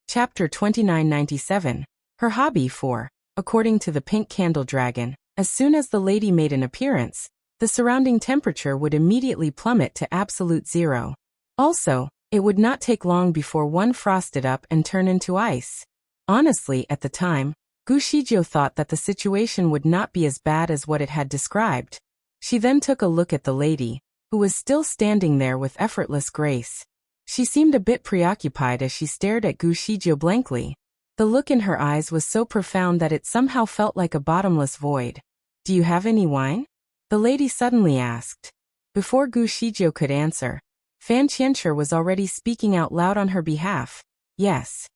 [SPEAKER 1] Chapter 2997. Her hobby 4. According to the pink candle dragon, as soon as the lady made an appearance, the surrounding temperature would immediately plummet to absolute zero. Also, it would not take long before one frosted up and turn into ice. Honestly, at the time, Gu Shijie thought that the situation would not be as bad as what it had described. She then took a look at the lady, who was still standing there with effortless grace. She seemed a bit preoccupied as she stared at Gu Shijie blankly. The look in her eyes was so profound that it somehow felt like a bottomless void. "Do you have any wine?" the lady suddenly asked. Before Gu Shijie could answer, Fan Qianshi was already speaking out loud on her behalf. "Yes."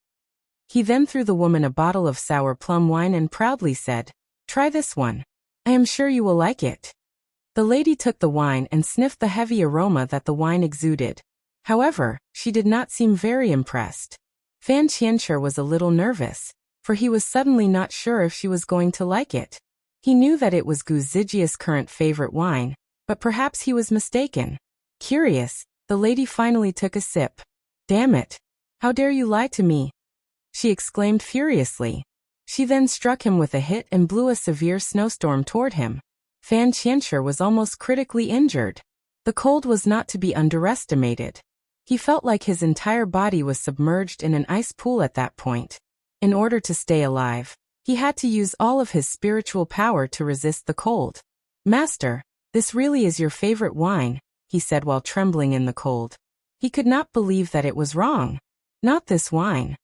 [SPEAKER 1] He then threw the woman a bottle of sour plum wine and proudly said, "Try this one. I am sure you will like it." The lady took the wine and sniffed the heavy aroma that the wine exuded. However, she did not seem very impressed. Fan Qianshi was a little nervous, for he was suddenly not sure if she was going to like it. He knew that it was Gu Zijie's current favorite wine, but perhaps he was mistaken. Curious, the lady finally took a sip. "Damn it! How dare you lie to me?" she exclaimed furiously. She then struck him with a hit and blew a severe snowstorm toward him. Fan Qianshi was almost critically injured. The cold was not to be underestimated. He felt like his entire body was submerged in an ice pool at that point. In order to stay alive, he had to use all of his spiritual power to resist the cold. "Master, this really is your favorite wine," he said while trembling in the cold. He could not believe that it was wrong. "Not this wine."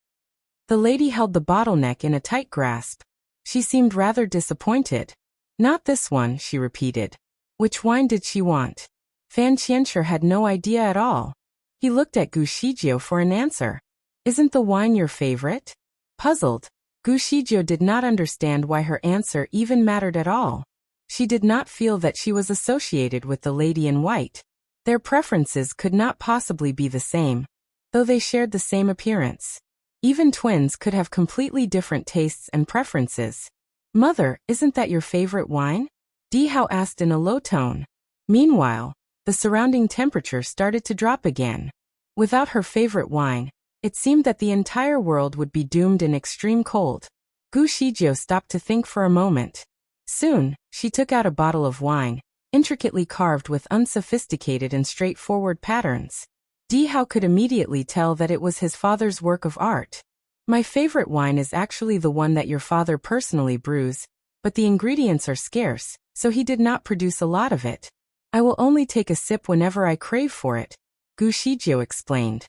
[SPEAKER 1] The lady held the bottleneck in a tight grasp. She seemed rather disappointed. "Not this one," she repeated. Which wine did she want? Fan Qianshi had no idea at all. He looked at Gu Shijie for an answer. "Isn't the wine your favorite?" Puzzled, Gu Shijie did not understand why her answer even mattered at all. She did not feel that she was associated with the lady in white. Their preferences could not possibly be the same, though they shared the same appearance. Even twins could have completely different tastes and preferences. "Mother, isn't that your favorite wine?" Di Hao asked in a low tone. Meanwhile, the surrounding temperature started to drop again. Without her favorite wine, it seemed that the entire world would be doomed in extreme cold. Gu Shijie stopped to think for a moment. Soon, she took out a bottle of wine, intricately carved with unsophisticated and straightforward patterns. Di Hao could immediately tell that it was his father's work of art. "My favorite wine is actually the one that your father personally brews, but the ingredients are scarce, so he did not produce a lot of it. I will only take a sip whenever I crave for it," Gu Shijie explained.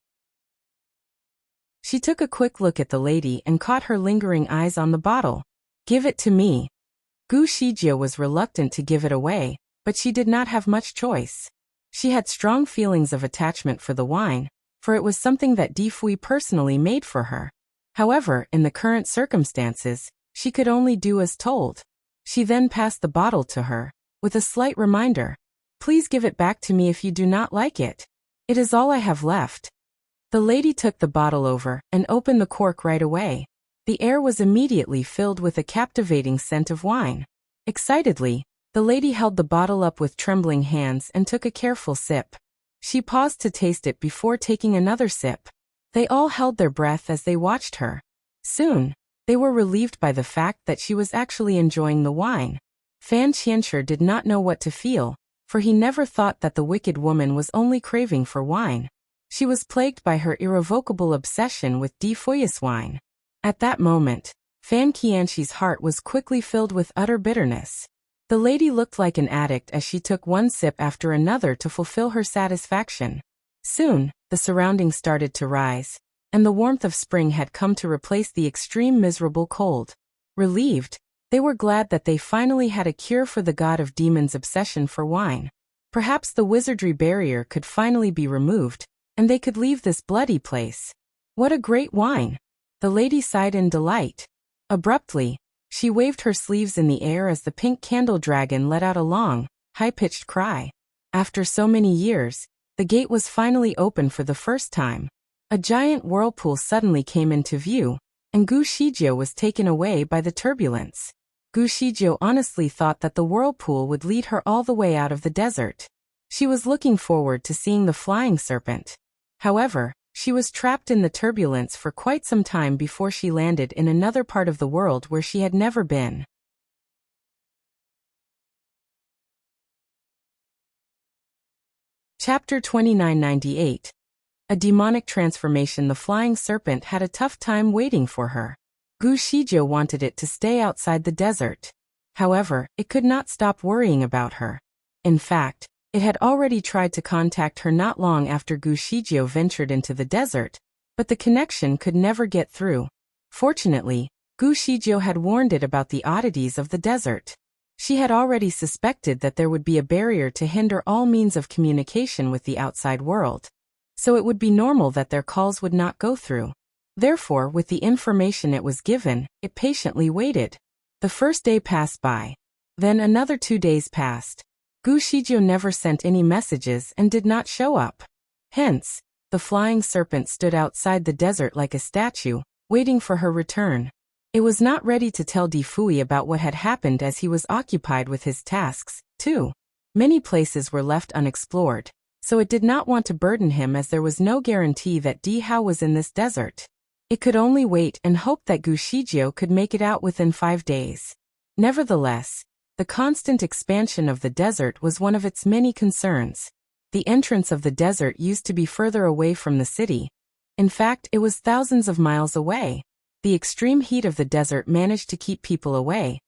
[SPEAKER 1] She took a quick look at the lady and caught her lingering eyes on the bottle. "Give it to me." Gu Shijie was reluctant to give it away, but she did not have much choice. She had strong feelings of attachment for the wine, for it was something that Di Fui personally made for her. However, in the current circumstances, she could only do as told. She then passed the bottle to her, with a slight reminder. Please give it back to me if you do not like it. It is all I have left." The lady took the bottle over and opened the cork right away. The air was immediately filled with a captivating scent of wine. Excitedly, the lady held the bottle up with trembling hands and took a careful sip. She paused to taste it before taking another sip. They all held their breath as they watched her. Soon, they were relieved by the fact that she was actually enjoying the wine. Fan Qianshi did not know what to feel, for he never thought that the wicked woman was only craving for wine. She was plagued by her irrevocable obsession with De Feuillet's wine. At that moment, Fan Qianshi's heart was quickly filled with utter bitterness. The lady looked like an addict as she took one sip after another to fulfill her satisfaction. Soon, the surroundings started to rise, and the warmth of spring had come to replace the extreme miserable cold. Relieved, they were glad that they finally had a cure for the god of demons' obsession for wine. Perhaps the wizardry barrier could finally be removed, and they could leave this bloody place. What a great wine! The lady sighed in delight. Abruptly, she waved her sleeves in the air as the pink candle dragon let out a long, high-pitched cry. After so many years, the gate was finally open for the first time. A giant whirlpool suddenly came into view, and Gu Shizhou was taken away by the turbulence. Gu Shizhou honestly thought that the whirlpool would lead her all the way out of the desert. She was looking forward to seeing the flying serpent. However, she was trapped in the turbulence for quite some time before she landed in another part of the world where she had never been. Chapter 2998. A demonic transformation. The flying serpent had a tough time waiting for her. Gu Shizhou wanted it to stay outside the desert. However, it could not stop worrying about her. In fact, it had already tried to contact her not long after Gu Shizhou ventured into the desert, but the connection could never get through. Fortunately, Gu Shizhou had warned it about the oddities of the desert. She had already suspected that there would be a barrier to hinder all means of communication with the outside world. So it would be normal that their calls would not go through. Therefore, with the information it was given, it patiently waited. The first day passed by. Then another 2 days passed. Gu Shizhou never sent any messages and did not show up. Hence, the flying serpent stood outside the desert like a statue, waiting for her return. It was not ready to tell De Fui about what had happened as he was occupied with his tasks, too. Many places were left unexplored, so it did not want to burden him as there was no guarantee that De Hao was in this desert. It could only wait and hope that Gu Shizhou could make it out within 5 days. Nevertheless, the constant expansion of the desert was one of its many concerns. The entrance of the desert used to be further away from the city. In fact, it was thousands of miles away. The extreme heat of the desert managed to keep people away,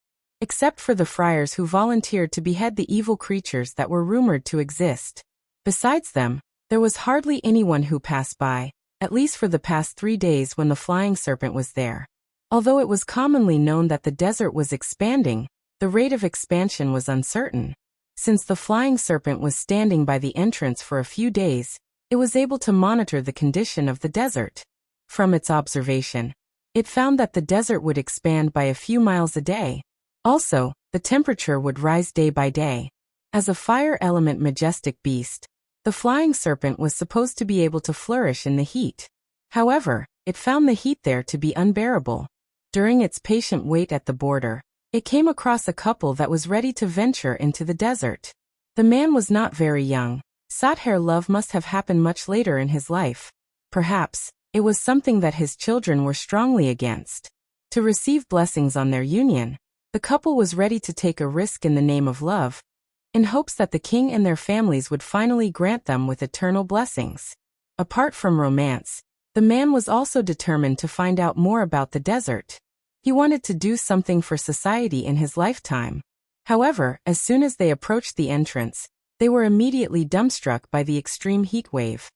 [SPEAKER 1] except for the friars who volunteered to behead the evil creatures that were rumored to exist. Besides them, there was hardly anyone who passed by, at least for the past 3 days when the flying serpent was there. Although it was commonly known that the desert was expanding, the rate of expansion was uncertain. Since the flying serpent was standing by the entrance for a few days, it was able to monitor the condition of the desert. From its observation, it found that the desert would expand by a few miles a day. Also, the temperature would rise day by day. As a fire element majestic beast, the flying serpent was supposed to be able to flourish in the heat. However, it found the heat there to be unbearable. During its patient wait at the border, it came across a couple that was ready to venture into the desert. The man was not very young. Sathir love must have happened much later in his life. Perhaps, it was something that his children were strongly against. To receive blessings on their union, the couple was ready to take a risk in the name of love, in hopes that the king and their families would finally grant them with eternal blessings. Apart from romance, the man was also determined to find out more about the desert. He wanted to do something for society in his lifetime. However, as soon as they approached the entrance, they were immediately dumbstruck by the extreme heat wave.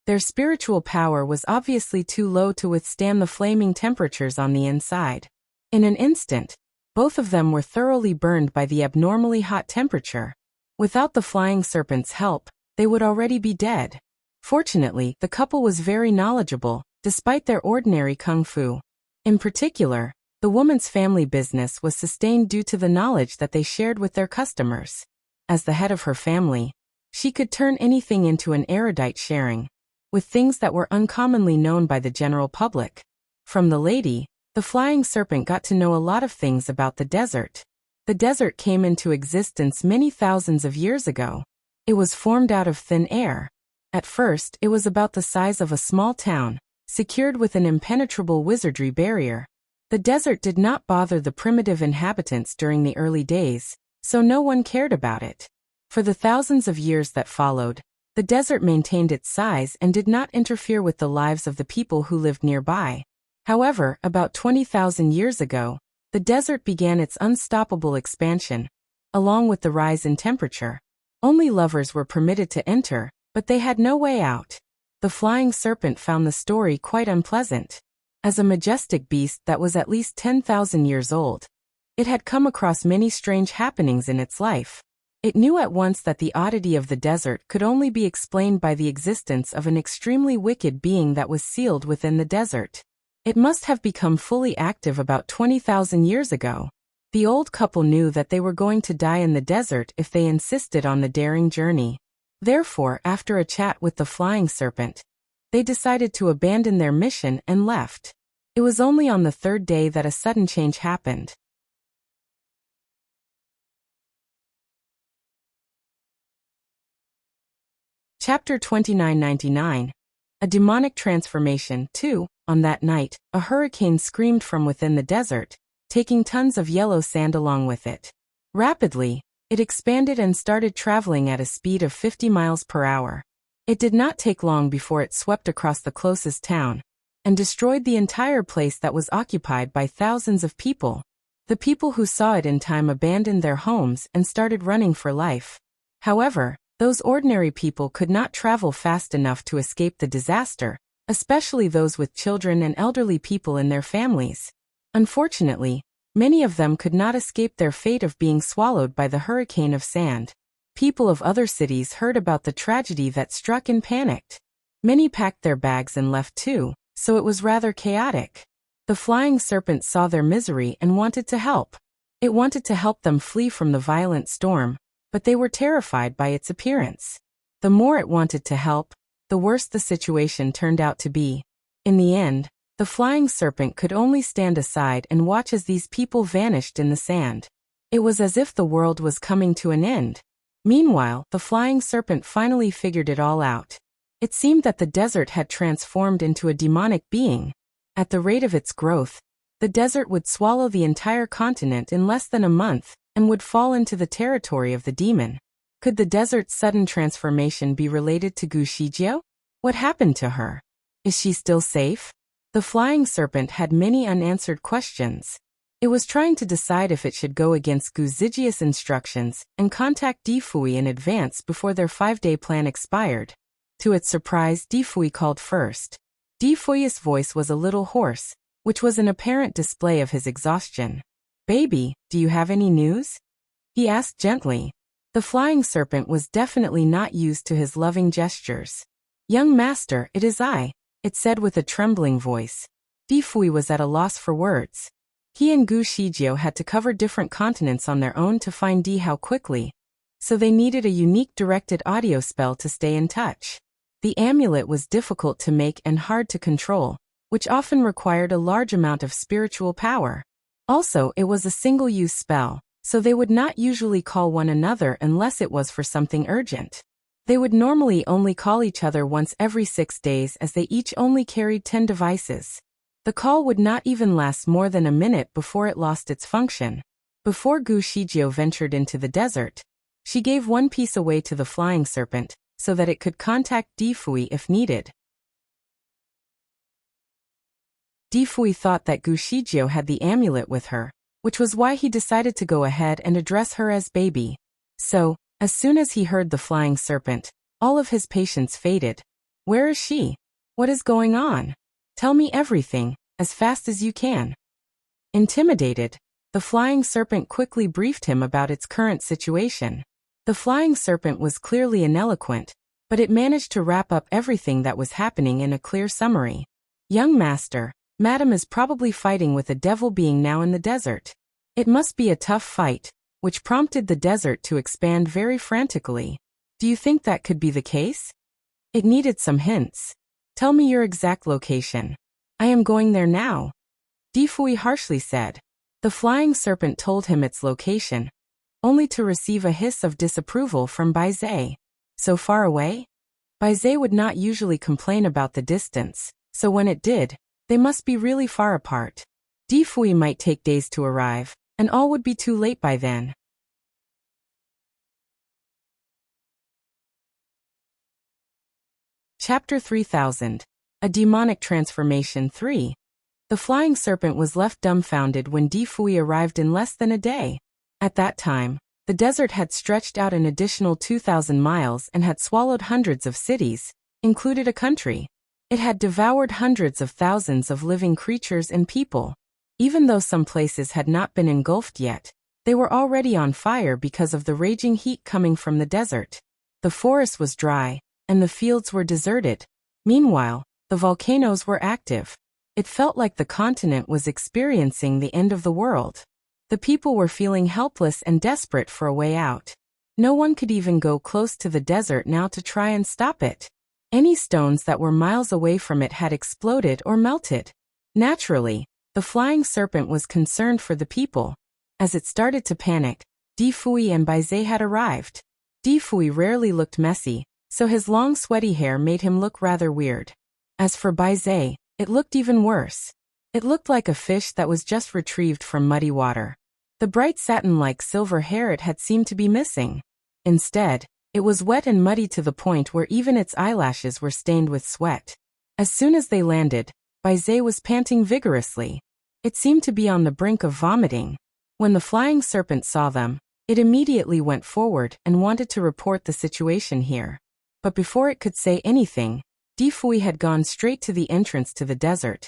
[SPEAKER 1] Their spiritual power was obviously too low to withstand the flaming temperatures on the inside. In an instant, both of them were thoroughly burned by the abnormally hot temperature. Without the flying serpent's help, they would already be dead. Fortunately, the couple was very knowledgeable, despite their ordinary kung fu. In particular, The woman's family business was sustained due to the knowledge that they shared with their customers. As the head of her family, she could turn anything into an erudite sharing, with things that were uncommonly known by the general public. From the lady, the flying serpent got to know a lot of things about the desert. The desert came into existence many thousands of years ago. It was formed out of thin air. At first, it was about the size of a small town, secured with an impenetrable wizardry barrier. The desert did not bother the primitive inhabitants during the early days, so no one cared about it. For the thousands of years that followed, the desert maintained its size and did not interfere with the lives of the people who lived nearby. However, about 20,000 years ago, the desert began its unstoppable expansion, along with the rise in temperature. Only lovers were permitted to enter, but they had no way out. The flying serpent found the story quite unpleasant. As a majestic beast that was at least 10,000 years old, it had come across many strange happenings in its life. It knew at once that the oddity of the desert could only be explained by the existence of an extremely wicked being that was sealed within the desert. It must have become fully active about 20,000 years ago. The old couple knew that they were going to die in the desert if they insisted on the daring journey. Therefore, after a chat with the flying serpent, they decided to abandon their mission and left. It was only on the third day that a sudden change happened. Chapter 2999. A Demonic Transformation 2. On that night, a hurricane screamed from within the desert, taking tons of yellow sand along with it. Rapidly, it expanded and started traveling at a speed of 50 miles per hour. It did not take long before it swept across the closest town and destroyed the entire place that was occupied by thousands of people. The people who saw it in time abandoned their homes and started running for life. However, those ordinary people could not travel fast enough to escape the disaster, especially those with children and elderly people in their families. Unfortunately, many of them could not escape their fate of being swallowed by the hurricane of sand. People of other cities heard about the tragedy that struck and panicked. Many packed their bags and left too, so it was rather chaotic. The flying serpent saw their misery and wanted to help. It wanted to help them flee from the violent storm, but they were terrified by its appearance. The more it wanted to help, the worse the situation turned out to be. In the end, the flying serpent could only stand aside and watch as these people vanished in the sand. It was as if the world was coming to an end. Meanwhile, the flying serpent finally figured it all out. It seemed that the desert had transformed into a demonic being. At the rate of its growth, the desert would swallow the entire continent in less than a month and would fall into the territory of the demon. Could the desert's sudden transformation be related to Wuxia? What happened to her? Is she still safe? The flying serpent had many unanswered questions. It was trying to decide if it should go against Wuxia's instructions and contact Difui in advance before their 5-day plan expired. To its surprise, Difui called first. Difui's voice was a little hoarse, which was an apparent display of his exhaustion. "Baby, do you have any news?" he asked gently. The flying serpent was definitely not used to his loving gestures. "Young master, it is I," it said with a trembling voice. Difui was at a loss for words. He and Wuxia had to cover different continents on their own to find Dihao quickly, so they needed a unique directed audio spell to stay in touch. The amulet was difficult to make and hard to control, which often required a large amount of spiritual power. Also, it was a single-use spell, so they would not usually call one another unless it was for something urgent. They would normally only call each other once every 6 days as they each only carried 10 devices. The call would not even last more than a minute before it lost its function. Before Wuxia ventured into the desert, she gave one piece away to the flying serpent, so that it could contact Difui if needed. Difui thought that Wuxia had the amulet with her, which was why he decided to go ahead and address her as baby. So, as soon as he heard the flying serpent, all of his patience faded. "Where is she? What is going on? Tell me everything, as fast as you can." Intimidated, the flying serpent quickly briefed him about its current situation. The flying serpent was clearly ineloquent, but it managed to wrap up everything that was happening in a clear summary. "Young master, Madam is probably fighting with a devil being now in the desert. It must be a tough fight, which prompted the desert to expand very frantically. Do you think that could be the case? It needed some hints. Tell me your exact location. I am going there now. Difui harshly said. The flying serpent told him its location, only to receive a hiss of disapproval from Baizé. So far away? Baizé would not usually complain about the distance, so when it did, they must be really far apart. Difui might take days to arrive, and all would be too late by then. Chapter 3000. A Demonic Transformation 3. The flying serpent was left dumbfounded when Difui arrived in less than a day. At that time, the desert had stretched out an additional 2,000 miles and had swallowed hundreds of cities, included a country. It had devoured hundreds of thousands of living creatures and people. Even though some places had not been engulfed yet, they were already on fire because of the raging heat coming from the desert. The forest was dry, and the fields were deserted. Meanwhile, the volcanoes were active. It felt like the continent was experiencing the end of the world. The people were feeling helpless and desperate for a way out. No one could even go close to the desert now to try and stop it. Any stones that were miles away from it had exploded or melted. Naturally, the flying serpent was concerned for the people. As it started to panic, Difui and Baizé had arrived. Difui rarely looked messy, so his long sweaty hair made him look rather weird. As for Baizé, it looked even worse. It looked like a fish that was just retrieved from muddy water. The bright satin-like silver hair it had seemed to be missing. Instead, it was wet and muddy to the point where even its eyelashes were stained with sweat. As soon as they landed, Baizé was panting vigorously. It seemed to be on the brink of vomiting. When the flying serpent saw them, it immediately went forward and wanted to report the situation here. But before it could say anything, Difui had gone straight to the entrance to the desert.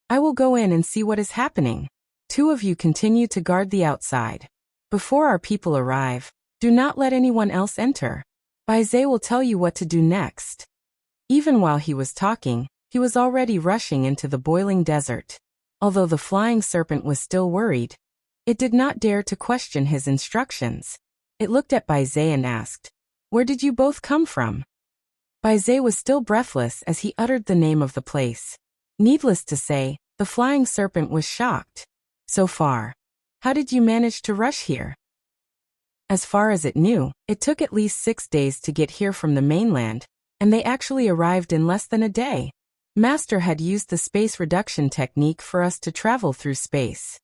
[SPEAKER 1] I will go in and see what is happening. Two of you continue to guard the outside. Before our people arrive, do not let anyone else enter. Baizé will tell you what to do next. Even while he was talking, he was already rushing into the boiling desert. Although the flying serpent was still worried, it did not dare to question his instructions. It looked at Baizé and asked, "Where did you both come from?" Baizé was still breathless as he uttered the name of the place. Needless to say, the flying serpent was shocked. So far, how did you manage to rush here? As far as it knew, it took at least 6 days to get here from the mainland, and they actually arrived in less than a day. Master had used the space reduction technique for us to travel through space.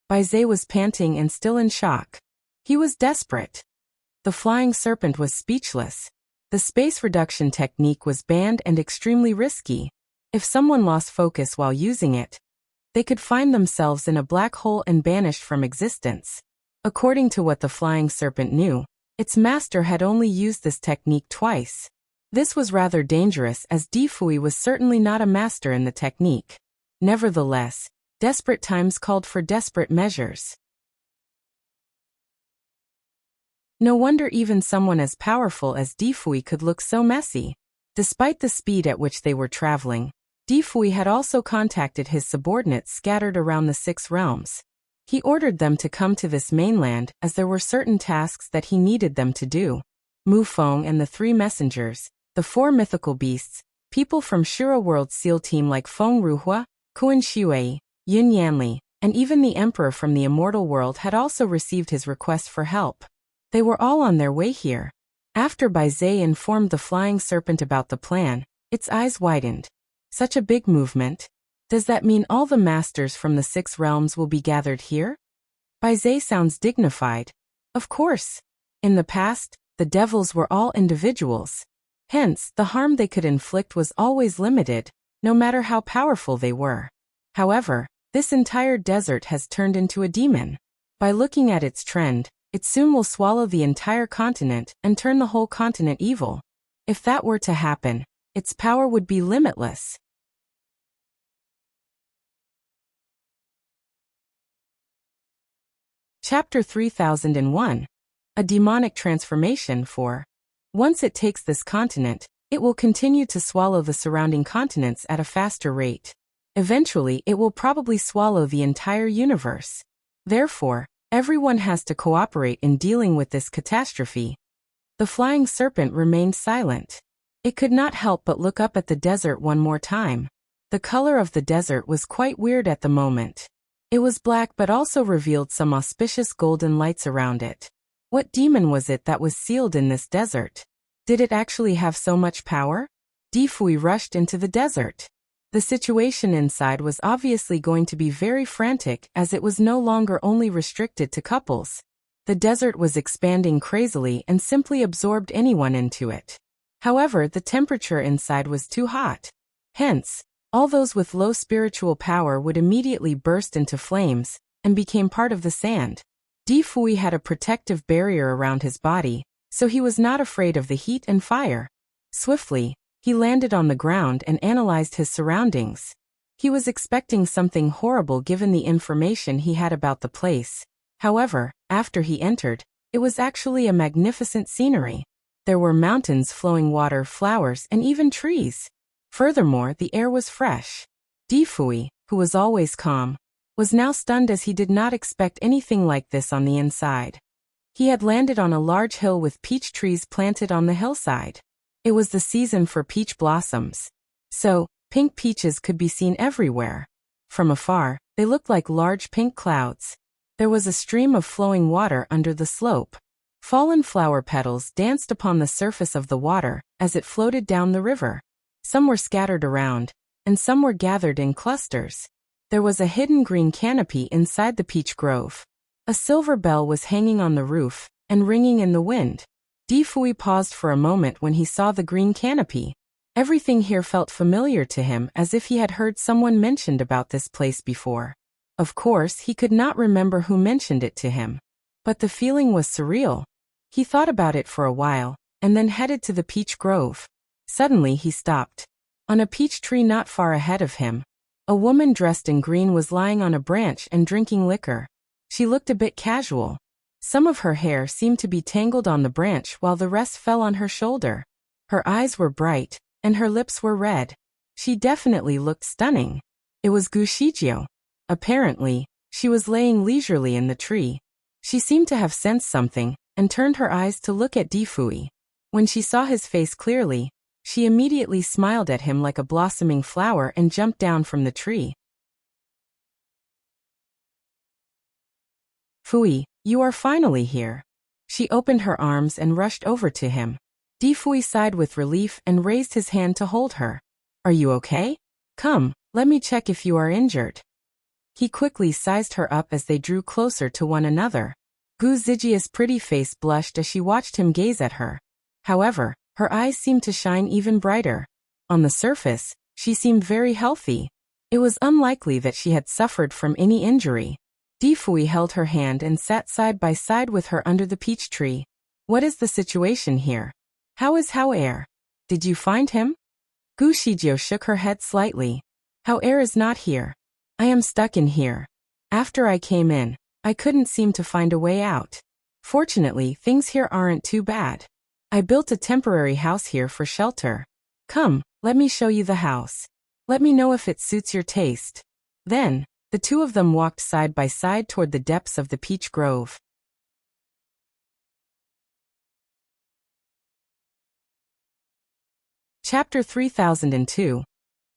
[SPEAKER 1] Baizé was panting and still in shock. He was desperate. The flying serpent was speechless. The space reduction technique was banned and extremely risky. If someone lost focus while using it, they could find themselves in a black hole and banished from existence. According to what the flying serpent knew, its master had only used this technique twice. This was rather dangerous as Difui was certainly not a master in the technique. Nevertheless, desperate times called for desperate measures. No wonder even someone as powerful as Difui could look so messy. Despite the speed at which they were traveling, Difui had also contacted his subordinates scattered around the 6 realms. He ordered them to come to this mainland as there were certain tasks that he needed them to do. Mu Feng and the 3 messengers, the 4 mythical beasts, people from Shura World's SEAL team like Feng Ruhua, Kuan Shui, Yun Yanli, and even the Emperor from the Immortal World had also received his request for help. They were all on their way here. After Baizé informed the flying serpent about the plan, its eyes widened. Such a big movement. Does that mean all the masters from the 6 realms will be gathered here? Baizé sounds dignified. Of course. In the past, the devils were all individuals. Hence, the harm they could inflict was always limited, no matter how powerful they were. However, this entire desert has turned into a demon. By looking at its trend, it soon will swallow the entire continent and turn the whole continent evil. If that were to happen, its power would be limitless. Chapter 3001. A Demonic Transformation 4. Once it takes this continent, it will continue to swallow the surrounding continents at a faster rate. Eventually, it will probably swallow the entire universe. Therefore, everyone has to cooperate in dealing with this catastrophe. The flying serpent remained silent. It could not help but look up at the desert one more time. The color of the desert was quite weird at the moment. It was black but also revealed some auspicious golden lights around it. What demon was it that was sealed in this desert? Did it actually have so much power? Difui rushed into the desert. The situation inside was obviously going to be very frantic as it was no longer only restricted to couples. The desert was expanding crazily and simply absorbed anyone into it. However, the temperature inside was too hot. Hence, all those with low spiritual power would immediately burst into flames and became part of the sand. Difui had a protective barrier around his body, so he was not afraid of the heat and fire. Swiftly, he landed on the ground and analyzed his surroundings. He was expecting something horrible given the information he had about the place. However, after he entered, it was actually a magnificent scenery. There were mountains, flowing water, flowers, and even trees. Furthermore, the air was fresh. Difui, who was always calm, was now stunned as he did not expect anything like this on the inside. He had landed on a large hill with peach trees planted on the hillside. It was the season for peach blossoms. So, pink peaches could be seen everywhere. From afar, they looked like large pink clouds. There was a stream of flowing water under the slope. Fallen flower petals danced upon the surface of the water as it floated down the river. Some were scattered around, and some were gathered in clusters. There was a hidden green canopy inside the peach grove. A silver bell was hanging on the roof and ringing in the wind. Difui paused for a moment when he saw the green canopy. Everything here felt familiar to him, as if he had heard someone mentioned about this place before. Of course, he could not remember who mentioned it to him. But the feeling was surreal. He thought about it for a while, and then headed to the peach grove. Suddenly he stopped. On a peach tree not far ahead of him, a woman dressed in green was lying on a branch and drinking liquor. She looked a bit casual. Some of her hair seemed to be tangled on the branch while the rest fell on her shoulder. Her eyes were bright, and her lips were red. She definitely looked stunning. It was Gushijio. Apparently, she was laying leisurely in the tree. She seemed to have sensed something, and turned her eyes to look at Difui. When she saw his face clearly, she immediately smiled at him like a blossoming flower and jumped down from the tree. Fui, you are finally here. She opened her arms and rushed over to him. Difui sighed with relief and raised his hand to hold her. Are you okay? Come, let me check if you are injured. He quickly sized her up as they drew closer to one another. Gu Zijia's pretty face blushed as she watched him gaze at her. However, her eyes seemed to shine even brighter. On the surface, she seemed very healthy. It was unlikely that she had suffered from any injury. Difui held her hand and sat side by side with her under the peach tree. What is the situation here? How is Hao Er? Did you find him? Gu Shijio shook her head slightly. Hao Er is not here. I am stuck in here. After I came in, I couldn't seem to find a way out. Fortunately, things here aren't too bad. I built a temporary house here for shelter. Come, let me show you the house. Let me know if it suits your taste. Then, the two of them walked side by side toward the depths of the peach grove. Chapter 3002.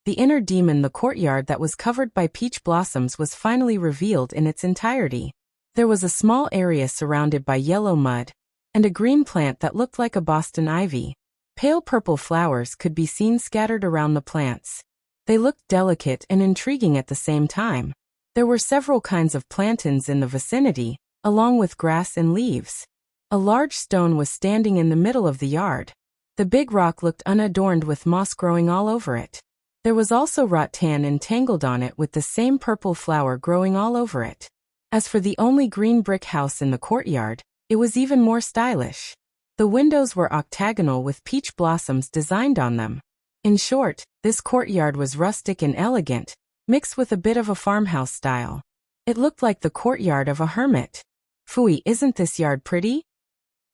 [SPEAKER 1] The inner demon. The courtyard that was covered by peach blossoms was finally revealed in its entirety. There was a small area surrounded by yellow mud, and a green plant that looked like a Boston ivy. Pale purple flowers could be seen scattered around the plants. They looked delicate and intriguing at the same time. There were several kinds of plantains in the vicinity, along with grass and leaves. A large stone was standing in the middle of the yard. The big rock looked unadorned with moss growing all over it. There was also rattan entangled on it with the same purple flower growing all over it. As for the only green brick house in the courtyard, it was even more stylish. The windows were octagonal with peach blossoms designed on them. In short, this courtyard was rustic and elegant, mixed with a bit of a farmhouse style. It looked like the courtyard of a hermit. Fui, isn't this yard pretty?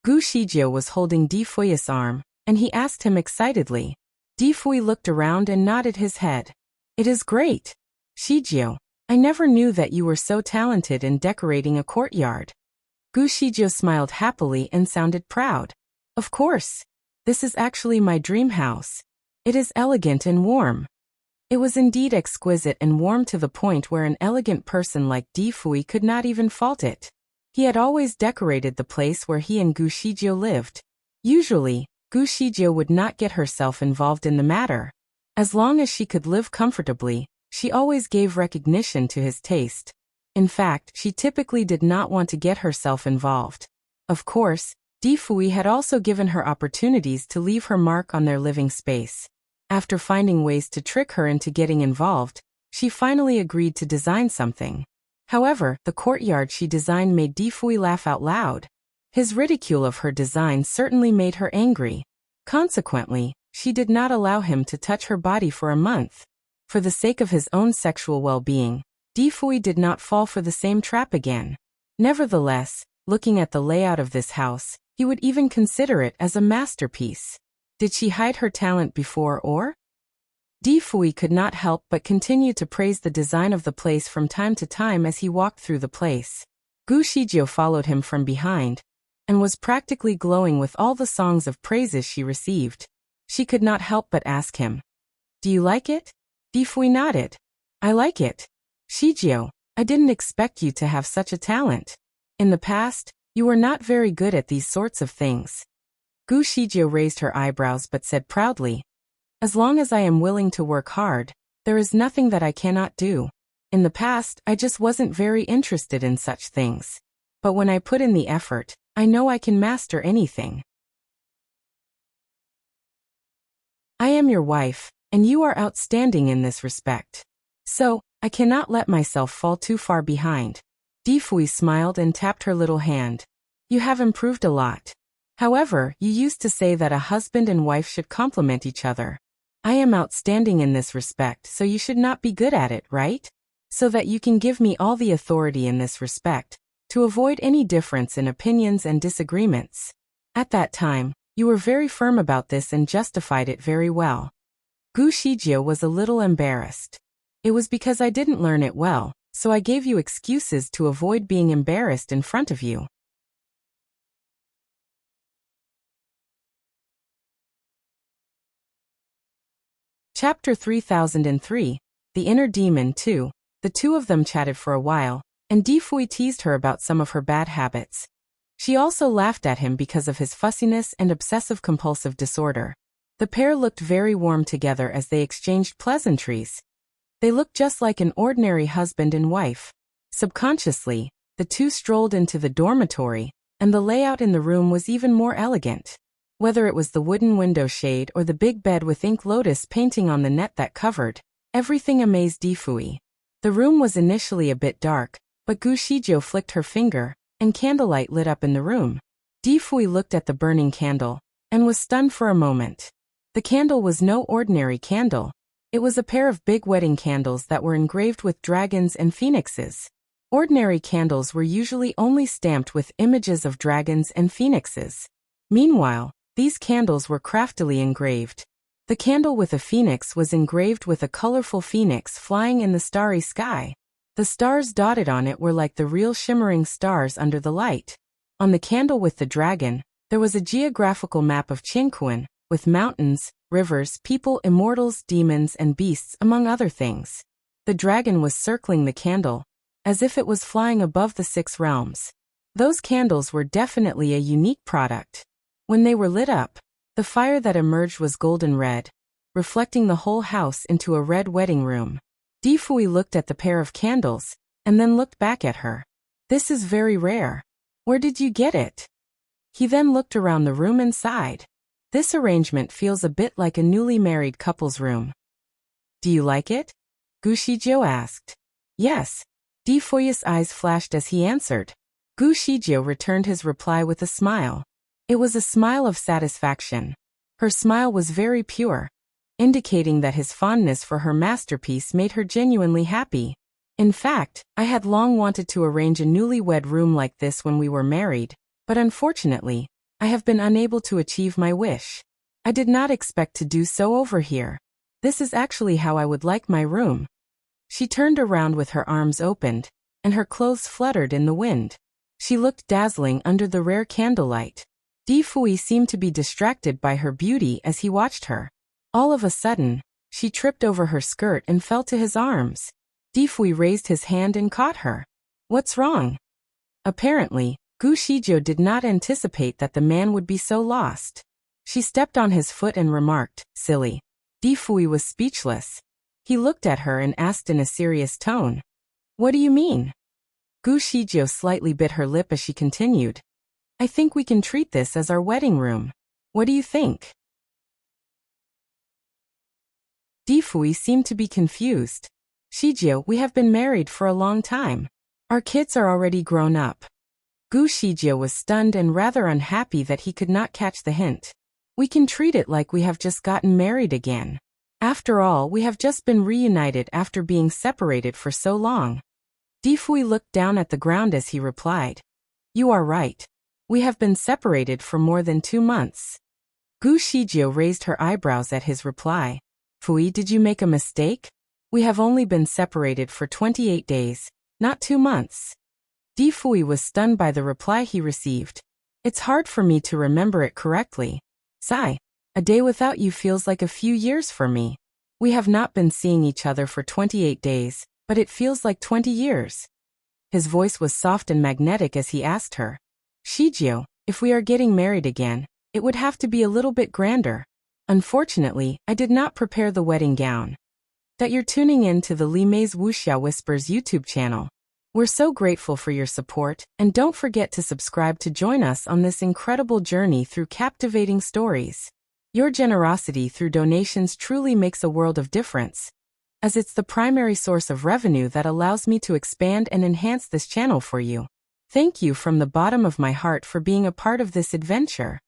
[SPEAKER 1] Gu Shijio was holding Difui's arm, and he asked him excitedly. Difui looked around and nodded his head. It is great. Shijio, I never knew that you were so talented in decorating a courtyard. Gu Shijio smiled happily and sounded proud. Of course. This is actually my dream house. It is elegant and warm. It was indeed exquisite and warm to the point where an elegant person like Di Fui could not even fault it. He had always decorated the place where he and Gu Shijio lived. Usually, Gu Shijio would not get herself involved in the matter. As long as she could live comfortably, she always gave recognition to his taste. In fact, she typically did not want to get herself involved. Of course, Di Fui had also given her opportunities to leave her mark on their living space. After finding ways to trick her into getting involved, she finally agreed to design something. However, the courtyard she designed made Di Fui laugh out loud. His ridicule of her design certainly made her angry. Consequently, she did not allow him to touch her body for a month. For the sake of his own sexual well-being, Di Fui did not fall for the same trap again. Nevertheless, looking at the layout of this house, he would even consider it as a masterpiece. Did she hide her talent before or? Di Fui could not help but continue to praise the design of the place from time to time as he walked through the place. Gu Shijio followed him from behind, and was practically glowing with all the songs of praises she received. She could not help but ask him, "Do you like it?" Di Fui nodded. "I like it. Shijio, I didn't expect you to have such a talent. In the past, you were not very good at these sorts of things." Gu Shijio raised her eyebrows but said proudly, "As long as I am willing to work hard, there is nothing that I cannot do. In the past, I just wasn't very interested in such things. But when I put in the effort, I know I can master anything. I am your wife, and you are outstanding in this respect. So, I cannot let myself fall too far behind." Di Fui smiled and tapped her little hand. "You have improved a lot. However, you used to say that a husband and wife should complement each other. I am outstanding in this respect, so you should not be good at it, right? So that you can give me all the authority in this respect, to avoid any difference in opinions and disagreements. At that time, you were very firm about this and justified it very well." Gu Shijio was a little embarrassed. "It was because I didn't learn it well, so I gave you excuses to avoid being embarrassed in front of you." Chapter 3003, The Inner Demon 2. The two of them chatted for a while, and Di Fui teased her about some of her bad habits. She also laughed at him because of his fussiness and obsessive-compulsive disorder. The pair looked very warm together as they exchanged pleasantries. They looked just like an ordinary husband and wife. Subconsciously, the two strolled into the dormitory, and the layout in the room was even more elegant. Whether it was the wooden window shade or the big bed with ink lotus painting on the net that covered, everything amazed Di Fui. The room was initially a bit dark, but Gu Shijio flicked her finger, and candlelight lit up in the room. Di Fui looked at the burning candle, and was stunned for a moment. The candle was no ordinary candle. It was a pair of big wedding candles that were engraved with dragons and phoenixes. Ordinary candles were usually only stamped with images of dragons and phoenixes. Meanwhile, these candles were craftily engraved. The candle with a phoenix was engraved with a colorful phoenix flying in the starry sky. The stars dotted on it were like the real shimmering stars under the light. On the candle with the dragon, there was a geographical map of Qingquan, with mountains, rivers, people, immortals, demons, and beasts, among other things. The dragon was circling the candle, as if it was flying above the 6 realms. Those candles were definitely a unique product. When they were lit up, the fire that emerged was golden red, reflecting the whole house into a red wedding room. Di Fui looked at the pair of candles, and then looked back at her. "This is very rare. Where did you get it?" He then looked around the room and sighed. "This arrangement feels a bit like a newly married couple's room." "Do you like it?" Gu Shijio asked. "Yes." Di Fui's eyes flashed as he answered. Gu Shijio returned his reply with a smile. It was a smile of satisfaction. Her smile was very pure, indicating that his fondness for her masterpiece made her genuinely happy. "In fact, I had long wanted to arrange a newlywed room like this when we were married, but unfortunately, I have been unable to achieve my wish. I did not expect to do so over here. This is actually how I would like my room." She turned around with her arms opened, and her clothes fluttered in the wind. She looked dazzling under the rare candlelight. Di Fui seemed to be distracted by her beauty as he watched her. All of a sudden, she tripped over her skirt and fell to his arms. Di Fui raised his hand and caught her. What's wrong? Apparently, Gu Shizhou did not anticipate that the man would be so lost. She stepped on his foot and remarked, silly. Di Fui was speechless. He looked at her and asked in a serious tone. What do you mean? Gu Shizhou slightly bit her lip as she continued. I think we can treat this as our wedding room. What do you think? Di Fui seemed to be confused. Shizhou, we have been married for a long time. Our kids are already grown up. Gu Shizhou was stunned and rather unhappy that he could not catch the hint. We can treat it like we have just gotten married again. After all, we have just been reunited after being separated for so long. Di Fui looked down at the ground as he replied. You are right. We have been separated for more than 2 months. Gu Shizhou raised her eyebrows at his reply. Fui, did you make a mistake? We have only been separated for 28 days, not 2 months. Di Fui was stunned by the reply he received. It's hard for me to remember it correctly. Sigh. A day without you feels like a few years for me. We have not been seeing each other for 28 days, but it feels like 20 years. His voice was soft and magnetic as he asked her. Shizhou, if we are getting married again, it would have to be a little bit grander. Unfortunately, I did not prepare the wedding gown. That you're tuning in to the Li Mei's Wuxia Whispers YouTube channel. We're so grateful for your support, and don't forget to subscribe to join us on this incredible journey through captivating stories. Your generosity through donations truly makes a world of difference, as it's the primary source of revenue that allows me to expand and enhance this channel for you. Thank you from the bottom of my heart for being a part of this adventure.